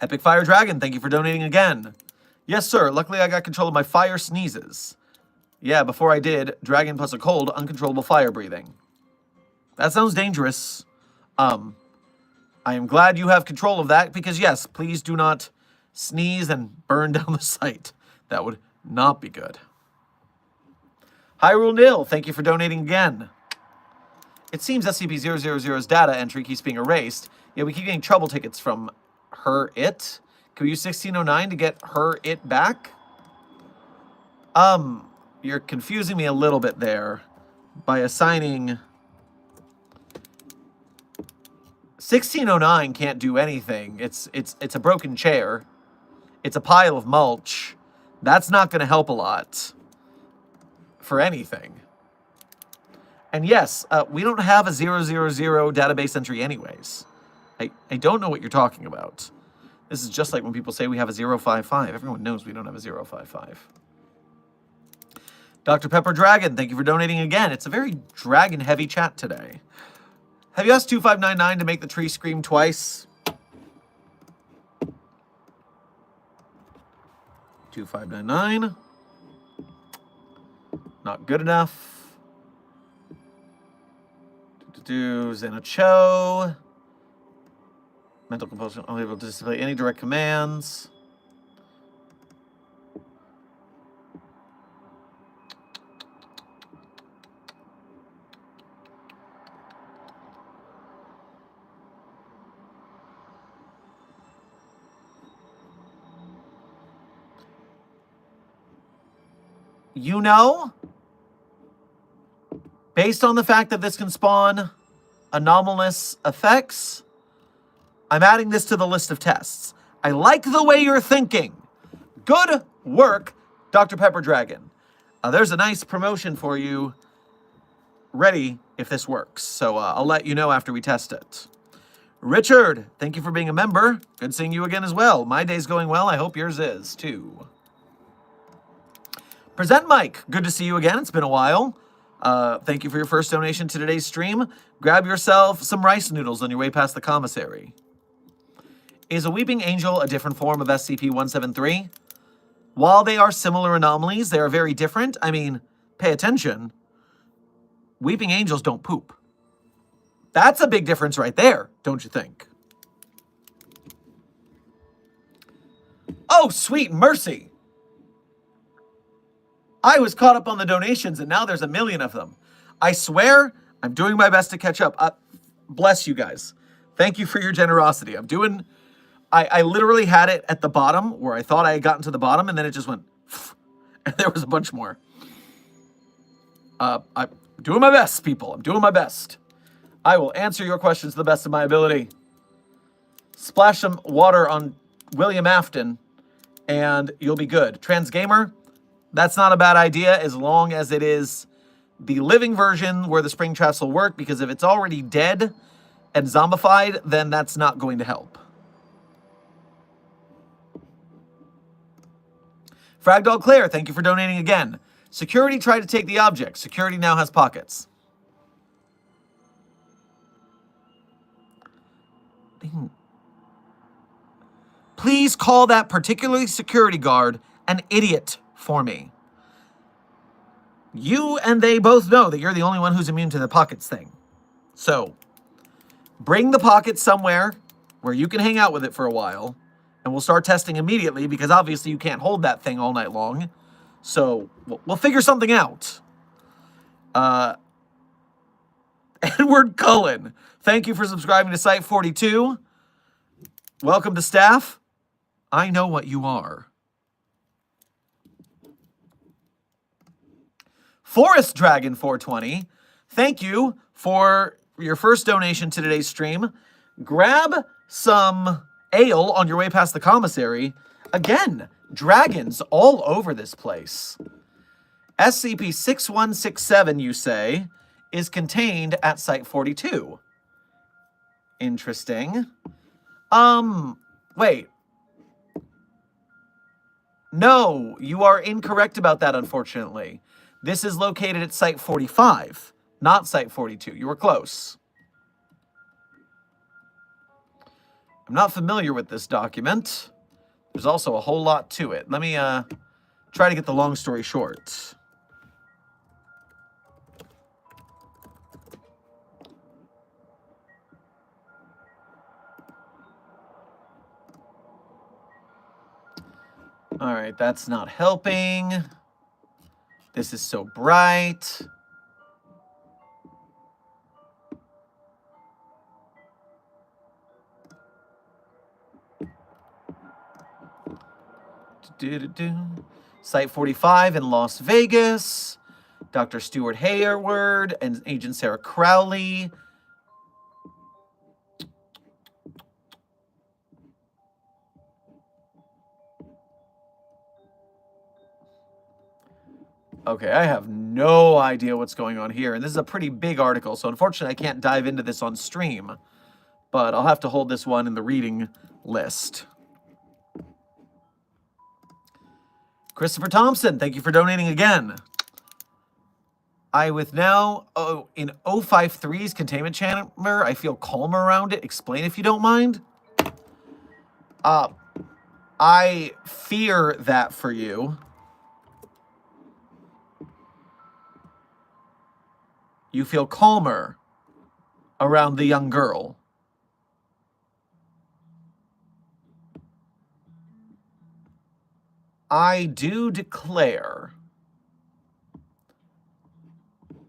Epic Fire Dragon, thank you for donating again. Yes, sir. Luckily, I got control of my fire sneezes. Yeah, before I did, dragon plus a cold, uncontrollable fire breathing. That sounds dangerous. I am glad you have control of that because, yes, please do not sneeze and burn down the site. That would not be good. Hyrule Nil, thank you for donating again. It seems SCP-000's data entry keeps being erased. Yeah, we keep getting trouble tickets from her it. Can we use 1609 to get her it back? You're confusing me a little bit there by assigning... 1609 can't do anything. It's a broken chair. It's a pile of mulch. That's not going to help a lot for anything. And yes, we don't have a 000 database entry anyways. I don't know what you're talking about. This is just like when people say we have a 055. Everyone knows we don't have a 055. Dr. Pepper Dragon, thank you for donating again. It's a very dragon-heavy chat today. Have you asked 2599 to make the tree scream twice? 2599. Not good enough. Zenocho. Mental compulsion, unable to display any direct commands. You know, based on the fact that this can spawn anomalous effects, I'm adding this to the list of tests. I like the way you're thinking. Good work, Dr. Pepper Dragon. There's a nice promotion for you ready if this works. So I'll let you know after we test it. Richard, thank you for being a member. Good seeing you again as well. My day's going well. I hope yours is too. Present Mike, good to see you again. It's been a while. Thank you for your first donation to today's stream. Grab yourself some rice noodles on your way past the commissary. Is a Weeping Angel a different form of SCP-173? While they are similar anomalies, they are very different. I mean, pay attention. Weeping Angels don't poop. That's a big difference right there, don't you think? Oh, sweet mercy! I was caught up on the donations, and now there's 1 million of them. I swear, I'm doing my best to catch up. Bless you guys. Thank you for your generosity. I literally had it at the bottom where I thought I had gotten to the bottom, and then it just went, and there was a bunch more. I'm doing my best, people. I'm doing my best. I will answer your questions to the best of my ability. Splash some water on William Afton, and you'll be good. Transgamer, that's not a bad idea as long as it is the living version where the spring traps will work, because if it's already dead and zombified, then that's not going to help. Fragdog Claire, thank you for donating again. Security tried to take the object. Security now has pockets. Please call that particular security guard an idiot for me. You and they both know that you're the only one who's immune to the pockets thing. So, bring the pockets somewhere where you can hang out with it for a while, and we'll start testing immediately, because obviously you can't hold that thing all night long. So, we'll figure something out. And Edward Cullen, thank you for subscribing to Site 42. Welcome to staff. I know what you are. Forest Dragon 420, thank you for your first donation to today's stream. Grab some ale on your way past the commissary. Again, dragons all over this place. SCP-6167, you say, is contained at Site 42. Interesting. Wait. No, you are incorrect about that, unfortunately. This is located at Site 45, not Site 42. You were close. I'm not familiar with this document. There's also a whole lot to it. Let me try to get the long story short. All right, that's not helping. This is so bright. Site 45 in Las Vegas. Dr. Stuart Hayward and Agent Sarah Crowley. Okay, I have no idea what's going on here. And this is a pretty big article, so unfortunately I can't dive into this on stream. But I'll have to hold this one in the reading list. Christopher Thompson, thank you for donating again. In 053's containment chamber, I feel calmer around it. Explain if you don't mind. I fear that for you. You feel calmer around the young girl. I do declare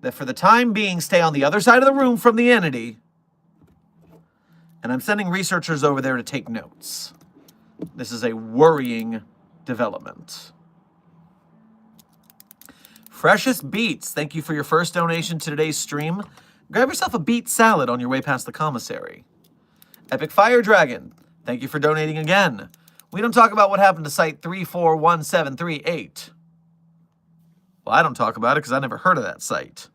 that for the time being, stay on the other side of the room from the entity. And I'm sending researchers over there to take notes. This is a worrying development. Freshest Beets, thank you for your first donation to today's stream. Grab yourself a beet salad on your way past the commissary. Epic Fire Dragon, thank you for donating again. We don't talk about what happened to Site 341738. Well, I don't talk about it because I never heard of that site.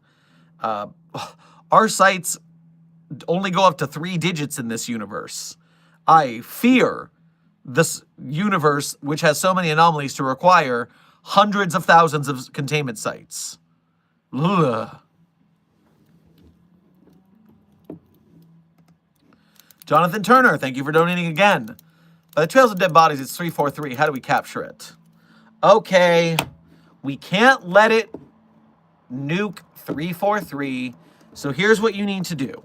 Our sites only go up to 3 digits in this universe. I fear this universe, which has so many anomalies, to require hundreds of thousands of containment sites. Ugh. Jonathan Turner, thank you for donating again. By the Trails of Dead Bodies, it's 343. How do we capture it? Okay, we can't let it nuke 343, so here's what you need to do.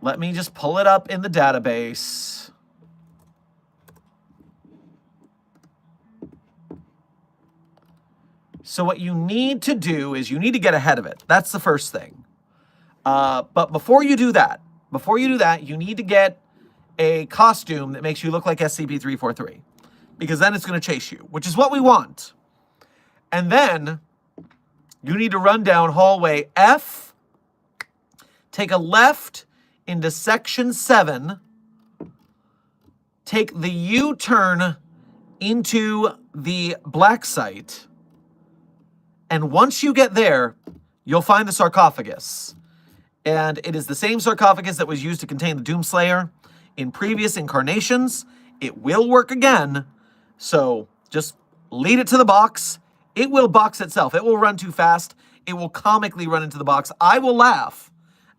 Let me just pull it up in the database. So what you need to do is you need to get ahead of it. That's the first thing. But before you do that, you need to get a costume that makes you look like SCP-343. Because then it's going to chase you, which is what we want. And then you need to run down hallway F, take a left into section 7, take the U-turn into the black site, and once you get there, you'll find the sarcophagus. And it is the same sarcophagus that was used to contain the Doomslayer in previous incarnations. It will work again, so just lead it to the box. It will box itself. It will run too fast. It will comically run into the box. I will laugh,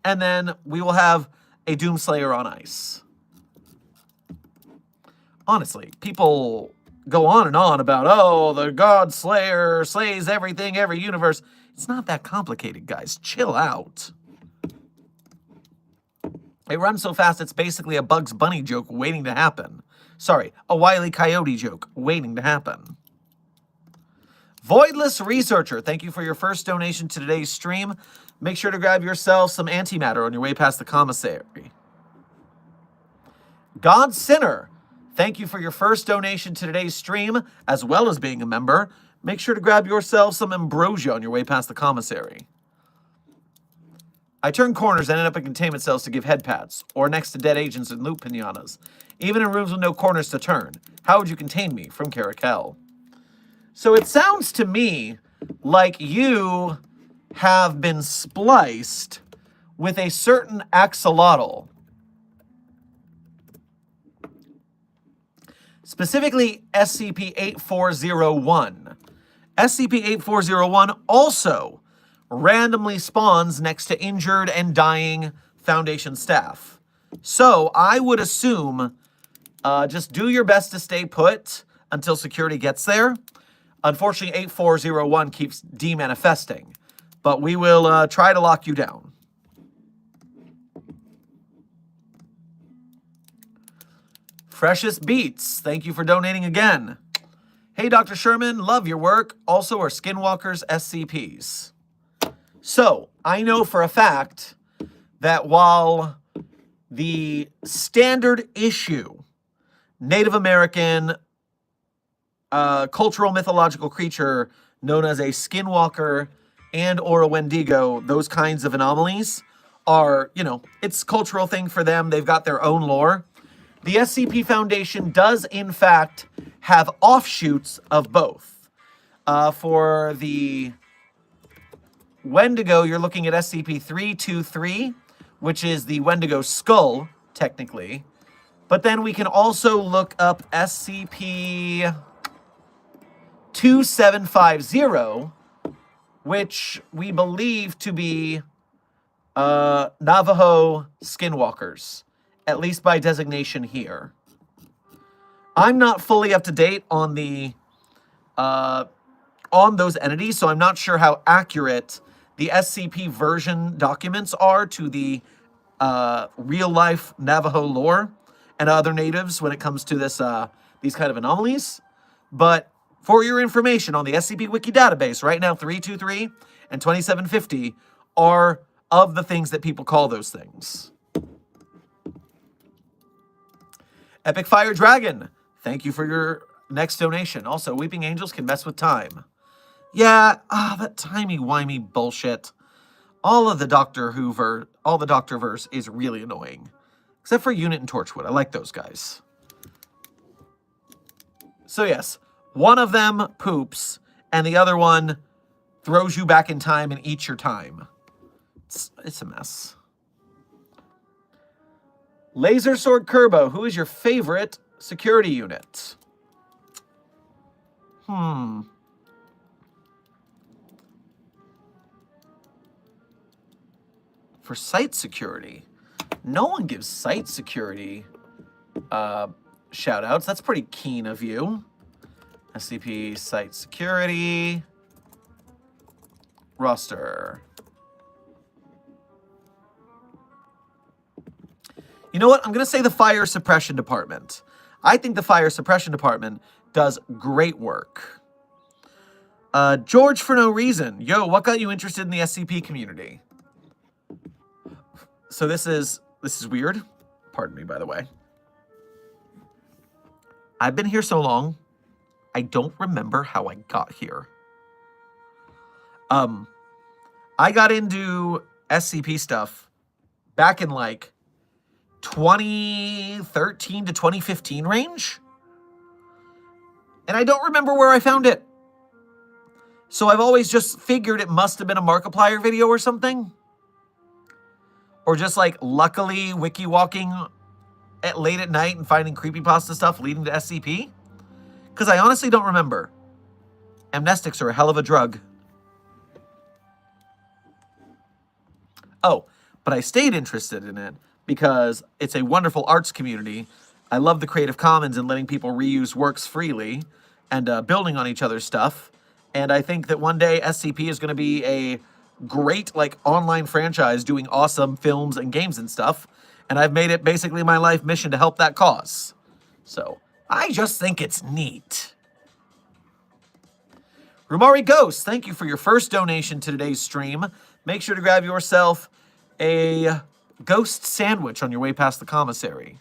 and then we will have a Doomslayer on ice. Honestly, people go on and on about, oh, the God Slayer slays everything, every universe. It's not that complicated, guys. Chill out. It runs so fast, it's basically a Bugs Bunny joke waiting to happen. Sorry, a Wile E. Coyote joke waiting to happen. Voidless Researcher, thank you for your first donation to today's stream. Make sure to grab yourself some antimatter on your way past the commissary. God Sinner, thank you for your first donation to today's stream, as well as being a member. Make sure to grab yourself some ambrosia on your way past the commissary. I turn corners and end up in containment cells to give head pats, or next to dead agents and loot pinatas, even in rooms with no corners to turn. How would you contain me? From Caracal. So it sounds to me like you have been spliced with a certain axolotl. Specifically, SCP-8401. SCP-8401 also randomly spawns next to injured and dying Foundation staff. So I would assume just do your best to stay put until security gets there. Unfortunately, 8401 keeps demanifesting, but we will try to lock you down. Freshest Beats, thank you for donating again. Hey, Dr. Sherman, love your work. Also, are Skinwalkers SCPs? So, I know for a fact that while the standard issue Native American cultural mythological creature known as a skinwalker and or a wendigo, those kinds of anomalies are, you know, it's a cultural thing for them. They've got their own lore. The SCP Foundation does, in fact, have offshoots of both. For the Wendigo, you're looking at SCP-323, which is the Wendigo skull, technically. But then we can also look up SCP-2750, which we believe to be Navajo skinwalkers, at least by designation here. I'm not fully up to date on the on those entities, so I'm not sure how accurate the SCP version documents are to the real-life Navajo lore and other natives when it comes to this these kind of anomalies. But for your information, on the SCP Wiki database, right now 323 and 2750 are of the things that people call those things. Epic Fire Dragon, thank you for your next donation. Also, Weeping Angels can mess with time. Yeah, that timey-wimey bullshit. All the Doctorverse is really annoying. Except for Unit and Torchwood. I like those guys. So yes, one of them poops, and the other one throws you back in time and eats your time. It's a mess. Laser Sword Kerbo, who is your favorite security unit? For site security, no one gives site security shout-outs. That's pretty keen of you. SCP Site Security. Roster. You know what? I'm going to say the Fire Suppression Department. I think the Fire Suppression Department does great work. George for no reason. Yo, what got you interested in the SCP community? So this is weird. Pardon me, by the way. I've been here so long, I don't remember how I got here. I got into SCP stuff back in like 2013 to 2015 range. And I don't remember where I found it. So I've always just figured it must have been a Markiplier video or something. Or just like luckily wiki walking late at night and finding creepypasta stuff leading to SCP. Because I honestly don't remember. Amnestics are a hell of a drug. Oh, but I stayed interested in it because it's a wonderful arts community. I love the Creative Commons and letting people reuse works freely and building on each other's stuff. And I think that one day SCP is going to be a great like online franchise doing awesome films and games and stuff. And I've made it basically my life mission to help that cause. So I just think it's neat. Rumari Ghost, thank you for your first donation to today's stream. Make sure to grab yourself a ghost sandwich on your way past the commissary.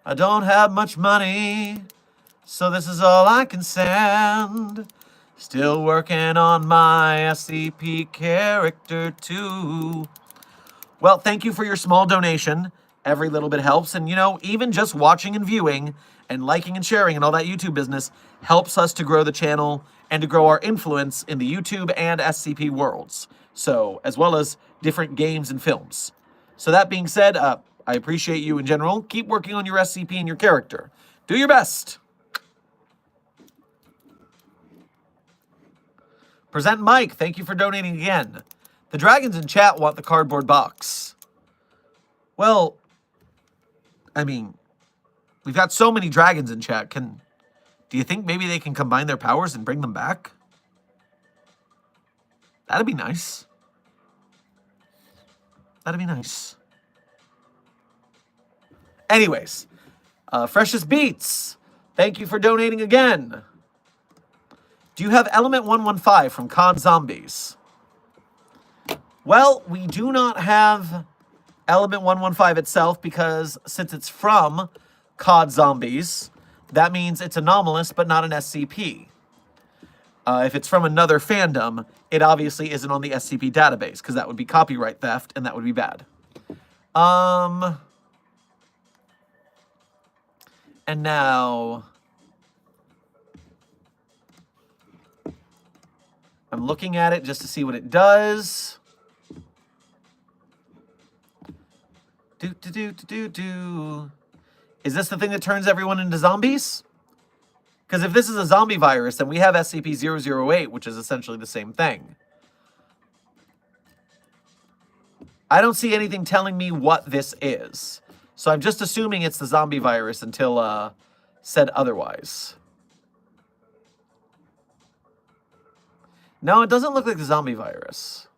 I don't have much money, so this is all I can send. Still working on my SCP character too. Well, thank you for your small donation. Every little bit helps. And, you know, even just watching and viewing and liking and sharing and all that YouTube business helps us to grow the channel and to grow our influence in the YouTube and SCP worlds. So, as well as different games and films. So that being said, I appreciate you in general. Keep working on your SCP and your character. Do your best. Present Mike, thank you for donating again. The dragons in chat want the cardboard box. Well, I mean, we've got so many dragons in chat. Do you think maybe they can combine their powers and bring them back? That'd be nice. That'd be nice. Anyways, Freshest Beats, thank you for donating again. Do you have Element 115 from COD Zombies? Well, we do not have Element 115 itself because since it's from COD Zombies, that means it's anomalous but not an SCP. If it's from another fandom, it obviously isn't on the SCP database because that would be copyright theft and that would be bad. And now I'm looking at it just to see what it does. Is this the thing that turns everyone into zombies? Because if this is a zombie virus, then we have SCP-008, which is essentially the same thing. I don't see anything telling me what this is. So I'm just assuming it's the zombie virus until said otherwise. No, it doesn't look like the zombie virus.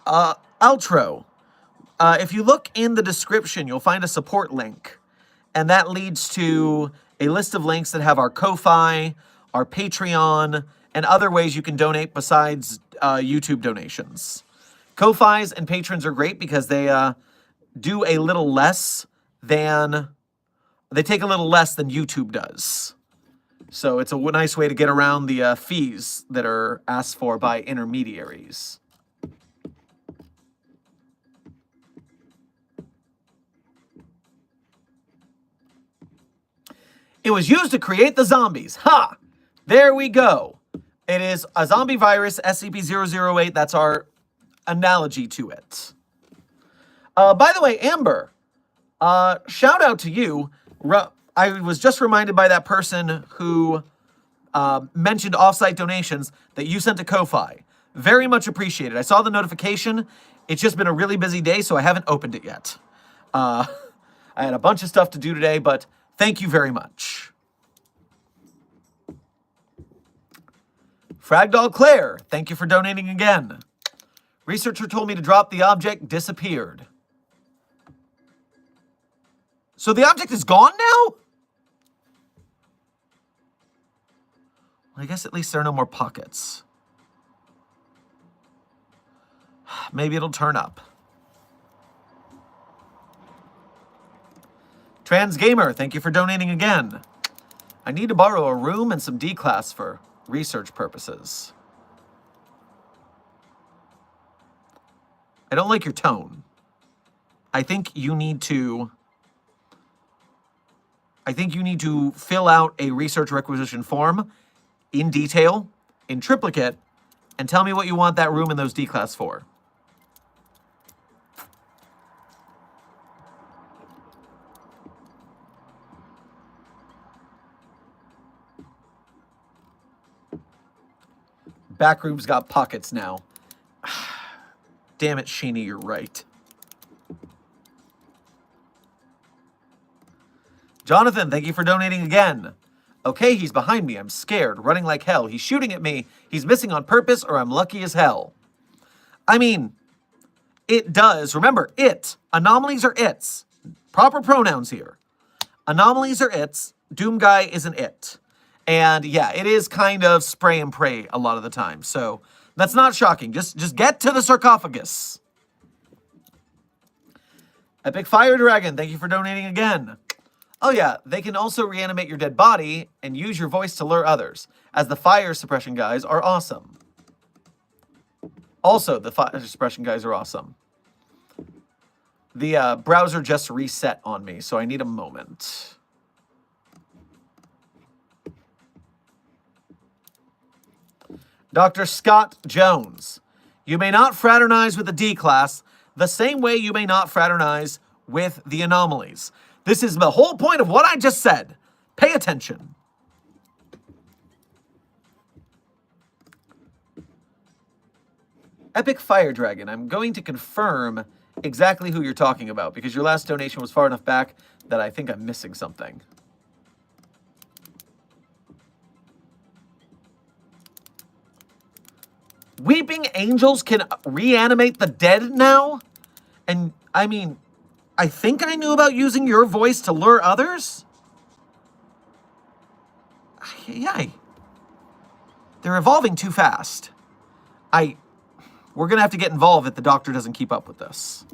Outro. If you look in the description, you'll find a support link. And that leads to a list of links that have our Ko-Fi, our Patreon, and other ways you can donate besides YouTube donations. Ko-Fis and patrons are great because they do a little less than... They take a little less than YouTube does. So it's a nice way to get around the fees that are asked for by intermediaries. It was used to create the zombies. Ha! There we go. It is a zombie virus, SCP-008. That's our analogy to it. By the way, Amber, shout out to you. I was just reminded by that person who mentioned offsite donations that you sent to Ko-Fi. Very much appreciated. I saw the notification. It's just been a really busy day, so I haven't opened it yet. I had a bunch of stuff to do today, but thank you very much. Fragdoll Claire, thank you for donating again. Researcher told me to drop the object, disappeared. So the object is gone now? Well, I guess at least there are no more pockets. Maybe it'll turn up. Trans Gamer, thank you for donating again. I need to borrow a room and some D-class for research purposes. I don't like your tone. I think you need to fill out a research requisition form in detail, in triplicate, and tell me what you want that room and those D-class for. Backroom's got pockets now. Damn it, Sheeny, you're right. Jonathan, thank you for donating again. Okay, he's behind me. I'm scared, running like hell. He's shooting at me. He's missing on purpose, or I'm lucky as hell. I mean, It does. Remember, it. Anomalies are its. Proper pronouns here. Anomalies are its. Doom Guy is an it. And yeah, it is kind of spray and pray a lot of the time. So that's not shocking. Just get to the sarcophagus. Epic Fire Dragon, thank you for donating again. Oh yeah, they can also reanimate your dead body and use your voice to lure others, as the fire suppression guys are awesome. Also, the fire suppression guys are awesome. The browser just reset on me, so I need a moment. Dr. Scott Jones, you may not fraternize with the D class the same way you may not fraternize with the anomalies. This is the whole point of what I just said. Pay attention. Epic Fire Dragon, I'm going to confirm exactly who you're talking about because your last donation was far enough back that I think I'm missing something. Weeping Angels can reanimate the dead now? And, I mean, I think I knew about using your voice to lure others? Yay. They're evolving too fast. We're going to have to get involved if the doctor doesn't keep up with this.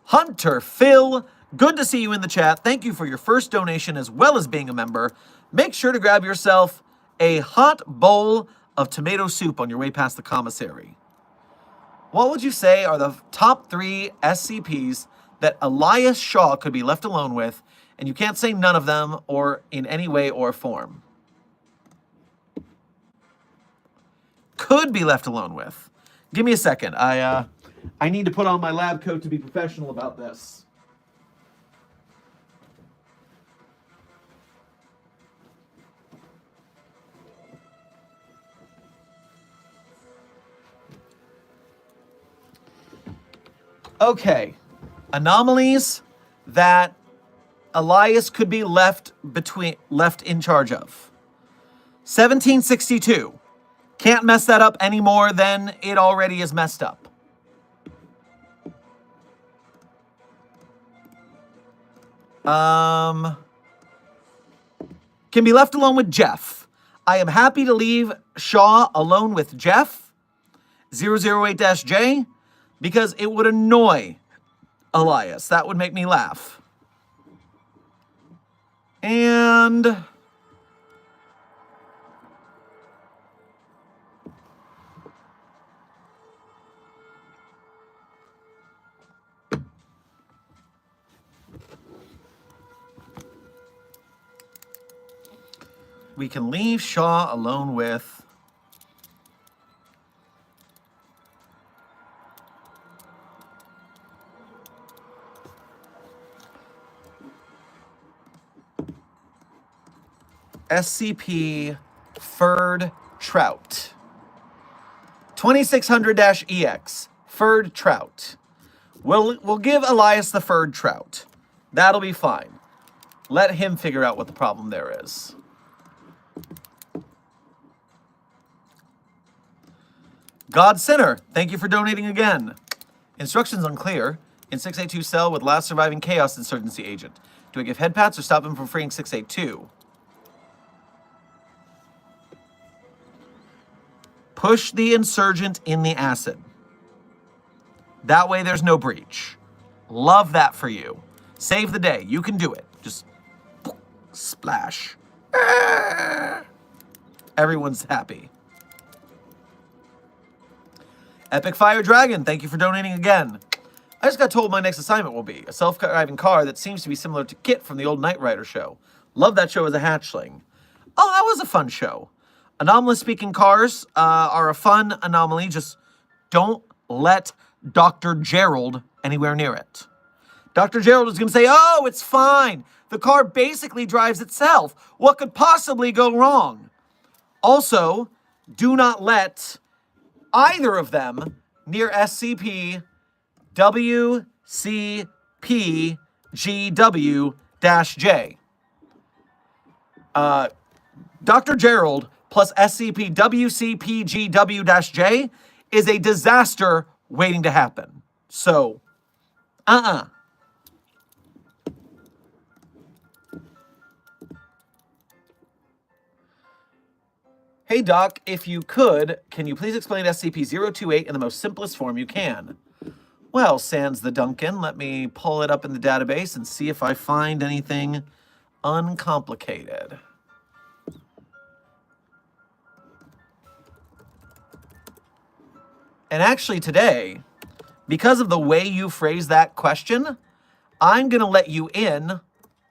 Hunter Phil, good to see you in the chat. Thank you for your first donation as well as being a member. Make sure to grab yourself a hot bowl of tomato soup on your way past the commissary. What would you say are the top 3 SCPs that Elias Shaw could be left alone with, and you can't say none of them or in any way or form? Could be left alone with. Give me a second. I need to put on my lab coat to be professional about this. Okay, anomalies that Elias could be left in charge of. 1762. Can't mess that up any more than it already is messed up. Can be left alone with Jeff. I am happy to leave Shaw alone with Jeff, 008-J, because it would annoy Elias. That would make me laugh. And we can leave Shaw alone with SCP Furred Trout. 2600-EX. Furred Trout. We'll give Elias the Furred Trout. That'll be fine. Let him figure out what the problem there is. God Sinner, thank you for donating again. Instructions unclear. In 682 cell with last surviving Chaos Insurgency agent. Do I give head pats or stop him from freeing 682? Push the insurgent in the acid. That way there's no breach. Love that for you. Save the day. You can do it. Just splash. Everyone's happy. Epic Fire Dragon, thank you for donating again. I just got told my next assignment will be a self-driving car that seems to be similar to Kit from the old Knight Rider show. Love that show as a hatchling. Oh, that was a fun show. Anomalous speaking cars are a fun anomaly. Just don't let Dr. Gerald anywhere near it. Dr. Gerald is going to say, oh, it's fine. The car basically drives itself. What could possibly go wrong? Also, do not let either of them near SCP-WCPGW-J. Dr. Gerald plus SCP-WCPGW-J is a disaster waiting to happen. So, Hey Doc, if you could, can you please explain SCP-028 in the most simplest form you can? Well, sans the Duncan, let me pull it up in the database and see if I find anything uncomplicated. And actually today, because of the way you phrase that question, I'm going to let you in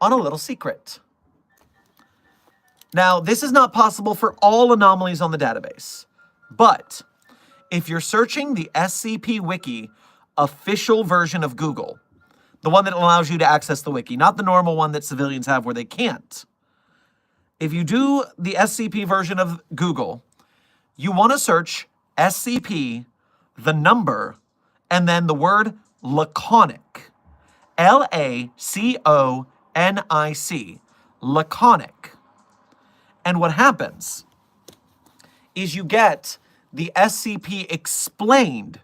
on a little secret. Now, this is not possible for all anomalies on the database, but if you're searching the SCP Wiki official version of Google, the one that allows you to access the wiki, not the normal one that civilians have where they can't. If you do the SCP version of Google, you want to search SCP, the number, and then the word laconic. Laconic. Laconic. And what happens is you get the SCP Explained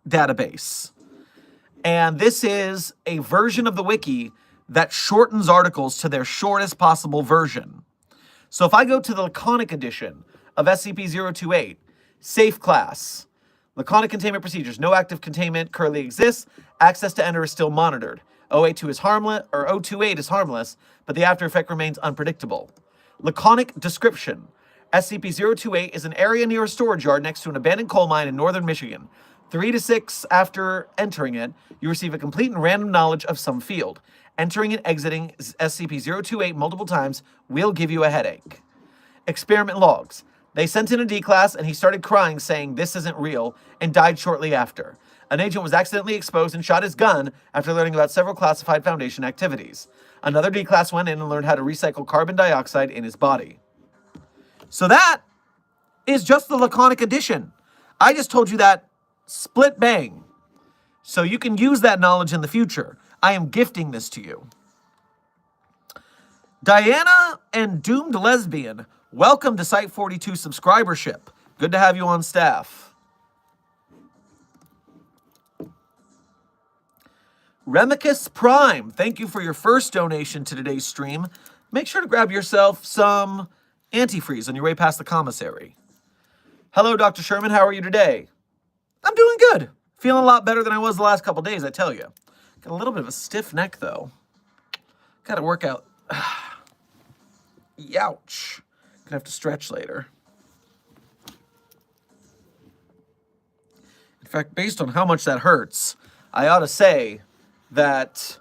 database. And this is a version of the wiki that shortens articles to their shortest possible version. So if I go to the Laconic edition of SCP-028, Safe Class, Laconic Containment Procedures, no active containment currently exists, access to enter is still monitored. 082 is harmless, or 028 is harmless, but the after effect remains unpredictable. Laconic Description. SCP-028 is an area near a storage yard next to an abandoned coal mine in northern Michigan. 3 to 6 after entering it, you receive a complete and random knowledge of some field. Entering and exiting SCP-028 multiple times will give you a headache. Experiment Logs. They sent in a D-Class and he started crying saying this isn't real and died shortly after. An agent was accidentally exposed and shot his gun after learning about several classified Foundation activities. Another D-Class went in and learned how to recycle carbon dioxide in his body. So that is just the Laconic edition. I just told you that split bang. So you can use that knowledge in the future. I am gifting this to you. Diana and Doomed Lesbian, welcome to Site 42 subscribership. Good to have you on staff. Remicus Prime, thank you for your first donation to today's stream. Make sure to grab yourself some antifreeze on your way past the commissary. Hello, Dr. Sherman. How are you today? I'm doing good. Feeling a lot better than I was the last couple days, I tell you. Got a little bit of a stiff neck, though. Got to work out. Youch. Gonna have to stretch later. In fact, based on how much that hurts, I ought to say that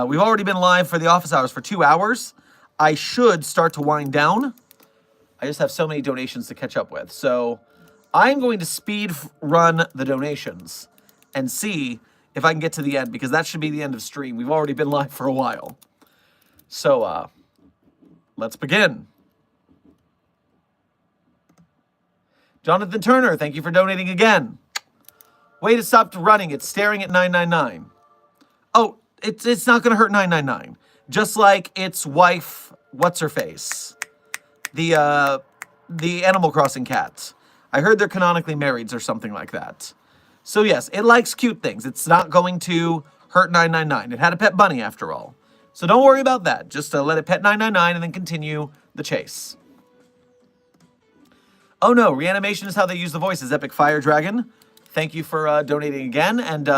we've already been live for the office hours for 2 hours. I should start to wind down. I just have so many donations to catch up with. So I'm going to speed run the donations and see if I can get to the end, because that should be the end of stream. We've already been live for a while. So let's begin. Jonathan Turner, thank you for donating again. Way to stop running. It's staring at 999. Oh, it's not going to hurt 999. Just like its wife, what's-her-face? The Animal Crossing cat. I heard they're canonically married or something like that. So yes, it likes cute things. It's not going to hurt 999. It had a pet bunny after all. So don't worry about that. Just let it pet 999 and then continue the chase. Oh no, reanimation is how they use the voices. Epic Fire Dragon, thank you for donating again. And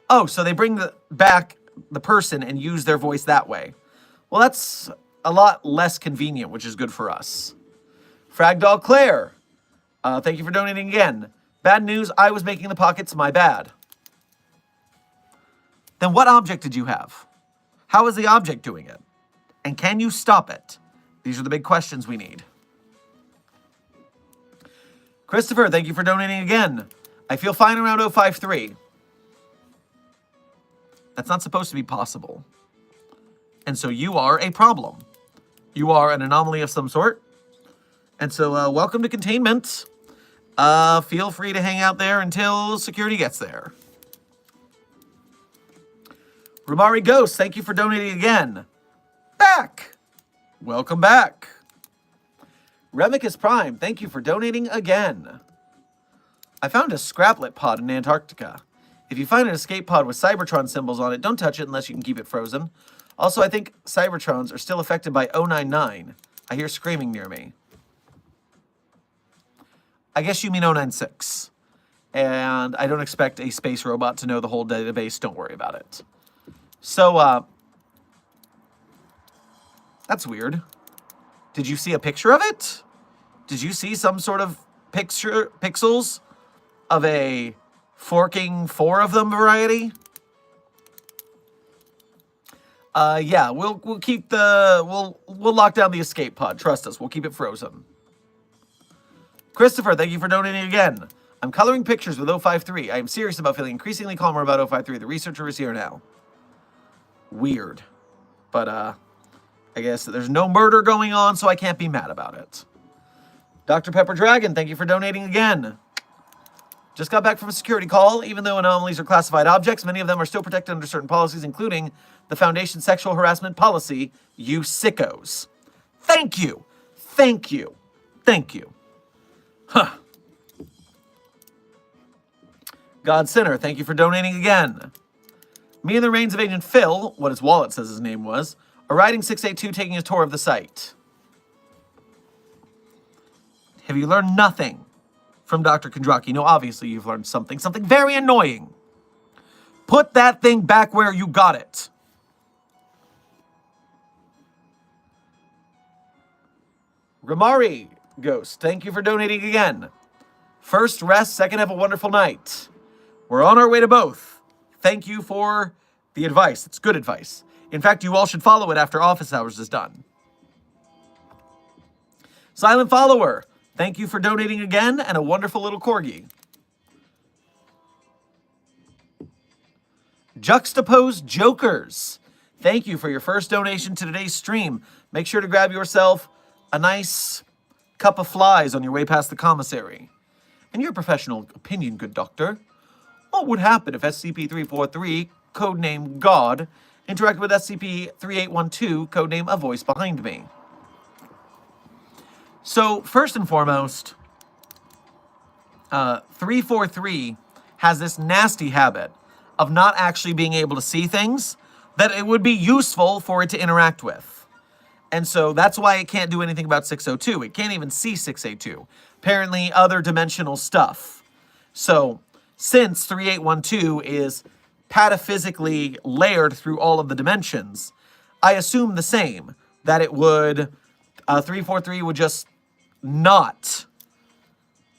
oh, so they bring back the person and use their voice that way. Well, that's a lot less convenient, which is good for us. Fragdoll Claire, thank you for donating again. Bad news, I was making the pockets, my bad. Then what object did you have? How is the object doing it? And can you stop it? These are the big questions we need. Christopher, thank you for donating again. I feel fine around 053. That's not supposed to be possible. And so you are a problem. You are an anomaly of some sort. And so welcome to Containment. Feel free to hang out there until security gets there. Rumari Ghost, thank you for donating again. Back. Welcome back. Remicus Prime, thank you for donating again. I found a scraplet pod in Antarctica. If you find an escape pod with Cybertron symbols on it, don't touch it unless you can keep it frozen. Also, I think Cybertrons are still affected by 099. I hear screaming near me. I guess you mean 096. And I don't expect a space robot to know the whole database. Don't worry about it. So, that's weird. Did you see a picture of it? Did you see some sort of pixels of a forking 4 of them variety? Yeah, we'll keep we'll lock down the escape pod. Trust us, we'll keep it frozen. Christopher, thank you for donating again. I'm coloring pictures with 053. I am serious about feeling increasingly calmer about 053. The researcher is here now. Weird. But, I guess there's no murder going on, so I can't be mad about it. Dr. Pepper Dragon, thank you for donating again. Just got back from a security call. Even though anomalies are classified objects, many of them are still protected under certain policies, including the Foundation Sexual Harassment Policy, you sickos. Thank you. Thank you. Thank you. Huh. God Sinner, thank you for donating again. Me and the reins of Agent Phil, what his wallet says his name was, are riding 682 taking a tour of the site. Have you learned nothing from Dr. Kondraki? No, obviously you've learned something. Something very annoying. Put that thing back where you got it. Ramari Ghost, thank you for donating again. First, rest. Second, have a wonderful night. We're on our way to both. Thank you for the advice. It's good advice. In fact, you all should follow it after office hours is done. Silent Follower, thank you for donating again, and a wonderful little corgi. Juxtaposed Jokers, thank you for your first donation to today's stream. Make sure to grab yourself a nice cup of flies on your way past the commissary. In your professional opinion, good doctor, what would happen if SCP-343, codename God, interacted with SCP-3812, codename A Voice Behind Me? So, first and foremost, 343 has this nasty habit of not actually being able to see things that it would be useful for it to interact with. And so that's why it can't do anything about 602. It can't even see 682. Apparently, other dimensional stuff. So, since 3812 is pataphysically layered through all of the dimensions, I assume the same, that it would, 343 would just not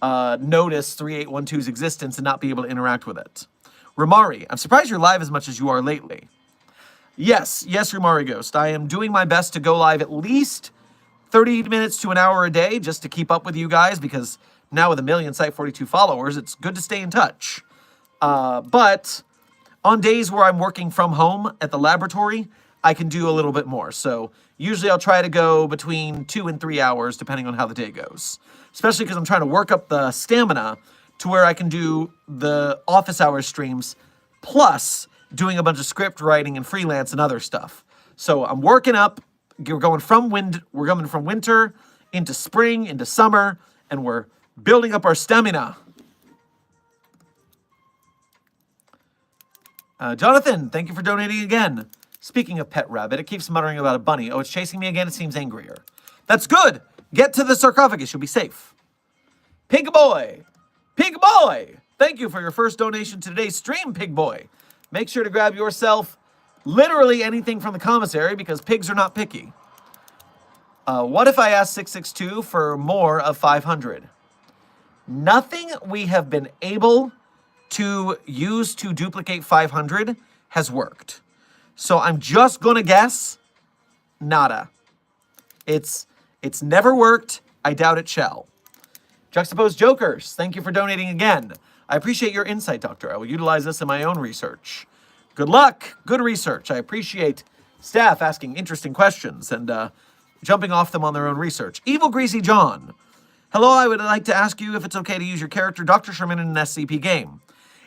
notice 3812's existence and not be able to interact with it. Ramari, I'm surprised you're live as much as you are lately. Yes, Ramari Ghost. I am doing my best to go live at least 30 minutes to an hour a day just to keep up with you guys, because now with 1 million Site42 followers, it's good to stay in touch. But on days where I'm working from home at the laboratory, I can do a little bit more. So usually I'll try to go between 2 and 3 hours, depending on how the day goes. Especially because I'm trying to work up the stamina to where I can do the office hours streams, plus doing a bunch of script writing and freelance and other stuff. So I'm working up. We're going from winter into spring, into summer, and we're building up our stamina. Jonathan, thank you for donating again. Speaking of Pet Rabbit, it keeps muttering about a bunny. Oh, it's chasing me again. It seems angrier. That's good. Get to the sarcophagus. You'll be safe. Pig Boy. Pig Boy. Thank you for your first donation to today's stream, Pig Boy. Make sure to grab yourself literally anything from the commissary, because pigs are not picky. What if I asked 662 for more of 500? Nothing we have been able to use to duplicate 500 has worked. So I'm just gonna guess nada. It's never worked. I doubt it shall. Juxtaposed Jokers, thank you for donating again. I appreciate your insight, Doctor. I will utilize this in my own research. Good luck. Good research. I appreciate staff asking interesting questions and jumping off them on their own research. Evil Greasy John. Hello, I would like to ask you if it's okay to use your character Dr. Sherman in an SCP game.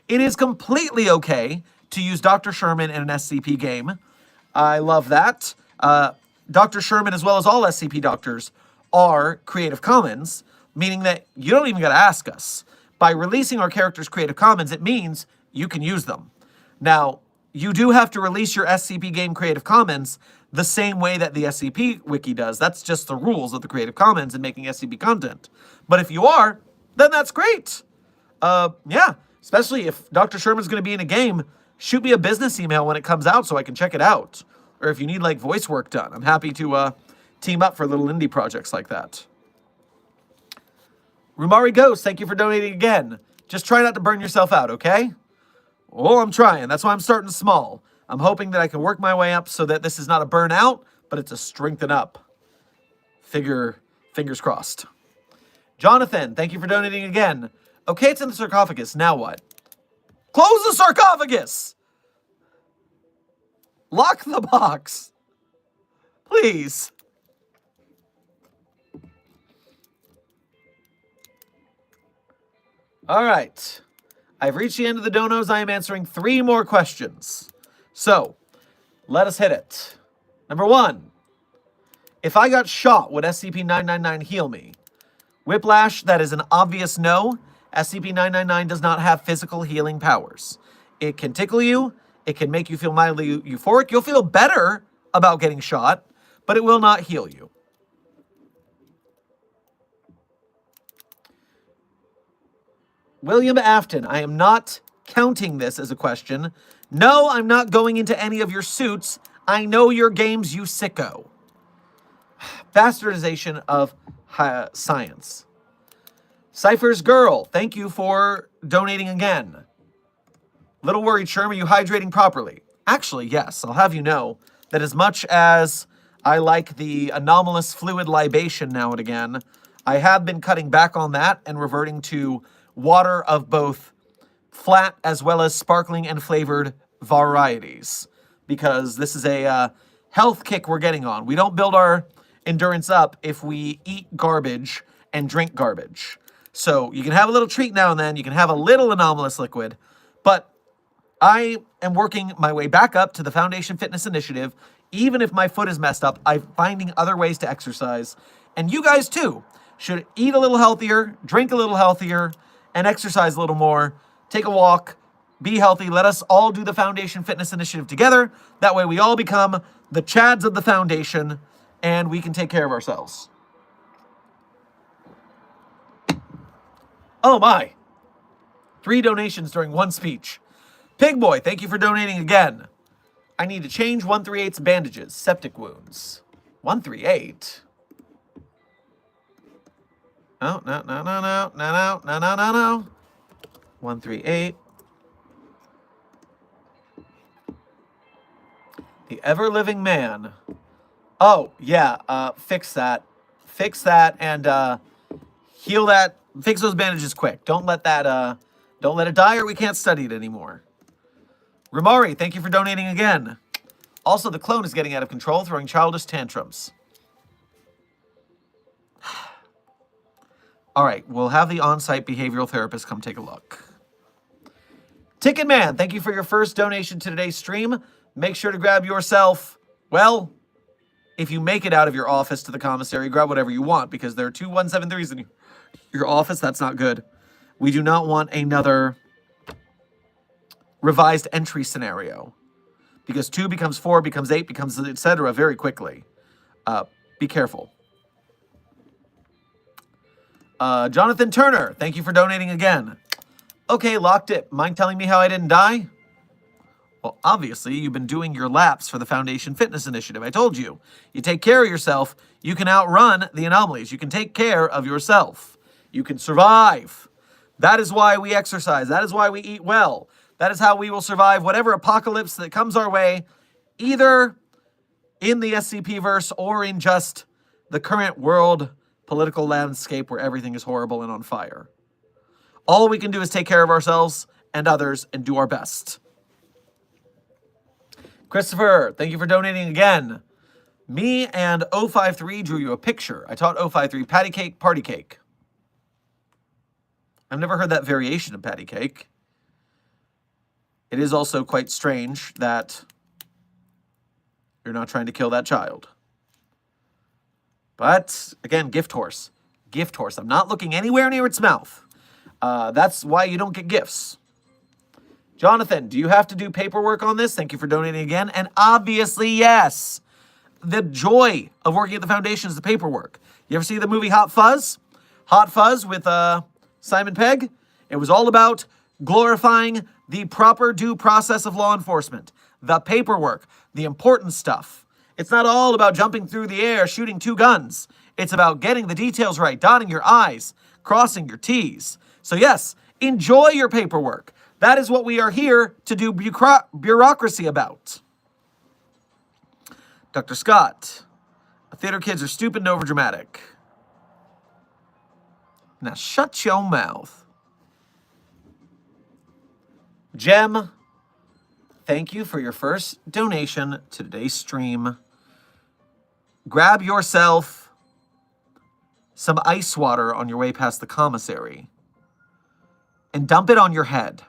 It is completely okay to use Dr. Sherman in an SCP game. I love that. Dr. Sherman, as well as all SCP doctors, are Creative Commons, meaning that you don't even got to ask us. By releasing our characters Creative Commons, it means you can use them. Now, you do have to release your SCP game Creative Commons the same way that the SCP Wiki does. That's just the rules of the Creative Commons and making SCP content. But if you are, then that's great. Yeah, especially if Dr. Sherman's going to be in a game, shoot me a business email when it comes out so I can check it out. Or if you need, like, voice work done, I'm happy to team up for little indie projects like that. Rumari Ghost, thank you for donating again. Just try not to burn yourself out, okay? Oh, I'm trying. That's why I'm starting small. I'm hoping that I can work my way up so that this is not a burnout, but it's a strengthen up. Fingers crossed. Jonathan, thank you for donating again. Okay, it's in the sarcophagus. Now what? Close the sarcophagus! Lock the box. Please. All right. I've reached the end of the donos. I am answering 3 more questions. So, let us hit it. Number 1. If I got shot, would SCP-999 heal me? Whiplash, that is an obvious no. SCP-999 does not have physical healing powers. It can tickle you. It can make you feel mildly euphoric. You'll feel better about getting shot, but it will not heal you. William Afton, I am not counting this as a question. No, I'm not going into any of your suits. I know your games, you sicko. Bastardization of science. Cypher's Girl, thank you for donating again. Little worried, Sherm, are you hydrating properly? Actually, yes. I'll have you know that as much as I like the anomalous fluid libation now and again, I have been cutting back on that and reverting to water of both flat as well as sparkling and flavored varieties, because this is a health kick we're getting on. We don't build our endurance up if we eat garbage and drink garbage. So you can have a little treat now and then, you can have a little anomalous liquid, but I am working my way back up to the Foundation Fitness Initiative. Even if my foot is messed up, I'm finding other ways to exercise. And you guys too should eat a little healthier, drink a little healthier, and exercise a little more. Take a walk, be healthy. Let us all do the Foundation Fitness Initiative together. That way we all become the Chads of the Foundation, and we can take care of ourselves. Oh my. 3 donations during 1 speech. Pig Boy, thank you for donating again. I need to change 138's bandages. Septic wounds. 138? No. 138. The ever-living man. Oh, yeah, fix that. Fix that and heal that. Fix those bandages quick. Don't let that, don't let it die or we can't study it anymore. Ramari, thank you for donating again. Also, the clone is getting out of control, throwing childish tantrums. All right, we'll have the on-site behavioral therapist come take a look. Ticket Man, thank you for your first donation to today's stream. Make sure to grab yourself, well, if you make it out of your office to the commissary, grab whatever you want, because there are 2 173s in your office. That's not good. We do not want another revised entry scenario, because 2 becomes 4, becomes 8, becomes etc. very quickly. Be careful. Jonathan Turner, thank you for donating again. Okay, Locked It. Mind telling me how I didn't die? Well, obviously, you've been doing your laps for the Foundation Fitness Initiative. I told you. You take care of yourself, you can outrun the anomalies. You can take care of yourself. You can survive. That is why we exercise. That is why we eat well. That is how we will survive whatever apocalypse that comes our way, either in the SCP-verse or in just the current world political landscape where everything is horrible and on fire. All we can do is take care of ourselves and others and do our best. Christopher, thank you for donating again. Me and 053 drew you a picture. I taught 053 patty cake, party cake. I've never heard that variation of patty cake. It is also quite strange that you're not trying to kill that child. But, again, gift horse. Gift horse. I'm not looking anywhere near its mouth. That's why you don't get gifts. Jonathan, do you have to do paperwork on this? Thank you for donating again. And obviously, yes. The joy of working at the Foundation is the paperwork. You ever see the movie Hot Fuzz? Hot Fuzz with Simon Pegg? It was all about glorifying the proper due process of law enforcement. The paperwork, the important stuff. It's not all about jumping through the air, shooting 2 guns. It's about getting the details right, dotting your I's, crossing your T's. So yes, enjoy your paperwork. That is what we are here to do bureaucracy about. Dr. Scott, theater kids are stupid and overdramatic. Now shut your mouth. Jem, thank you for your first donation to today's stream. Grab yourself some ice water on your way past the commissary and dump it on your head.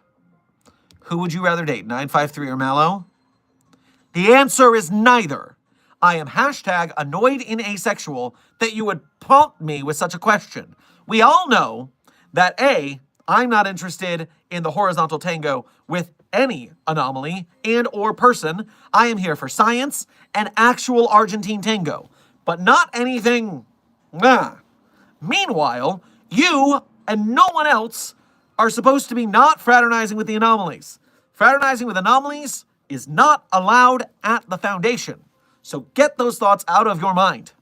Who would you rather date, 953 or Mallow? The answer is neither. I am hashtag annoyed and asexual that you would prompt me with such a question. We all know that A, I'm not interested in the horizontal tango with any anomaly and or person. I am here for science and actual Argentine tango, but not anything. Meanwhile, you and no one else are supposed to be not fraternizing with the anomalies. Fraternizing with anomalies is not allowed at the Foundation. So get those thoughts out of your mind.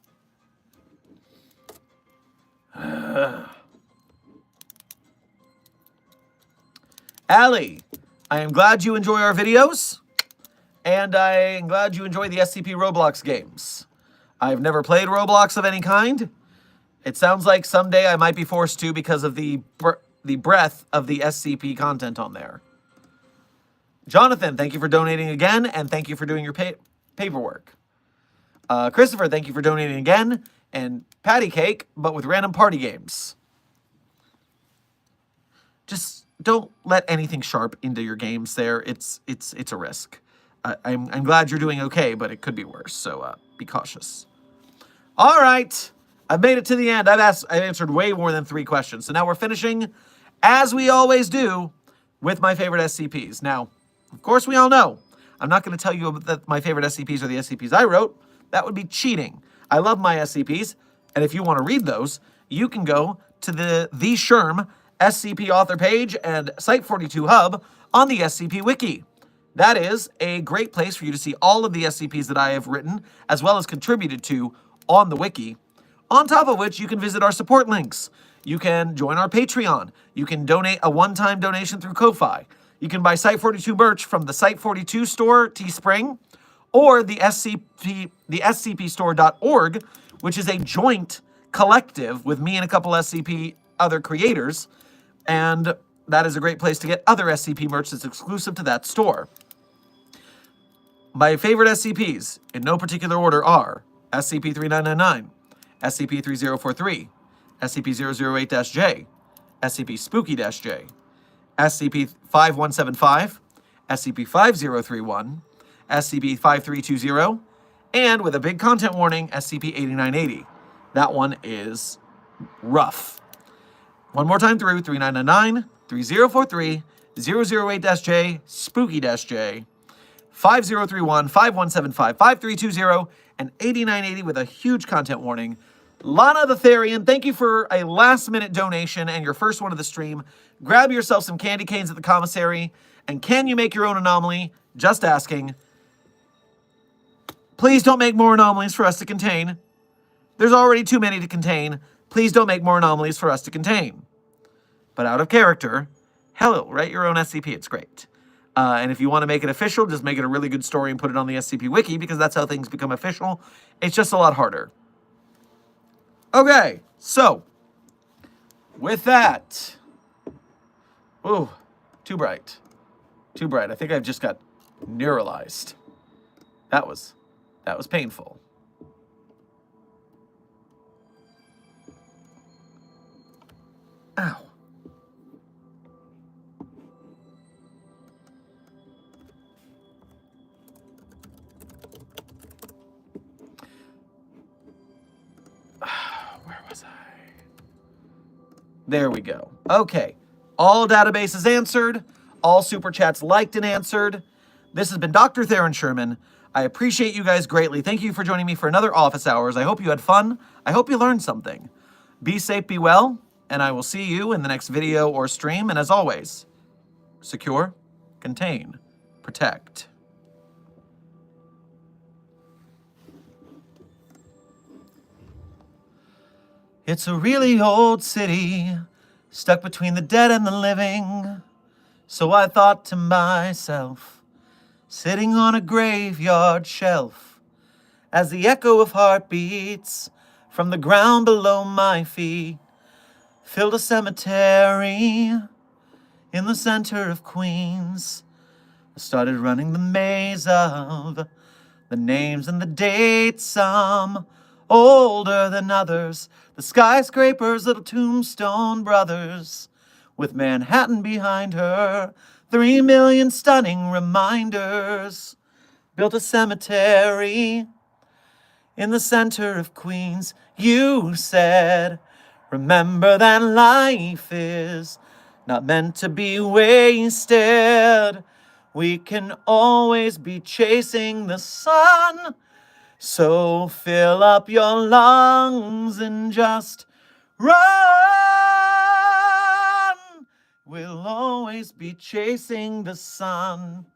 Allie, I am glad you enjoy our videos, and I am glad you enjoy the SCP Roblox games. I've never played Roblox of any kind. It sounds like someday I might be forced to because of the breadth of the SCP content on there. Jonathan, thank you for donating again, and thank you for doing your paperwork. Christopher, thank you for donating again, and patty cake, but with random party games. Just don't let anything sharp into your games there. It's a risk. I'm glad you're doing okay, but it could be worse, so be cautious. All right, I've made it to the end. I've answered way more than 3 questions, so now we're finishing, as we always do, with my favorite SCPs. Now, of course, we all know, I'm not going to tell you that my favorite SCPs are the SCPs I wrote. That would be cheating. I love my SCPs, and if you want to read those, you can go to the Sherm SCP author page and Site42 hub on the SCP Wiki. That is a great place for you to see all of the SCPs that I have written, as well as contributed to on the Wiki. On top of which, you can visit our support links. You can join our Patreon. You can donate a one-time donation through Ko-Fi. You can buy Site42 merch from the Site42 store, Teespring, or the SCPstore.org, which is a joint collective with me and a couple SCP other creators, and that is a great place to get other SCP merch that's exclusive to that store. My favorite SCPs, in no particular order, are SCP-3999, SCP-3043, SCP-008-J, SCP-Spooky-J, SCP-5175, SCP-5031, SCP-5320, and with a big content warning, SCP-8980. That one is rough. One more time through, 3999, 3043, 008-J, Spooky-J, 5031, 5175, 5320, and 8980 with a huge content warning. Lana the Therian, thank you for a last-minute donation and your first one of the stream. Grab yourself some candy canes at the commissary, and can you make your own anomaly? Just asking. Please don't make more anomalies for us to contain. There's already too many to contain. Please don't make more anomalies for us to contain. But out of character, hell, write your own SCP. It's great. And if you want to make it official, just make it a really good story and put it on the SCP Wiki, because that's how things become official. It's just a lot harder. Okay, so with that, ooh, too bright. Too bright. I think I've just got neuralized. That was painful. Ow. There we go. Okay. All databases answered. All super chats liked and answered. This has been Dr. Theron Sherman. I appreciate you guys greatly. Thank you for joining me for another Office Hours. I hope you had fun. I hope you learned something. Be safe, be well, and I will see you in the next video or stream. And as always, secure, contain, protect. It's a really old city, stuck between the dead and the living. So I thought to myself, sitting on a graveyard shelf, as the echo of heartbeats from the ground below my feet filled a cemetery in the center of Queens. I started running the maze of the names and the dates, some older than others, the skyscrapers, little tombstone brothers, with Manhattan behind her, 3 million stunning reminders. Built a cemetery in the center of Queens. You said, remember that life is not meant to be wasted. We can always be chasing the sun. So fill up your lungs and just run. We'll always be chasing the sun.